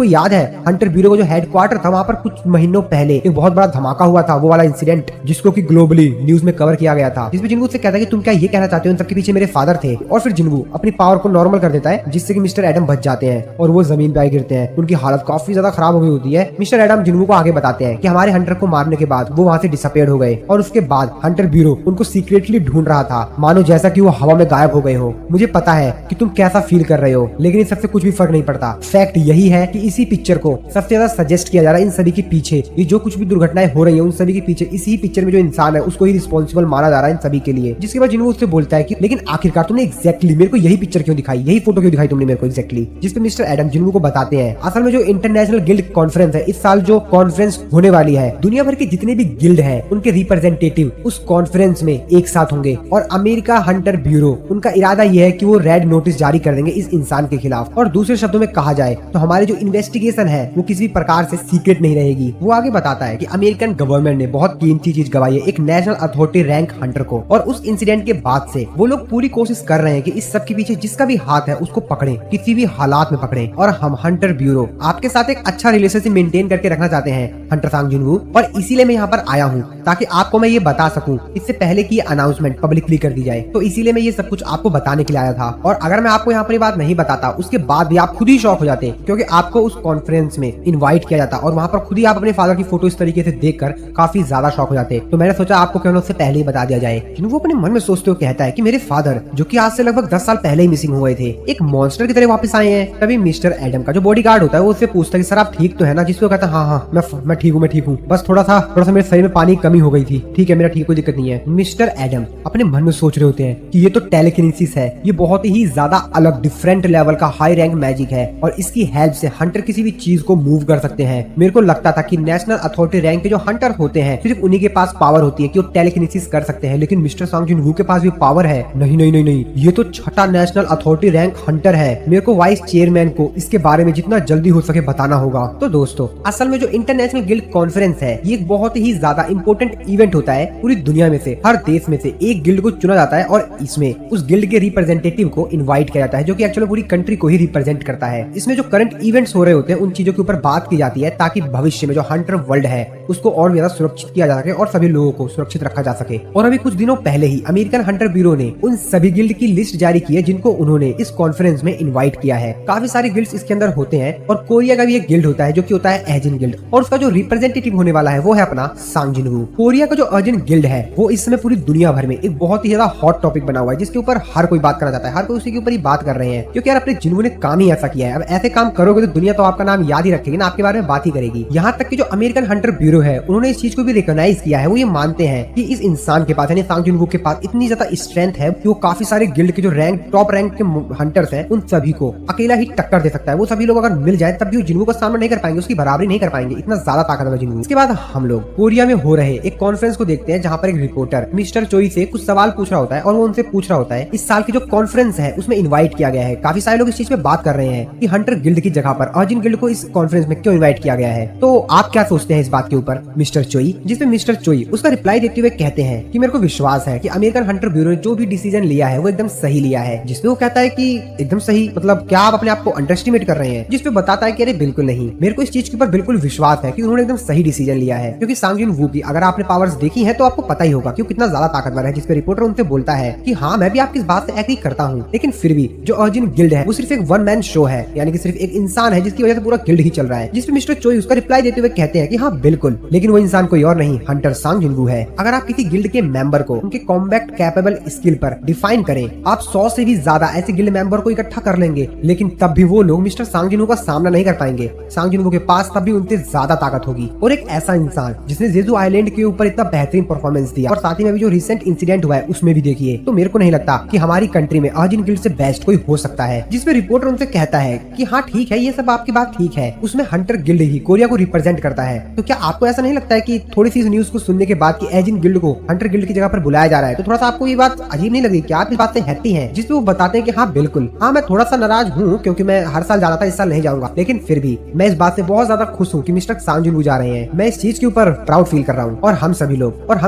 याद है हंटर ब्यूरो का जो हेडक्वार्टर था वहाँ पर कुछ महीनों पहले एक बहुत बड़ा धमाका हुआ था, वो वाला इंसिडेंट जिसको कि ग्लोबली न्यूज में कवर किया गया था। जिसमें जिन्वू से कहता है कि तुम क्या ये कहना चाहते हो इन सबके पीछे मेरे फादर थे। और फिर जिन्वू अपनी पावर को नॉर्मल कर देता है जिससे कि मिस्टर एडम बच जाते हैं और वो जमीन पे आके गिरते हैं। उनकी हालत काफी ज्यादा खराब हो गई होती है। मिस्टर एडम जिन्वू को आगे बताते हैं कि हमारे हंटर को मारने के बाद वो वहाँ से डिसअपियर हो गए और उसके बाद हंटर ब्यूरो उनको सीक्रेटली ढूंढ रहा था, मानो जैसा कि वो हवा में गायब हो गए हो। मुझे पता है कि तुम कैसा फील कर रहे हो, लेकिन इस सबसे कुछ भी फर्क नहीं पड़ता। फैक्ट यही है कि इसी पिक्चर को सबसे ज्यादा सजेस्ट किया जा रहा है इन सभी के पीछे। ये जो कुछ भी दुर्घटनाएं हो रही है उन सभी के पीछे इसी पिक्चर में जो इंसान है उसको ही ही रिस्पॉन्सिबल माना जा रहा है इन सभी के लिए। जिसके बाद जिन्होंने उससे बोलता है कि लेकिन आखिरकार तुमने एग्जैक्टली मेरे को यही पिक्चर क्यों दिखाई, यही फोटो क्यों दिखाई तुमने मेरे को एग्जैक्टली। जिसपे मिस्टर एडम जिन्हों को बताते हैं असल में जो इंटरनेशनल गिल्ड कॉन्फ्रेंस है, इस साल जो कॉन्फ्रेंस होने वाली है, दुनिया भर के जितने भी गिल्ड है उनके रिप्रेजेंटेटिव उस कॉन्फ्रेंस में एक साथ होंगे और अमेरिका हंटर ब्यूरो उनका इरादा यह है कि वो रेड नोटिस जारी कर देंगे इस इंसान के खिलाफ। और दूसरे शब्दों में कहा जाए तो हमारी जो इन्वेस्टिगेशन है वो किसी भी प्रकार से सीक्रेट नहीं रहेगी। वो आगे बताता है कि अमेरिकन गवर्नमेंट ने बहुत कीमती चीज गवाई है, एक नेशनल अथॉरिटी रैंक हंटर को, और उस इंसिडेंट के बाद से वो लोग पूरी कोशिश कर रहे हैं कि इस सब के पीछे जिसका भी हाथ है उसको पकड़े, किसी भी हालात में पकड़े। और हम हंटर ब्यूरो आपके साथ एक अच्छा रिलेशनशिप मेंटेन करके रखना चाहते हैं हंटर सांग जुनवू, और इसीलिए मैं यहाँ पर आया हूँ ताकि आपको मैं ये बता सकूं इससे पहले कि ये अनाउंसमेंट पब्लिकली कर दी जाए। तो इसीलिए मैं ये सब कुछ आपको बताने के लिए आया था। और अगर मैं आपको यहाँ पर ये बात नहीं बताता उसके बाद भी आप खुद ही शॉक हो जाते, क्योंकि आपको उस कॉन्फ्रेंस में इनवाइट किया जाता और वहाँ पर खुद ही आप अपने फादर की फोटो इस तरीके से देखकर काफी ज्यादा शॉक हो जाते। तो मैंने सोचा आपको क्यों ना उससे पहले ही बता दिया जाए। वो अपने मन में सोचते हुए कहता है कि मेरे फादर जो कि आज से लगभग 10 साल पहले ही मिसिंग हुए थे, एक मॉन्स्टर की तरह वापस आए हैं। तभी मिस्टर एडम का जो बॉडीगार्ड होता है वो उससे पूछता है कि सर आप ठीक तो है ना? जिसको कहता है हाँ मैं ठीक हूँ, बस थोड़ा सा मेरे शरीर में पानी की कमी हो गई थी, ठीक है मेरा ठीक, कोई दिक्कत नहीं है। मिस्टर एडम अपने मन में सोच रहे होते हैं कि ये तो टेलीकिनेसिस है, ये बहुत ही ज्यादा अलग डिफरेंट लेवल का हाई रैंक मैजिक है और इसकी हेल्प से हंटर किसी भी चीज को मूव कर सकते हैं। मेरे को लगता था कि नेशनल अथॉरिटी रैंक के जो हंटर होते हैं सिर्फ उन्हीं के पास पावर होती है कि वो टेलीकिनेसिस कर सकते हैं, लेकिन मिस्टर सांग जुन-वू के पास भी पावर है। नहीं, ये तो छठा नेशनल अथॉरिटी रैंक हंटर है। मेरे को वाइस चेयरमैन को इसके बारे में जितना जल्दी हो सके बताना होगा। तो दोस्तों असल में जो इंटरनेशनल गिल्ड कॉन्फ्रेंस है ये एक बहुत ही ज्यादा इंपॉर्टेंट इवेंट होता है। पूरी दुनिया में से हर देश में से एक गिल्ड को चुना जाता है और इसमें उस गिल्ड के रिप्रेजेंटेटिव को इनवाइट किया जाता है जो कि एक्चुअली पूरी कंट्री को ही रिप्रेजेंट करता है। इसमें जो करंट इवेंट्स हो रहे होते हैं उन चीजों के ऊपर बात की जाती है ताकि भविष्य में जो हंटर वर्ल्ड है उसको और ज्यादा सुरक्षित किया जा सके और सभी लोगों को सुरक्षित रखा जा सके। और अभी कुछ दिनों पहले ही अमेरिकन हंटर ब्यूरो ने उन सभी गिल्ड की लिस्ट जारी की है जिनको उन्होंने इस कॉन्फ्रेंस में इनवाइट किया है। काफी सारे गिल्ड्स इसके अंदर होते हैं और कोरिया का भी एक गिल्ड होता है जो कि होता है एजिन गिल्ड, और उसका जो रिप्रेजेंटेटिव होने वाला है वो है अपना सांग जिन-वू। कोरिया का जो एजिन गिल्ड है वो इस समय पूरी दुनिया भर में एक बहुत ही ज्यादा हॉट टॉपिक बना हुआ है जिसके ऊपर हर कोई बात करना चाहता है, हर कोई उसी के ऊपर ही बात कर रहे हैं क्योंकि यार अपने जिन-वू ने काम ही ऐसा किया है। अब ऐसे काम करोगे तो दुनिया तो आपका नाम याद ही रखेगी ना, आपके बारे में बात ही करेगी। यहाँ तक कि जो अमेरिकन हंटर ब्यूरो है उन्होंने इस चीज को भी रिकॉग्नाइज किया है। वो ये मानते हैं कि इस इंसान के पास यानी सांग जिन-वू के पास इतनी ज्यादा स्ट्रेंथ है कि वो काफी सारे गिल्ड के जो टॉप रैंक के हंटर्स हैं उन सभी को अकेला ही टक्कर दे सकता है। वो सभी लोग अगर मिल जाए तब भी वो जिन-वू का सामना नहीं कर पाएंगे, उसकी बराबरी नहीं कर पाएंगे, इतना ज्यादा ताकतवर जिन-वू। इसके बाद हम लोग कोरिया में हो रहे एक कॉन्फ्रेंस को देखते हैं जहाँ पर एक रिपोर्टर मिस्टर चोई से कुछ सवाल पूछ रहा होता है और वो उनसे पूछ रहा होता है इस साल की जो कॉन्फ्रेंस है उसमें इनवाइट किया गया है। काफी सारे लोग इस चीज पे बात कर रहे हैं कि हंटर गिल्ड की जगह पर अर्जुन गिल्ड को इस कॉन्फ्रेंस में क्यों इनवाइट किया गया है। तो आप क्या सोचते हैं इस बात के ऊपर मिस्टर चोई? जिसमें मिस्टर चोई उसका रिप्लाई देते हुए कहते हैं कि मेरे को विश्वास है कि अमेरिकन हंटर ब्यूरो ने जो भी डिसीजन लिया है वो एकदम सही लिया है। जिसमें वो कहता है कि एकदम सही मतलब क्या आप अपने आप को अंडर एस्टिमेट कर रहे हैं? जिसपे बताता है कि अरे बिल्कुल नहीं, मेरे को इस चीज के ऊपर बिल्कुल विश्वास है कि उन्होंने एकदम सही डिसीजन लिया है। क्योंकि सांग जिन-वू की अगर आपने पावर्स देखी है तो आपको पता ही होगा कि वो कितना ज्यादा ताकतवर है। जिसपे रिपोर्टर उनसे बोलता है कि हाँ मैं भी आपकी इस बात से एग्री करता हूँ, लेकिन फिर भी जो अर्जुन गिल्ड है वो सिर्फ एक वन मैन शो है, यानी कि सिर्फ एक इंसान है जिसकी वजह से पूरा गिल्ड ही चल रहा है। जिसपे मिस्टर चोई उसका रिप्लाई देते हुए कहते हैं कि हाँ बिल्कुल, लेकिन वो इंसान कोई और नहीं हंटर सांग जिन-वू है। अगर आप किसी गिल्ड के मेंबर को उनके कॉम्बैट कैपेबल स्किल पर डिफाइन करें, आप 100 से भी ज्यादा ऐसे गिल्ड मेंबर को इकट्ठा कर लेंगे, लेकिन तब भी वो लोग मिस्टर सांग जिन-वू का सामना नहीं कर पाएंगे। सांग जिन-वू के पास तब भी उनसे ज्यादा ताकत होगी। और एक ऐसा इंसान जिसने जेजू आइलैंड के ऊपर इतना बेहतरीन परफॉर्मेंस दिया और साथ ही में भी जो रिसेंट इंसिडेंट हुआ है उसमें भी देखिए, तो मेरे को नहीं लगता कि हमारी कंट्री में अर्जुन गिल्ड से बेस्ट कोई हो सकता है। जिसमें रिपोर्टर उनसे कहता है कि हाँ ठीक है ये सब आपकी बात ठीक है, उसमें हंटर गिल्ड ही कोरिया को रिप्रेजेंट करता है। तो क्या आपको ऐसा नहीं लगता है कि थोड़ी सी न्यूज को सुनने के बाद कि एजिन गिल्ड को हंटर गिल्ड की जगह पर बुलाया जा रहा है तो थोड़ा सा आपको ये बात अजीब नहीं लगी? क्या आप इस बात से हैप्पी हैं? जिसमें वो बताते हैं कि हाँ बिल्कुल, हाँ मैं थोड़ा सा नाराज हूँ क्योंकि मैं हर साल जाता था, इस साल नहीं जाऊंगा, लेकिन फिर भी मैं इस बात से बहुत ज्यादा खुश हूँ कि मिस्टर सांग जिन-वू जा रहे हैं। मैं इस चीज के ऊपर प्राउड फील कर रहा हूँ और हम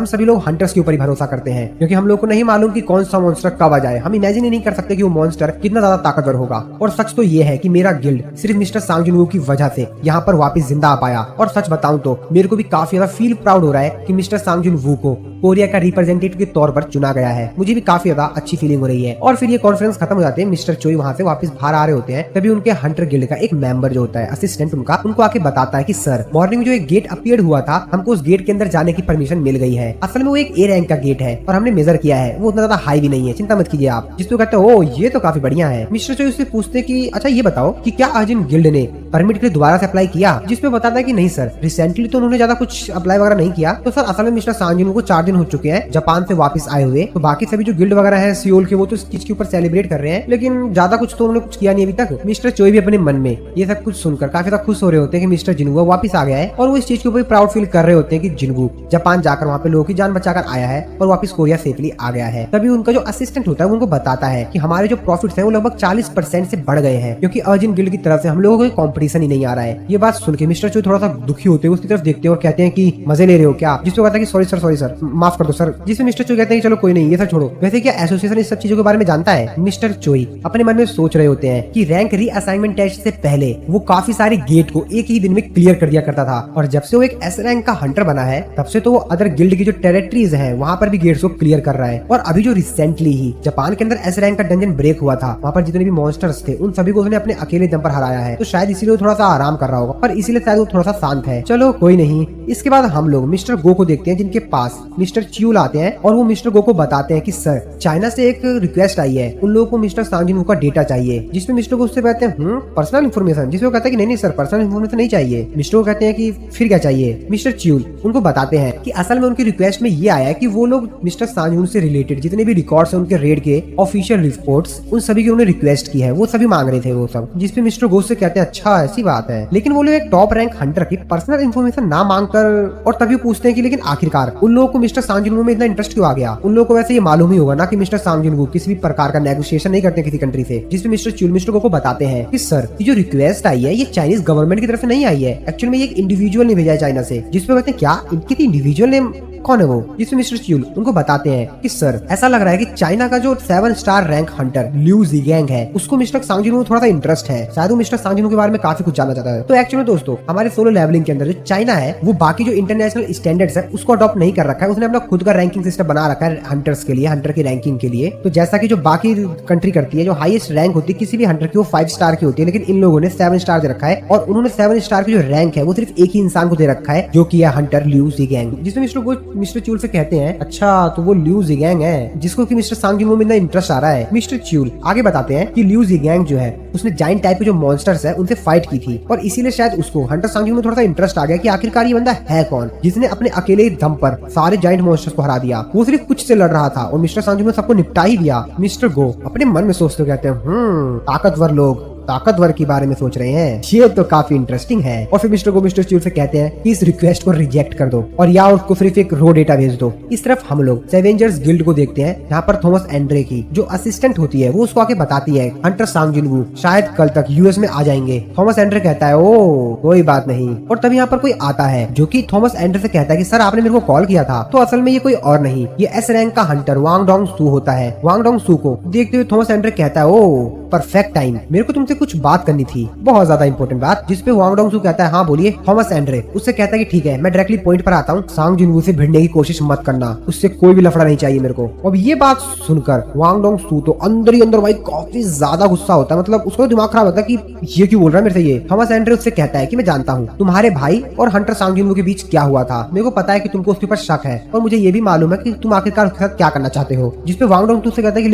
सभी लोग हंटर्स के ऊपर ही भरोसा करते हैं क्योंकि हम लोग को नहीं मालूम कि कौन सा मॉन्स्टर कब आ जाए। हम इमेजिन ही नहीं कर सकते कि वो मॉन्स्टर कितना ज्यादा ताकतवर होगा। और सच तो ये है कि मेरा गिल्ड सिर्फ मिस्टर सांग जिन-वू की वजह से यहाँ पर वापस जिंदा आ पाया। और सच बताऊं तो मेरे को भी काफी ज्यादा फील प्राउड हो रहा है कि मिस्टर सांग जिन-वू को कोरिया का रिप्रेजेंटेटिव के तौर पर चुना गया है। मुझे भी काफी ज्यादा अच्छी फीलिंग हो रही है। और फिर ये कॉन्फ्रेंस खत्म हो जाते हैं, मिस्टर चोई वहाँ से वापस बाहर आ रहे होते हैं, तभी उनके हंटर गिल्ड का एक मेंबर जो होता है असिस्टेंट उनको आके बताता है कि सर मॉर्निंग में जो एक गेट अपीयर्ड हुआ था हमको उस गेट के अंदर जाने की परमिशन मिल गई है। असल में वो एक ए रैंक का गेट है और हमने मेजर किया है, वो उतना ज्यादा हाई भी नहीं है, चिंता मत कीजिए आप। जिसको कहते हैं ओ ये तो काफी बढ़िया है। मिस्टर चोई उससे पूछते कि अच्छा ये बताओ कि क्या अर्जुन गिल्ड ने परमिट के लिए दोबारा से अप्लाई किया? जिसमें बताता है कि नहीं सर, रिसेंटली तो उन्होंने उन्होंने ज्यादा कुछ अप्लाई वगैरह नहीं किया। तो सर असल में मिस्टर सांग जिन को 4 दिन हो चुके हैं जापान से वापस आए हुए। तो बाकी सभी जो गिल्ड वगैरह है सियोल के वो तो इस चीज के ऊपर सेलिब्रेट कर रहे हैं, लेकिन ज्यादा कुछ तो उन्होंने कुछ किया नहीं अभी तक। मिस्टर चोई भी अपने मन में ये सब कुछ सुनकर काफी ज्यादा खुश हो रहे होते हैं कि मिस्टर जिनगू वापस आ गया है, और वो इस चीज के ऊपर प्राउड फील कर रहे होते हैं कि जिनगू जापान जाकर वहाँ पे लोगों की जान बचाकर आया है और वापस कोरिया सेफली आ गया है। तभी उनका जो असिस्टेंट होता है वो उनको बताता है कि हमारे जो प्रॉफिट्स हैं वो लगभग 40% से बढ़ गए हैं, क्योंकि अर्जिन गिल्ड की तरफ से हम लोगों को कंपटीशन ही नहीं आ रहा है। ये बात सुन के मिस्टर चोई थोड़ा सा दुखी होते हैं, उसकी तरफ देखते हैं और कहते हैं कि मजे ले रहे हो क्या। जिसपे कहता है कि सॉरी सर माफ कर दो सर। जिसमें मिस्टर चोई कहते हैं कि चलो कोई नहीं ये सब छोड़ो, वैसे क्या एसोसिएशन इस सब चीजों के बारे में जानता है। मिस्टर चोई अपने मन में सोच रहे होते हैं कि रैंक रीअसाइनमेंट टेस्ट से पहले वो काफी सारे गेट को एक ही दिन में क्लियर कर दिया करता था, और जब से वो एक एस रैंक का हंटर बना है तब से तो वो अदर गिल्ड की जो टेरिटरीज है वहाँ पर भी गेट्स को क्लियर कर रहा है। और अभी जो रिसेंटली ही जापान के अंदर एस रैंक का डंजन ब्रेक हुआ था, वहाँ पर जितने भी मॉन्स्टर्स थे उन सभी को उसने अपने अकेले दम पर हराया है। तो शायद इसीलिए थोड़ा सा आराम कर रहा होगा, पर इसीलिए शायद वो थोड़ा सा शांत है। चलो कोई नहीं। इसके बाद हम लोग मिस्टर गो को देखते हैं, जिनके पास मिस्टर च्यूल आते हैं और वो मिस्टर गो को बताते हैं कि सर चाइना से एक रिक्वेस्ट आई है, उन लोगों को मिस्टर सांग जिनगू का डेटा चाहिए। जिसमें मिस्टर गो उससे कहते हैं पर्सनल इन्फॉर्मेशन, जिसमें कहता है कि नहीं सर पर्सनल इन्फॉर्मेशन नहीं चाहिए। मिस्टर गो कहते हैं कि फिर क्या चाहिए। मिस्टर च्यूल उनको बताते हैं कि असल में उनकी रिक्वेस्ट में ये आया है कि वो लोग मिस्टर सांग जिनगू से रिलेटेड जितने भी रिकॉर्ड्स हैं उनके रेड के ऑफिशियल रिपोर्ट्स उन सभी की उन्होंने रिक्वेस्ट की है, वो सभी मांग रहे थे वो सब। जिसपे मिस्टर गो से कहते हैं अच्छा ऐसी बात है, लेकिन वो लोग एक टॉप रैंक हंटर की पर्सनल इन्फॉर्मेशन ना मांगकर और तभी पूछते हैं कि लेकिन आखिरकार उन लोगों को मिस्टर सांग जिनगू में इतना इंटरेस्ट क्यों आ गया। उन लोगों को वैसे ये मालूम ही होगा ना कि मिस्टर सांग जिनगू किसी भी प्रकार का नेगोशिएशन नहीं करते किसी कंट्री से। जिसपे मिस्टर च्यूल मिस्टर गो को बताते हैं कि सर ये जो रिक्वेस्ट आई है ये चाइनीज गवर्नमेंट की तरफ से नहीं आई है, एक्चुअली में ये एक इंडिविजुअल ने भेजा है चाइना से। जिसपे कहते हैं क्या इनकी इंडिविजुअल नेम कौन है वो। जिसमें मिस्टर च्यूल उनको बताते हैं कि सर ऐसा लग रहा है कि चाइना का जो 7 स्टार रैंक हंटर लिू जिगैंग है उसको मिस्टर सांग जिनगू में थोड़ा सा इंटरेस्ट है, शायद वो मिस्टर सांग जिनगू के बारे में काफी कुछ जानना चाहता है। तो एक्चुअली दोस्तों हमारे सोलो लेवलिंग के अंदर जो चाइना है वो बाकी जो इंटरनेशनल स्टैंडर्ड्स है उसको अडॉप्ट नहीं कर रखा है, उसने अपना खुद का रैंकिंग सिस्टम बना रखा है हंटर्स के लिए, हंटर की रैंकिंग के लिए। तो जैसा की जो बाकी कंट्री करती है, जो हाईएस्ट रैंक होती है किसी भी हंटर की वो 5 स्टार की होती है, लेकिन इन लोगों ने 7 स्टार दे रखा है, और उन्होंने 7 स्टार की जो रैंक है वो सिर्फ एक ही इंसान को दे रखा है जो की है हंटर लिू जिगैंग। जिसमें मिस्टर च्यूल से कहते हैं अच्छा तो वो लिू जिगैंग है जिसको कि मिस्टर सांग जिनगू में इतना इंटरेस्ट आ रहा है। मिस्टर च्यूल आगे बताते हैं कि लिू जिगैंग जो है उसने जायंट टाइप के जो मॉन्स्टर्स है उनसे फाइट की थी, और इसीलिए शायद उसको हंटर सांग जिनगू में थोड़ा सा इंटरेस्ट आ गया कि आखिरकार ये बंदा है कौन जिसने अपने अकेले दम पर सारे जायंट मॉन्स्टर्स को हरा दिया। वो सिर्फ कुछ से लड़ रहा था और मिस्टर सांग जिनगू ने सबको निपटा ही दिया। मिस्टर गो अपने मन में सोचते कहते हैं ताकतवर लोग ताकतवर के बारे में सोच रहे हैं, ये तो काफी इंटरेस्टिंग है। और फिर मिस्टर गो मिस्टर च्यूल से कहते हैं कि इस रिक्वेस्ट को रिजेक्ट कर दो और या उसको सिर्फ एक रो डेटा भेज दो। इस तरफ हम लोग सेवेंजर्स गिल्ड को देखते हैं, यहाँ पर थॉमस एंड्रे की जो असिस्टेंट होती है वो उसको आके बताती है हंटर सांग जिनगू शायद कल तक यूएस में आ जाएंगे। थॉमस एंड्रे कहता है ओ कोई बात नहीं। और तभी यहाँ पर कोई आता है जो कि थॉमस एंड्रे से कहता है कि सर आपने मेरे को कॉल किया था। तो असल में ये कोई और नहीं, ये एस रैंक का हंटर वांग डोंग सू होता है। वांग डोंग सू को देखते हुए थॉमस एंड्रे कहता है ओ परफेक्ट टाइम, मेरे को तुमसे कुछ बात करनी थी, बहुत ज्यादा इंपॉर्टेंट बात। जिसपे वांग डोंग सू कहता है हाँ बोलिए। थॉमस एंड्रे उससे कहता है कि ठीक है मैं डायरेक्टली पॉइंट पर आता हूँ, सांग जिनगू से भिड़ने की कोशिश मत करना, उससे कोई भी लफड़ा नहीं चाहिए मेरे को। अब ये बात सुनकर वांग डोंग सू तो अंदर ही अंदर भाई काफी ज्यादा गुस्सा होता है, मतलब उसको दिमाग खराब होता है कि ये क्यों बोल रहा है मेरे से ये। थॉमस एंड्रे उससे कहता है कि मैं जानता हूँ तुम्हारे भाई और हंटर सांग जिनगू के बीच क्या हुआ था, मेरे को पता है कि तुमको उसके ऊपर शक है और मुझे ये भी मालूम है कि तुम आखिरकार उसके साथ क्या करना चाहते हो। जिसपे वांग डोंग सू से कहता है कि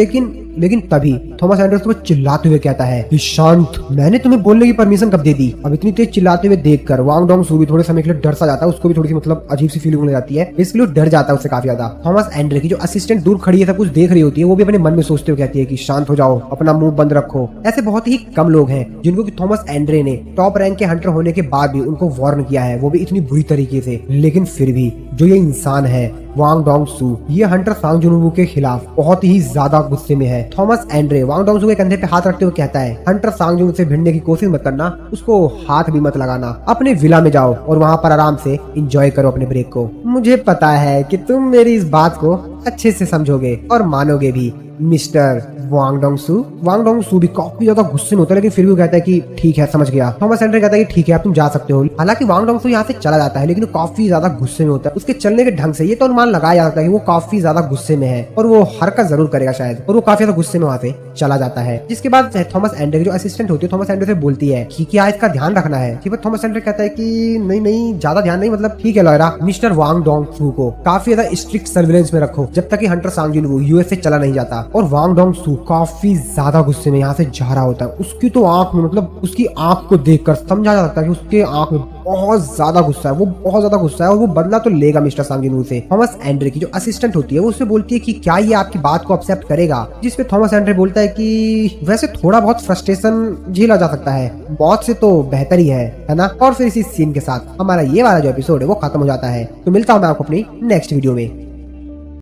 लेकिन तभी थॉमस एंड्रे उसको चिल्लाते हुए कहता है कि शांत, मैंने तुम्हें बोलने की परमिशन कब दे दी। अब इतनी तेज चिल्लाते हुए देखकर वांग डोंग सू भी थोड़े समय के लिए डर सा जाता है, उसको भी थोड़ी सी मतलब अजीब सी फीलिंग होने जाती है, इसलिए वो डर जाता है उससे काफी ज्यादा। थॉमस एंड्रे की जो असिस्टेंट दूर खड़ी है सब कुछ देख रही होती है, वो भी अपने मन में सोचते हुए कहती है कि शांत हो जाओ, अपना मुंह बंद रखो। ऐसे बहुत ही कम लोग हैं जिनको कि थॉमस एंड्रे ने टॉप रैंक के हंटर होने के बाद भी उनको वार्न किया है, वो भी इतनी बुरी तरीके से। लेकिन फिर भी जो ये इंसान है वांग डोंग सू, ये हंटर सांग जिनगू के खिलाफ बहुत ही ज्यादा गुस्से में है। थॉमस एंड्रे वांग डोंग सू के कंधे पे हाथ रखते हुए कहता है हंटर सांग जिनगू से भिड़ने की कोशिश मत करना, उसको हाथ भी मत लगाना, अपने विला में जाओ और वहाँ पर आराम से एंजॉय करो अपने ब्रेक को। मुझे पता है कि तुम मेरी इस बात को अच्छे से समझोगे और मानोगे भी मिस्टर वांग डोंग सू। वांग डोंग सू भी काफी ज्यादा गुस्से में होता है, लेकिन फिर भी कहता है कि ठीक है समझ गया। थॉमस एंड्रे कहता है कि ठीक है आप तुम जा सकते हो। हालांकि वांग डोंग सू यहाँ से चला जाता है, लेकिन वो काफी ज्यादा गुस्से में होता है। उसके चलने के ढंग से ये तो अनुमान लगाया जा सकता है कि वो काफी ज्यादा गुस्से में है और वो हरकत जरूर करेगा शायद, और वो काफी ज्यादा गुस्से में वहाँ से चला जाता है। जिसके बाद थॉमस एंड्रे जो असिस्टेंट होती है थॉमस एंड्रे से बोलती है कि क्या इसका ध्यान रखना है। थॉमस एंड्रे कहता है कि नहीं ज्यादा ध्यान नहीं, मतलब ठीक है लॉयरा, मिस्टर वांग डोंग सू को काफी ज्यादा स्ट्रिक्ट सर्विलेंस में रखो जब तक कि हंटर सांग जिनगू यूएस से चला नहीं जाता। और वांग डोंग सू काफी ज्यादा गुस्से में यहाँ से जा रहा होता है। उसकी तो आंख में मतलब उसकी आंख को देखकर समझा जा सकता है कि उसके आंख में बहुत ज्यादा गुस्सा है, वो बहुत ज्यादा गुस्सा है और वो बदला तो लेगा मिस्टर सांग जिनवू से। थॉमस एंड्रे की जो असिस्टेंट होती है वो उससे बोलती है कि क्या ये आपकी बात को एक्सेप्ट करेगा, जिसपे थॉमस एंड्रे बोलता है कि वैसे थोड़ा बहुत फ्रस्ट्रेशन झेला जा सकता है, बहुत से तो बेहतर ही है ना। और फिर इसी सीन के साथ हमारा ये वाला जो एपिसोड है वो खत्म हो जाता है। तो मिलता हूँ मैं आपको अपनी नेक्स्ट वीडियो में।